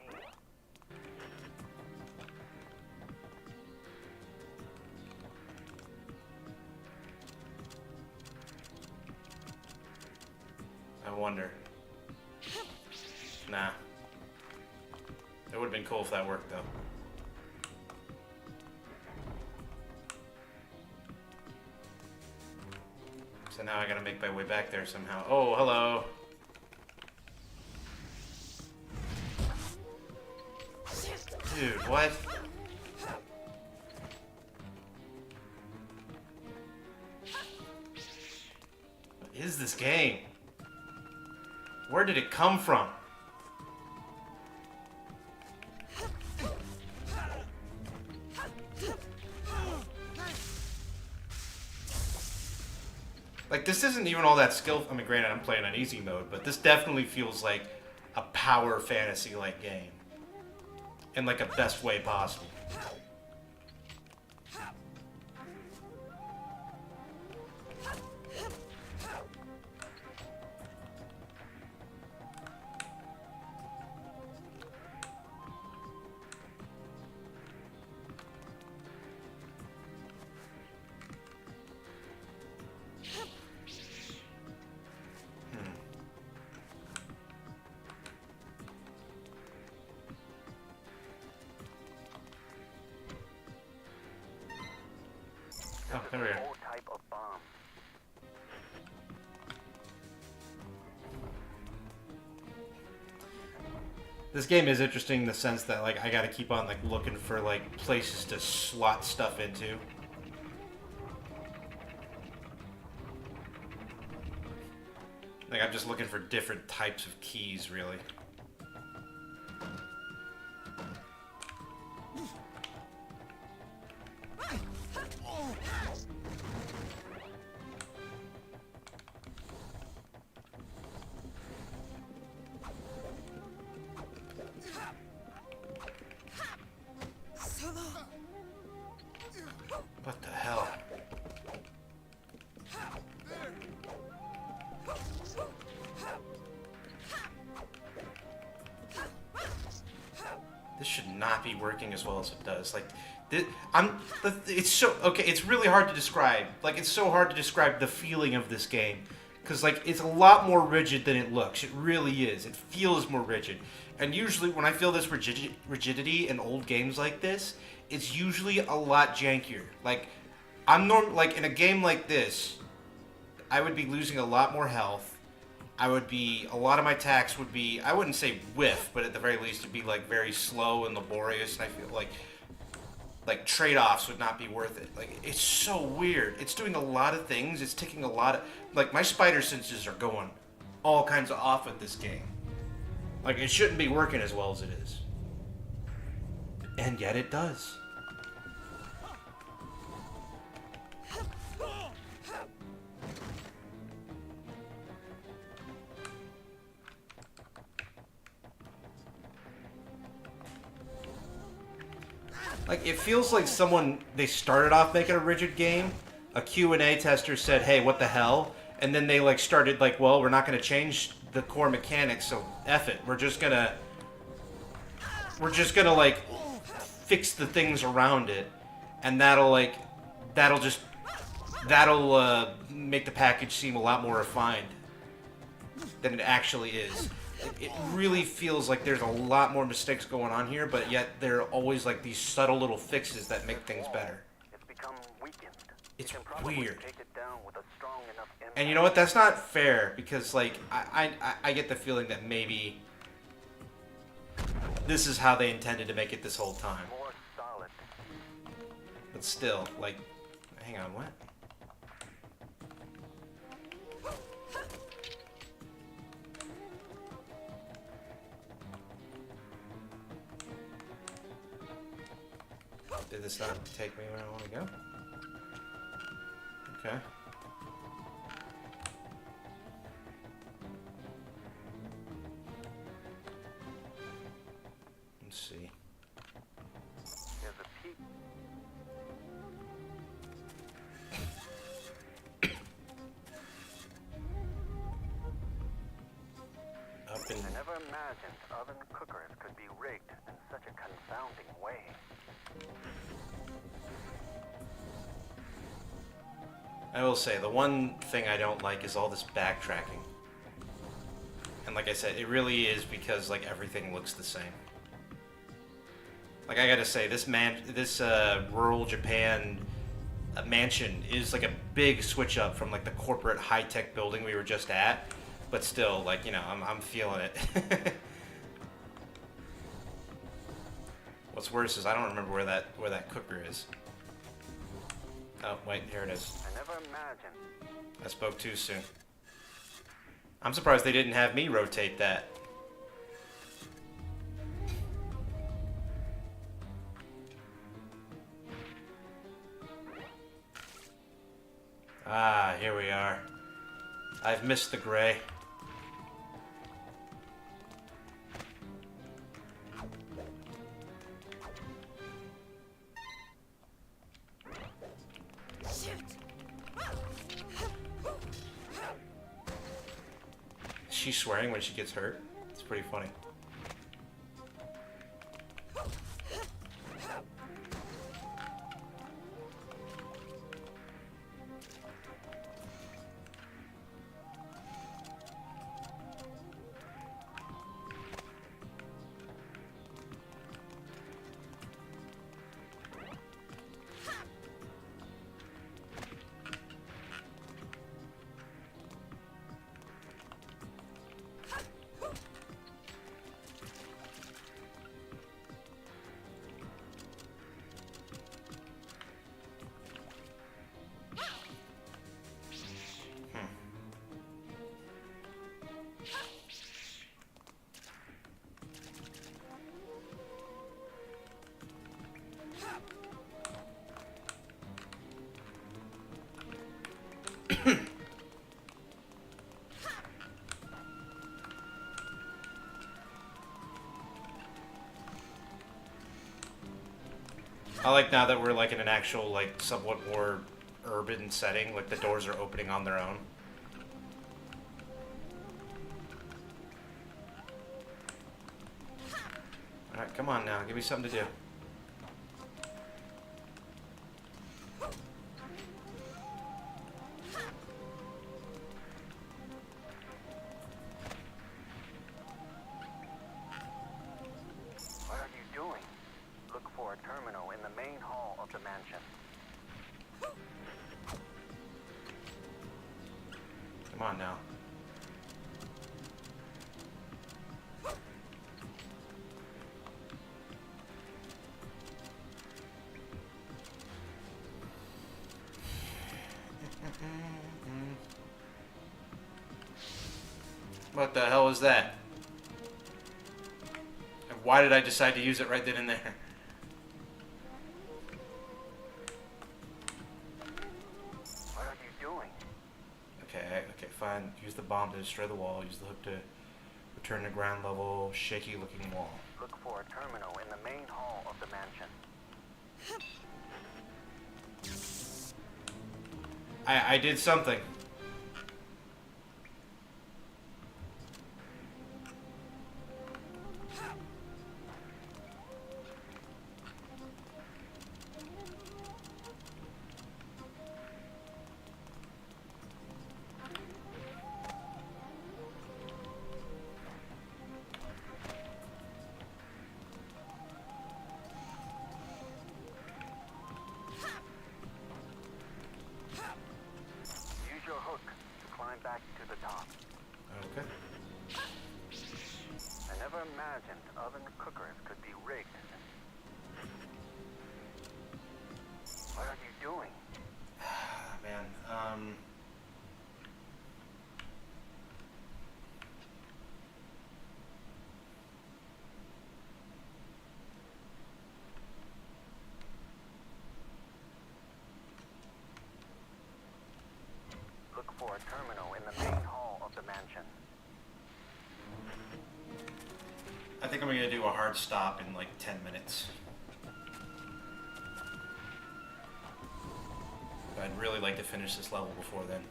I wonder. Nah. It would have been cool if that worked, though. So now I gotta make my way back there somehow. Oh, hello. Dude, what? What is this game? Where did it come from? Like, this isn't even all that skillful. I mean, granted, I'm playing on easy mode, but this definitely feels like a power fantasy-like game. In, like, a best way possible. Oh, there we are. Old type of bomb. This game is interesting in the sense that like I gotta keep on like looking for like places to slot stuff into. Like I'm just looking for different types of keys, really. What the hell? This should not be working as well as it does. Like, it's so, okay, it's really hard to describe. Like, it's so hard to describe the feeling of this game. Because, like, it's a lot more rigid than it looks. It really is. It feels more rigid. And usually, when I feel this rigidity in old games like this, it's usually a lot jankier. Like, like, in a game like this, I would be losing a lot more health. A lot of my attacks would be, I wouldn't say whiff, but at the very least it'd be like very slow and laborious, and I feel like trade-offs would not be worth it. Like, it's so weird. It's doing a lot of things. It's taking a lot of, like, my spider senses are going all kinds of off with this game. Like, it shouldn't be working as well as it is. And yet it does. Like, it feels like they started off making a rigid game, a Q&A tester said, hey, what the hell? And then they, like, started, like, well, we're not going to change the core mechanics, so F it. We're just gonna, like, fix the things around it, and that'll make the package seem a lot more refined than it actually is. It really feels like there's a lot more mistakes going on here, but yet there are always like these subtle little fixes that make things better. It's weird. And you know what? That's not fair, because like I get the feeling that maybe this is how they intended to make it this whole time. But still, like, hang on, what? Did this not take me where I want to go? Okay. Let's see. There's a peak. Up in... I never imagined oven cookers could be rigged in such a confounding way. I will say, the one thing I don't like is all this backtracking. And like I said, it really is because like everything looks the same. Like, I gotta say, this rural Japan mansion is like a big switch up from like the corporate high-tech building we were just at. But still, like, you know, I'm feeling it. What's worse is I don't remember where that cooker is. Oh, wait, here it is. I never imagined. I spoke too soon. I'm surprised they didn't have me rotate that. Ah, here we are. I've missed the gray. She's swearing when she gets hurt. It's pretty funny. I like now that we're like in an actual like somewhat more urban setting, like the doors are opening on their own. Alright, come on now, give me something to do. What are you doing? Look for a terminal in the main hall of the mansion. Come on now. What the hell is that? And why did I decide to use it right then and there? What are you doing? Okay, fine. Use the bomb to destroy the wall. Use the hook to return to ground level, shaky looking wall. Look for a terminal in the main hall of the mansion. I did something. Use your hook to climb back to the top. Okay. I never imagined oven cookers could be rigged. What are you doing? Man, Look for a terminal in the main hall of the mansion. I think I'm gonna do a hard stop in like 10 minutes. But I'd really like to finish this level before then.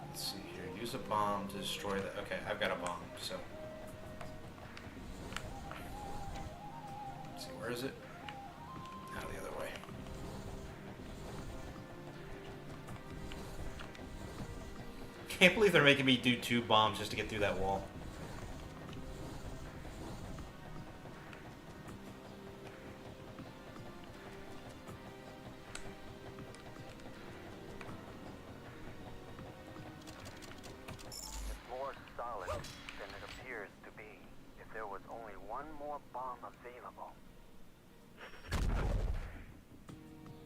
Let's see here. Use a bomb to destroy the... Okay, I've got a bomb, so... Let's see, where is it? Now the other way. Can't believe they're making me do 2 bombs just to get through that wall. It's more solid than it appears to be. If there was only one more bomb available.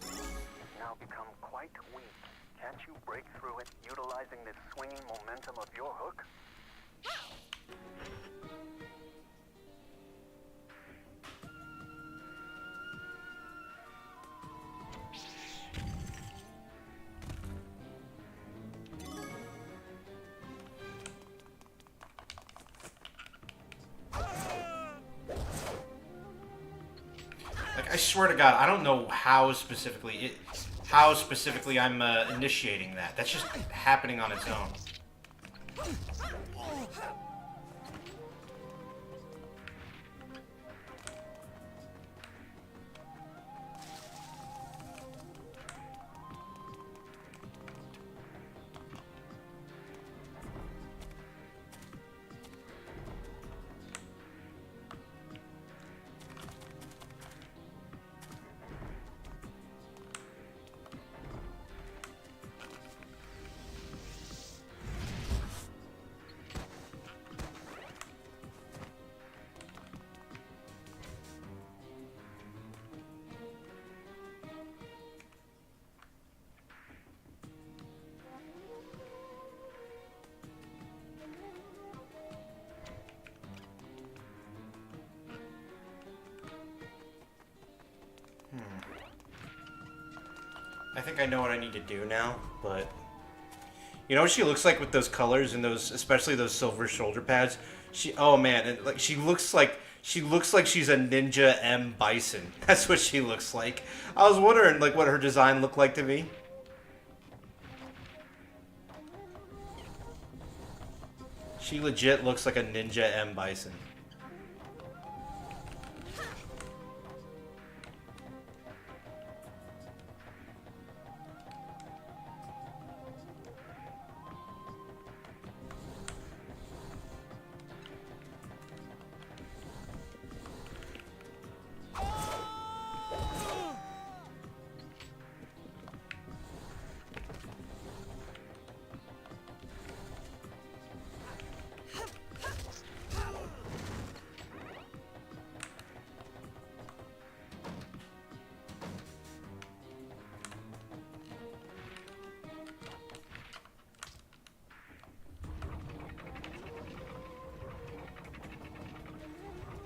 It's now become quite weak. Can't you break through it utilizing this swinging momentum of your hook? Like, I swear to God, I don't know how specifically I'm initiating that. That's just happening on its own. I think I know what I need to do now, but you know what she looks like with those colors and those, especially those silver shoulder pads. Oh man, and like she looks like she's a Ninja M Bison. That's what she looks like. I was wondering like what her design looked like to me. She legit looks like a Ninja M Bison.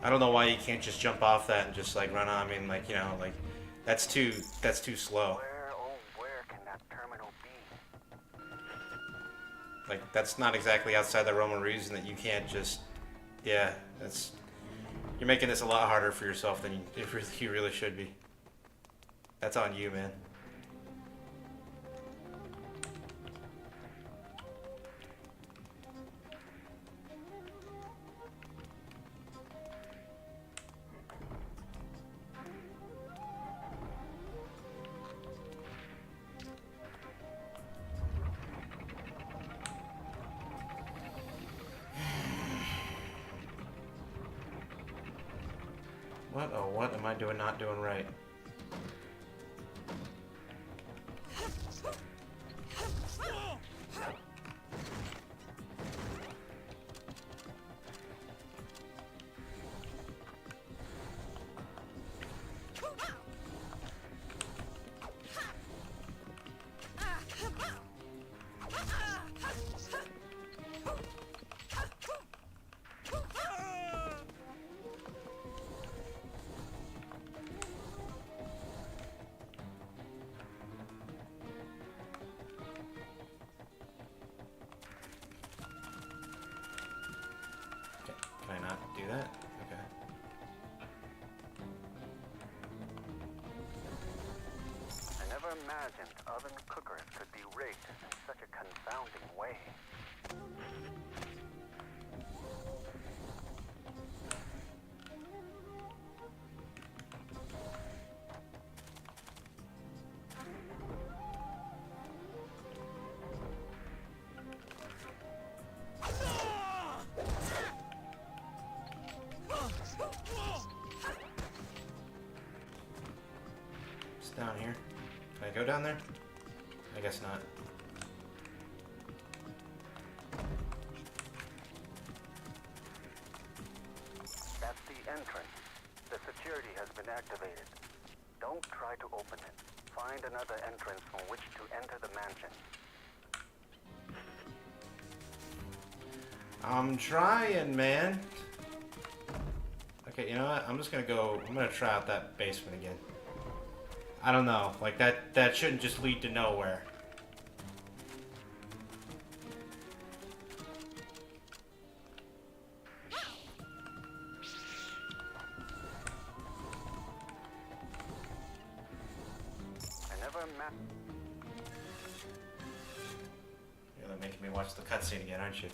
I don't know why you can't just jump off that and just like run on. I mean, like, you know, like that's too slow. Where can that terminal be? Like that's not exactly outside the realm of reason that you can't just. Yeah, that's. You're making this a lot harder for yourself than you really should be. That's on you, man. What? Oh, what am I not doing right? Can I not do that? Okay. I never imagined oven cookers could be rigged in such a confounding way. It's down here. Can I go down there? I guess not. That's the entrance. The security has been activated. Don't try to open it. Find another entrance from which to enter the mansion. I'm trying, man. Okay, you know what? I'm gonna try out that basement again. I don't know. Like that shouldn't just lead to nowhere. You're making me watch the cutscene again, aren't you?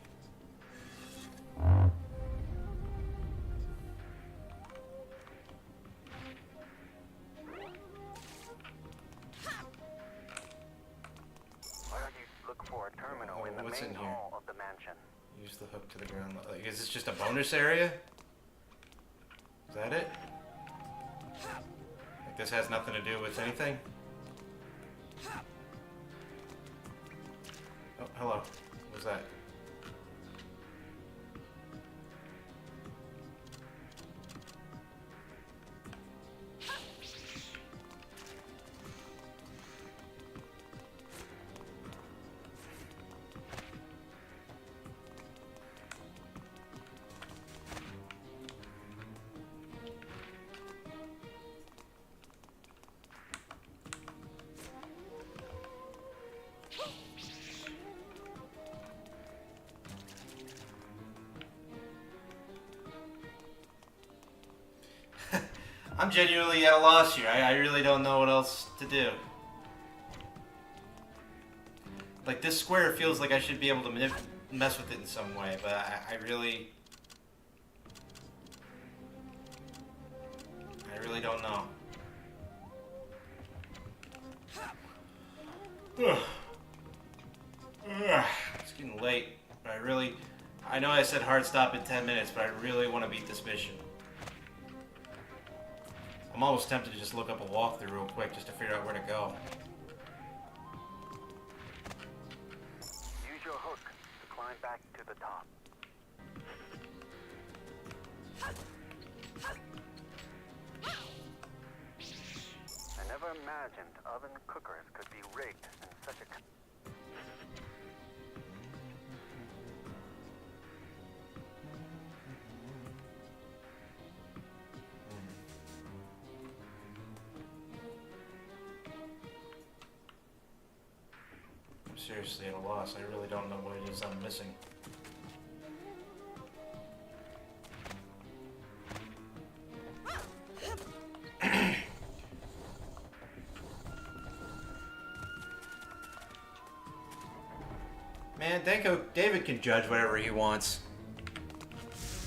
What's in here? Of the mansion. Use the hook to the ground. Like, is this just a bonus area? Is that it? Like this has nothing to do with anything? Oh, hello. What was that? I'm genuinely at a loss here. I really don't know what else to do. Like, this square feels like I should be able to mess with it in some way, but I really don't know. It's getting late, but I know I said hard stop in 10 minutes, but I really want to beat this mission. I'm almost tempted to just look up a walkthrough real quick just to figure out where to go. Use your hook to climb back to the top. I never imagined oven cookers could be rigged in such a... I'm seriously at a loss. I really don't know what it is I'm missing. Man, David can judge whatever he wants.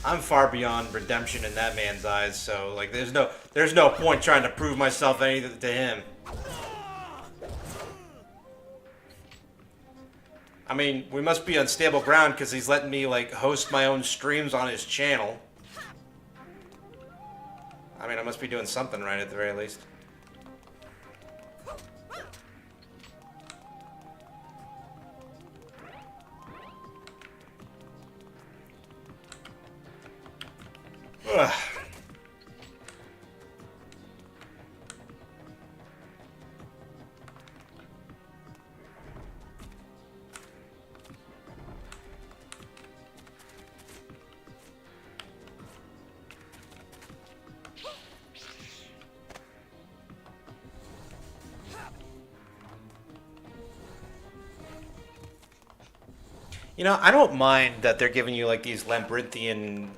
I'm far beyond redemption in that man's eyes, so like there's no point trying to prove myself anything to him. I mean, we must be on stable ground because he's letting me like host my own streams on his channel. I mean, I must be doing something right at the very least. Ugh. You know, I don't mind that they're giving you like these labyrinthian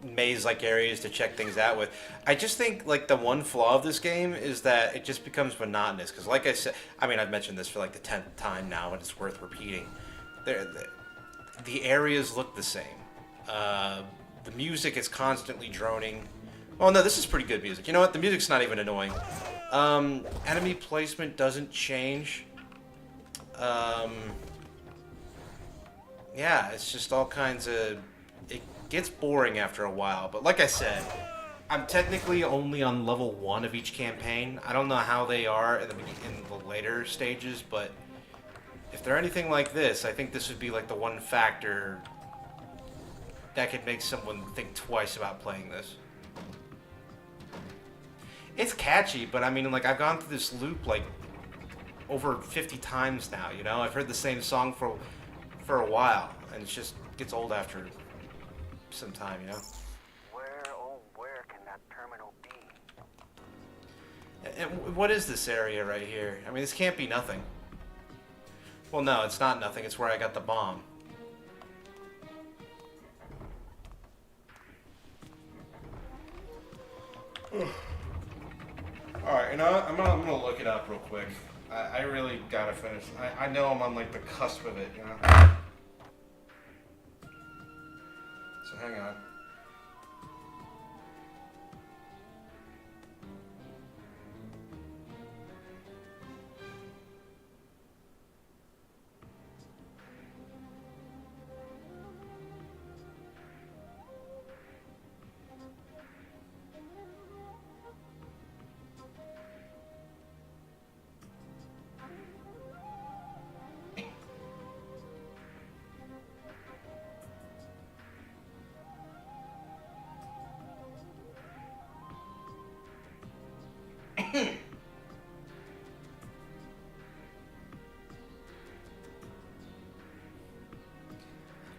maze-like areas to check things out with. I just think like the one flaw of this game is that it just becomes monotonous. Because like I said, I mean, I've mentioned this for like the 10th time now, and it's worth repeating. The areas look the same. The music is constantly droning. Oh no, this is pretty good music. You know what? The music's not even annoying. Enemy placement doesn't change. Yeah, it's just all kinds of... It gets boring after a while, but like I said, I'm technically only on level 1 of each campaign. I don't know how they are in the later stages, but if they're anything like this, I think this would be like the one factor that could make someone think twice about playing this. It's catchy, but I mean, like, I've gone through this loop like over 50 times now, you know? I've heard the same song for a while, and it just gets old after some time, you know? Where, oh, where can that terminal be? And what is this area right here? I mean, this can't be nothing. Well, no, it's not nothing. It's where I got the bomb. Alright, you know what? I'm gonna look it up real quick. I really gotta finish. I know I'm on like the cusp of it, you know? So hang on.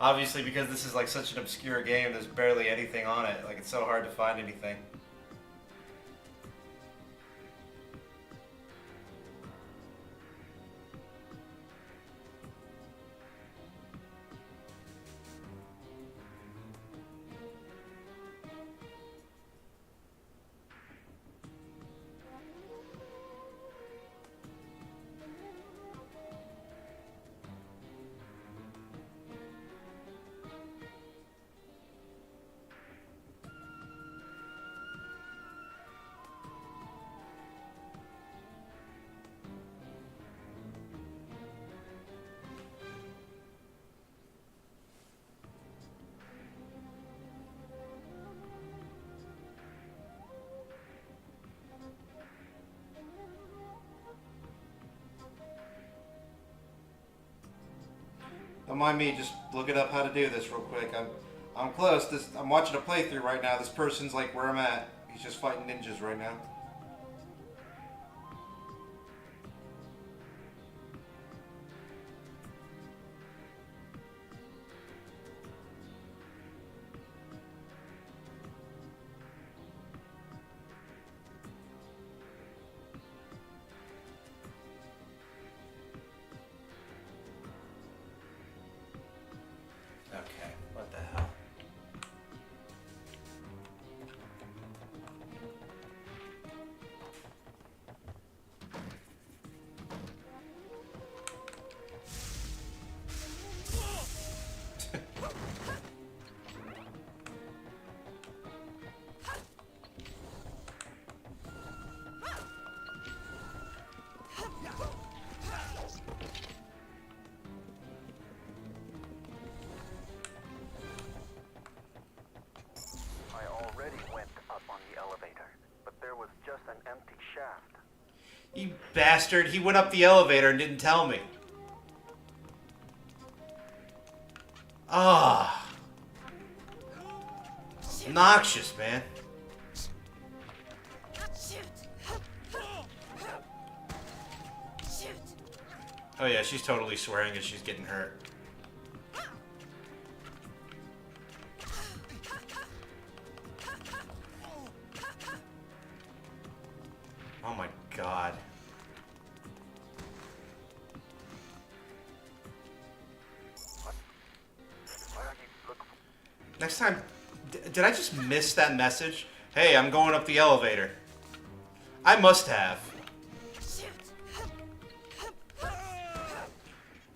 Obviously, because this is like such an obscure game, there's barely anything on it. Like, it's so hard to find anything. Don't mind me just looking up how to do this real quick. I'm close. I'm watching a playthrough right now. This person's like where I'm at. He's just fighting ninjas right now. Okay, what the hell? I already went up on the elevator, but there was just an empty shaft. You bastard, he went up the elevator and didn't tell me. Ah. Noxious, man. Oh yeah, she's totally swearing as she's getting hurt. Oh my god. Next time, did I just miss that message? Hey, I'm going up the elevator. I must have.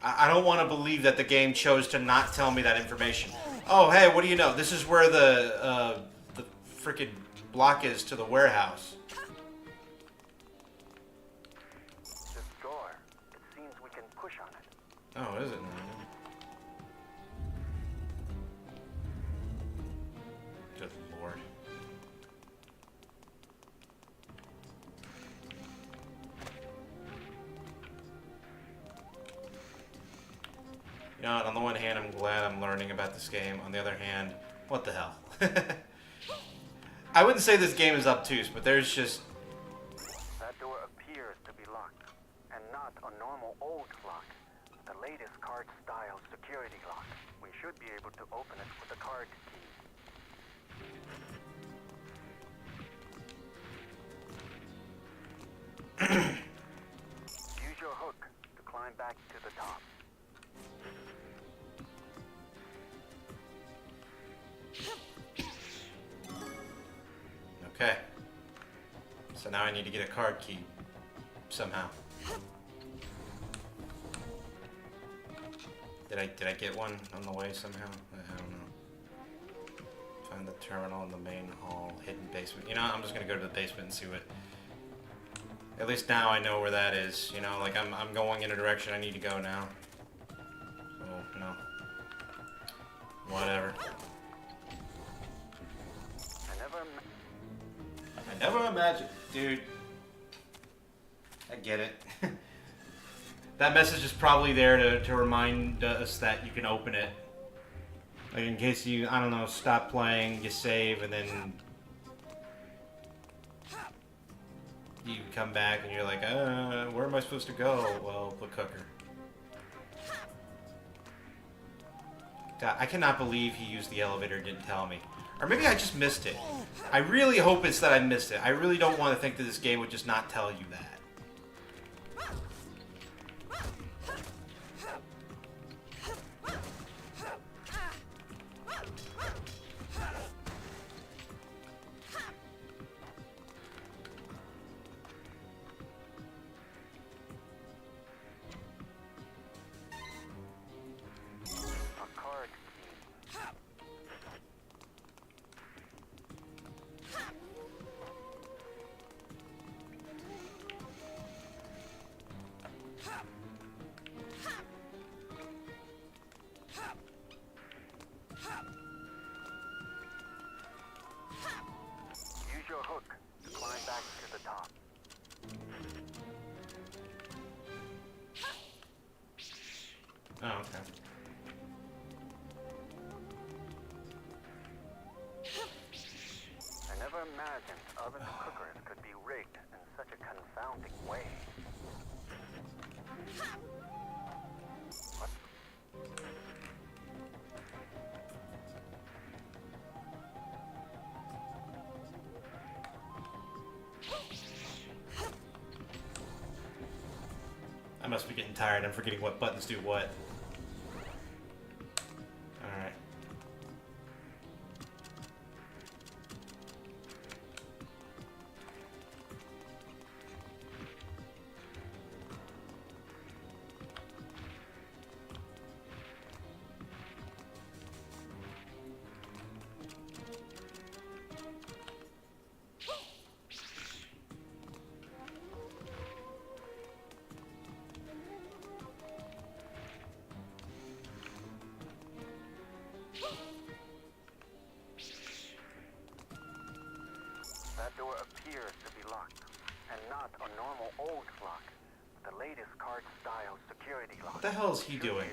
I don't want to believe that the game chose to not tell me that information. Oh, hey, what do you know? This is where the freaking block is to the warehouse. This door, it seems we can push on it. Oh, is it? Good lord. You know, on the one hand, I'm glad I'm learning about this game. On the other hand, what the hell? I wouldn't say this game is obtuse, but there's just... That door appears to be locked, and not a normal old lock. The latest card-style security lock. We should be able to open it with a card key. Use your hook to climb back to the top. Okay. So now I need to get a card key. Somehow. Did I get one on the way somehow? I don't know. Find the terminal in the main hall, hidden basement. You know, I'm just gonna go to the basement and see what... At least now I know where that is. You know, like I'm going in a direction I need to go now. So, no. Whatever. I never imagined, dude. I get it. That message is probably there to remind us that you can open it. Like in case you, I don't know, stop playing, you save, and then you come back and you're like, where am I supposed to go? Well, the cooker. God, I cannot believe he used the elevator and didn't tell me. Or maybe I just missed it. I really hope it's that I missed it. I really don't want to think that this game would just not tell you that. Oh, okay. imagine oven cookers could be rigged in such a confounding way. What? I must be getting tired. I'm forgetting what buttons do what. Alright. That door appears to be locked, and not a normal old lock. The latest card-style security lock. What the hell is he doing?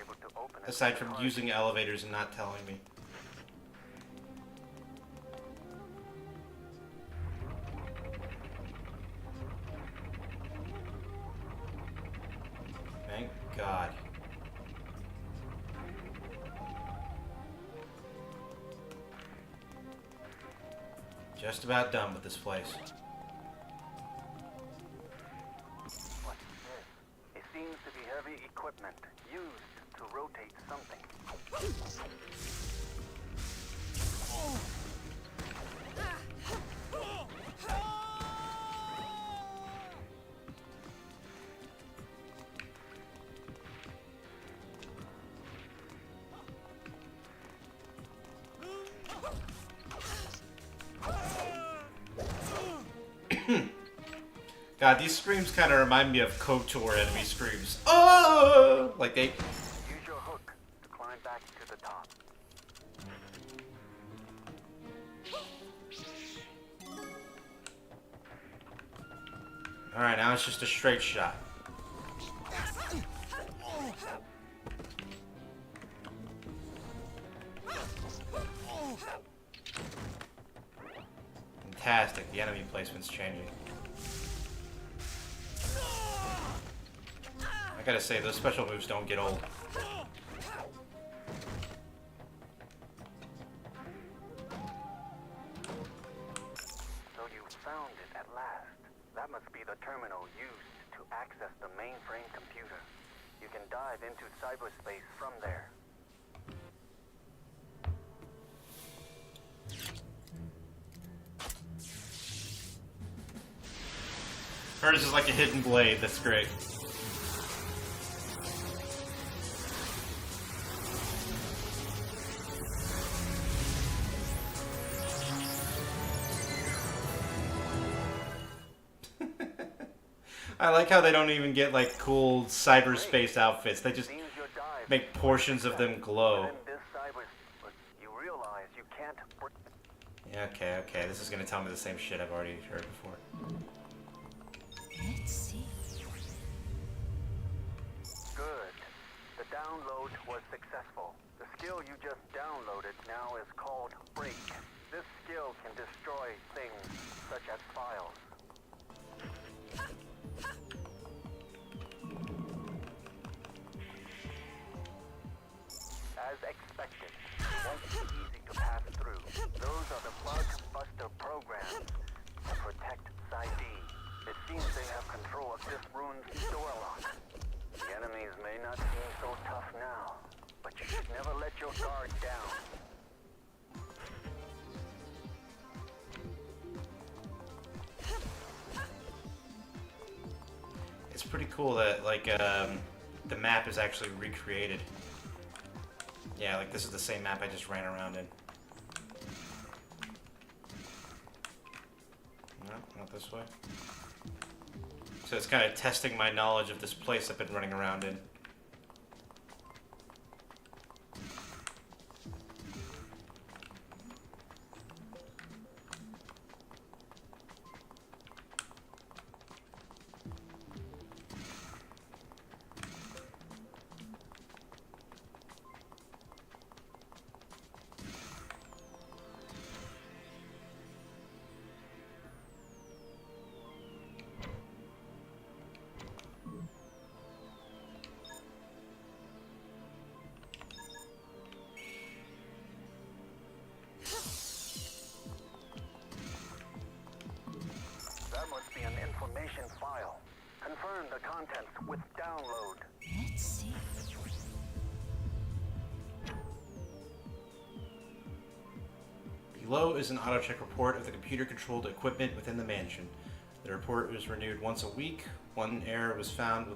Aside from using elevators and not telling me. Thank God. Just about done with this place. What's this? It seems to be heavy equipment used to rotate something. God, these screams kind of remind me of KOTOR enemy screams. Oh! Like they... Use your hook to climb back to the top. Alright, now it's just a straight shot. Fantastic, the enemy placement's changing. I gotta say, those special moves don't get old. So you found it at last. That must be the terminal used to access the mainframe computer. You can dive into cyberspace from there. Hers is like a hidden blade, that's great. I like how they don't even get like cool cyberspace outfits. They just make portions of them glow. Yeah, okay. This is gonna tell me the same shit I've already heard before. Let's see. Good. The download was successful. The skill you just downloaded now is called Break. This skill can destroy things such as files. As expected, it won't be easy to pass through. Those are the Boxabot programs to protect Side D. It seems they have control of this ruin's door lock. The enemies may not seem so tough now, but you should never let your guard down. It's pretty cool that like the map is actually recreated. Yeah, like this is the same map I just ran around in. No, not this way. So it's kind of testing my knowledge of this place I've been running around in. information file. Confirm the contents with download. Let's see. Below is an auto-check report of the computer-controlled equipment within the mansion. The report was renewed once a week. One error was found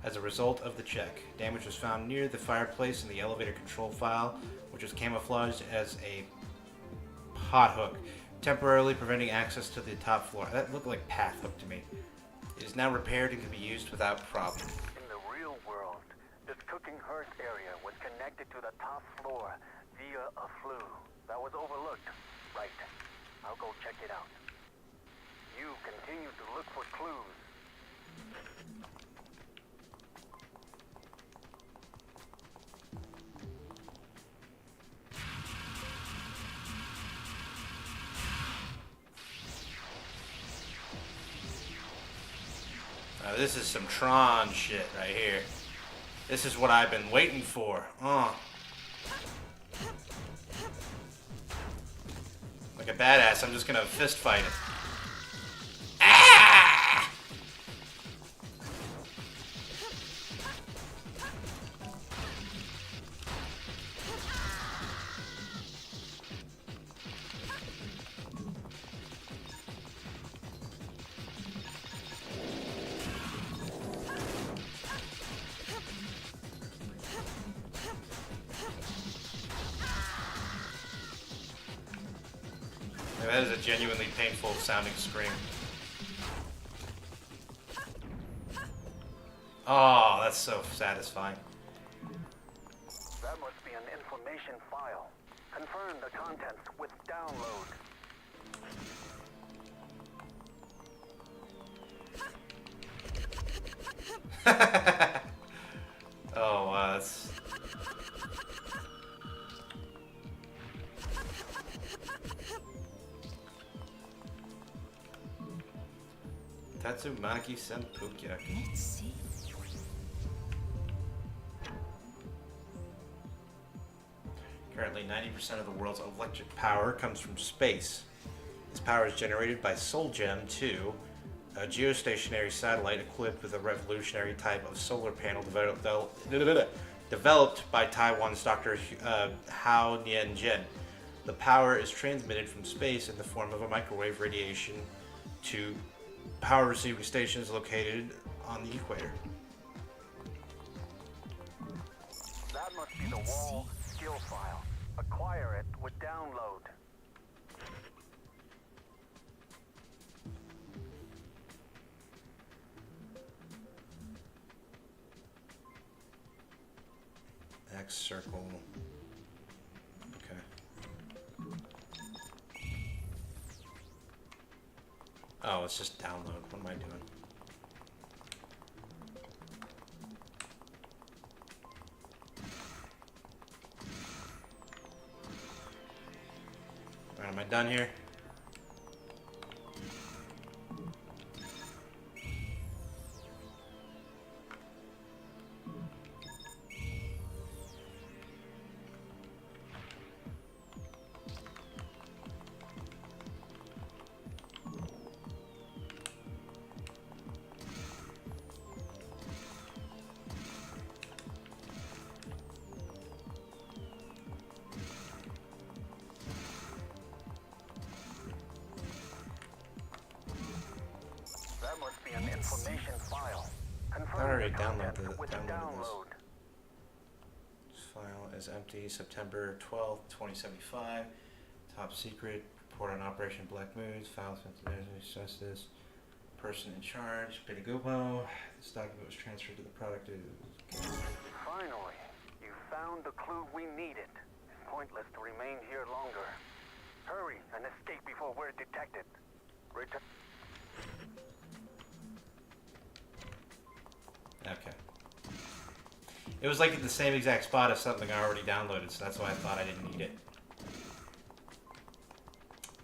as a result of the check. Damage was found near the fireplace in the elevator control file, which was camouflaged as a pot hook, temporarily preventing access to the top floor. That looked like path hook to me. It is now repaired and can be used without problem. In the real world, this cooking hearth area was connected to the top floor via a flue that was overlooked. Right. I'll go check it out. You continue to look for clues. Now this is some Tron shit right here. This is what I've been waiting for. Like a badass, I'm just gonna fist fight it. Ah! That is a genuinely painful sounding scream. Oh, that's so satisfying. That must be an information file. Confirm the contents with download. Oh, wow, that's... Tatsumaki Senpukyaku. Let's see. Currently, 90% of the world's electric power comes from space. This power is generated by Solgem 2, a geostationary satellite equipped with a revolutionary type of solar panel developed by Taiwan's Dr. Hao Nianzhen. The power is transmitted from space in the form of a microwave radiation to power receiving stations located on the equator. That must be the wall skill file. Acquire it with download. X circle. Okay. Oh, it's just download. What am I doing? Alright, am I done here? That must be an information file. I Confirm already the downloaded contents with download. this. File is empty. September 12th, 2075. Top secret. Report on Operation Black Moons. File sensitive justice. Person in charge. Bitagobo. This document was transferred to the product. Finally, you found the clue we needed. Pointless to remain here longer. Hurry and escape before we're detected. Return. Okay. It was like at the same exact spot as something I already downloaded, so that's why I thought I didn't need it.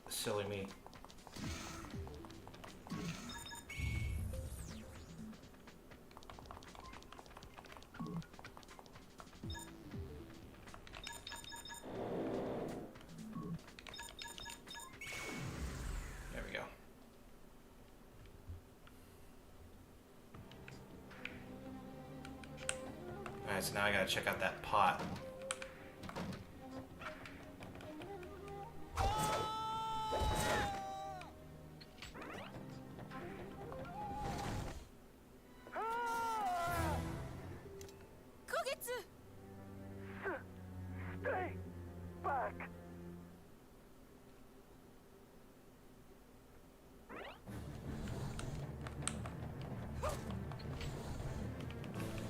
Silly me. There we go. Alright, so now I gotta check out that pot.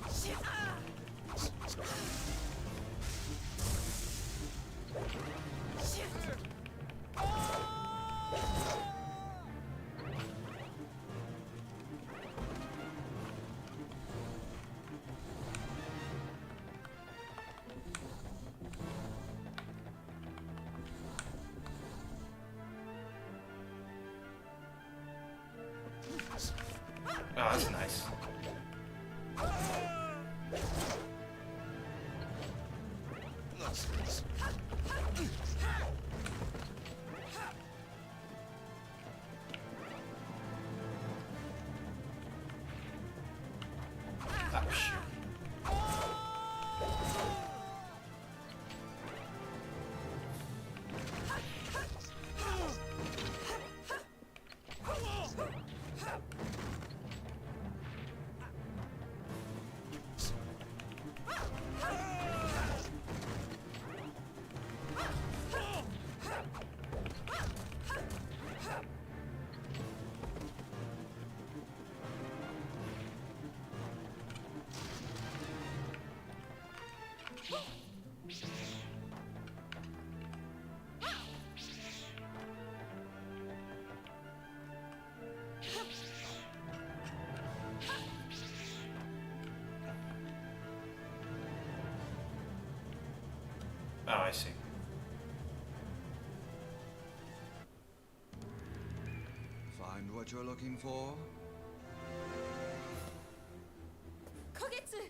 Stay back. Oh, that's nice. Oh, shoot. Oh, I see. Find what you're looking for? Kogetsu!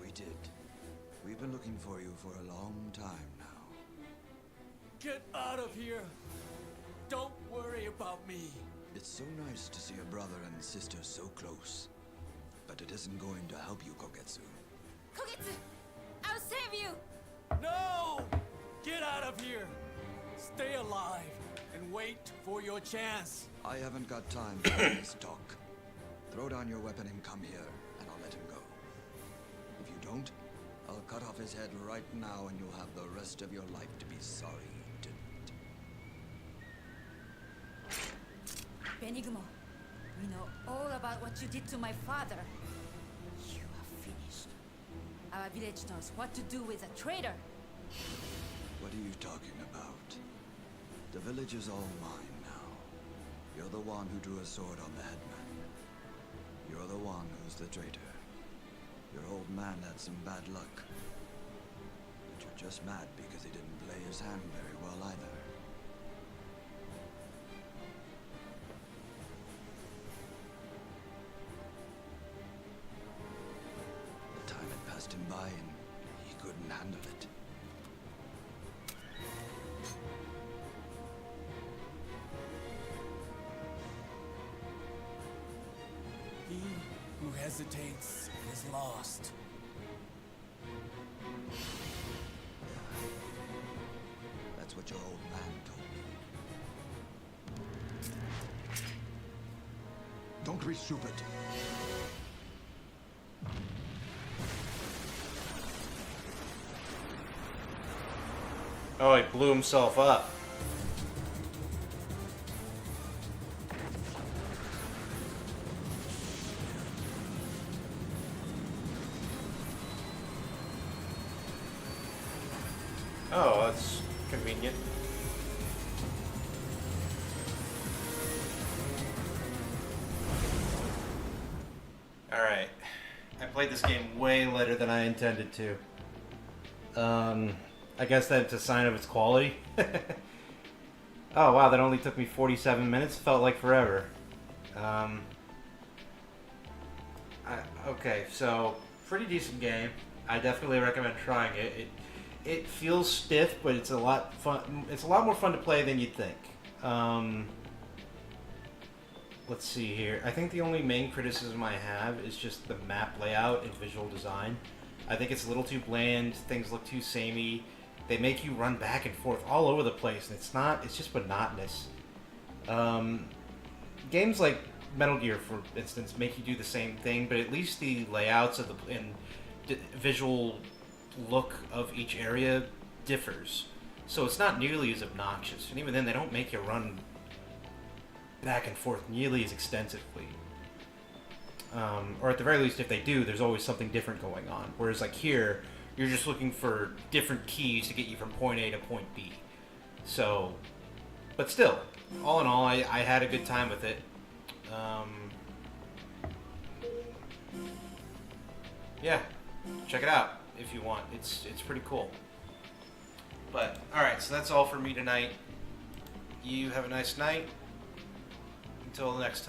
We did. We've been looking for you for a long time now. Get out of here! Don't worry about me. It's so nice to see a brother and sister so close. But it isn't going to help you, Kogetsu. Kogetsu! I'll save you! No! Get out of here! Stay alive and wait for your chance. I haven't got time for this talk. Throw down your weapon and come here, and I'll let him go. If you don't, I'll cut off his head right now, and you'll have the rest of your life to be sorry you didn't. Benigumo, we know all about what you did to my father. You are finished. Our village knows what to do with a traitor. What are you talking about? The village is all mine now. You're the one who drew a sword on the headman. You're the one who's the traitor. Your old man had some bad luck. But you're just mad because he didn't play his hand very well either. The time had passed him by and he couldn't handle it. He who hesitates is lost. That's what your old man told me. Don't be stupid. Oh, he blew himself up. Oh, that's convenient. Alright. I played this game way later than I intended to. I guess that's a sign of its quality. Oh wow, that only took me 47 minutes. Felt like forever. Okay, so pretty decent game. I definitely recommend trying it. It feels stiff, but it's a lot fun. It's a lot more fun to play than you'd think. Let's see here. I think the only main criticism I have is just the map layout and visual design. I think it's a little too bland. Things look too samey. They make you run back and forth all over the place, and it's just monotonous. Games like Metal Gear, for instance, make you do the same thing, but at least the layouts of the visual look of each area differs. So it's not nearly as obnoxious, and even then they don't make you run back and forth nearly as extensively. Or at the very least, if they do, there's always something different going on. Whereas like here, you're just looking for different keys to get you from point A to point B. So, but still, all in all, I had a good time with it. Yeah, check it out if you want. It's pretty cool. But, alright, so that's all for me tonight. You have a nice night. Until the next time.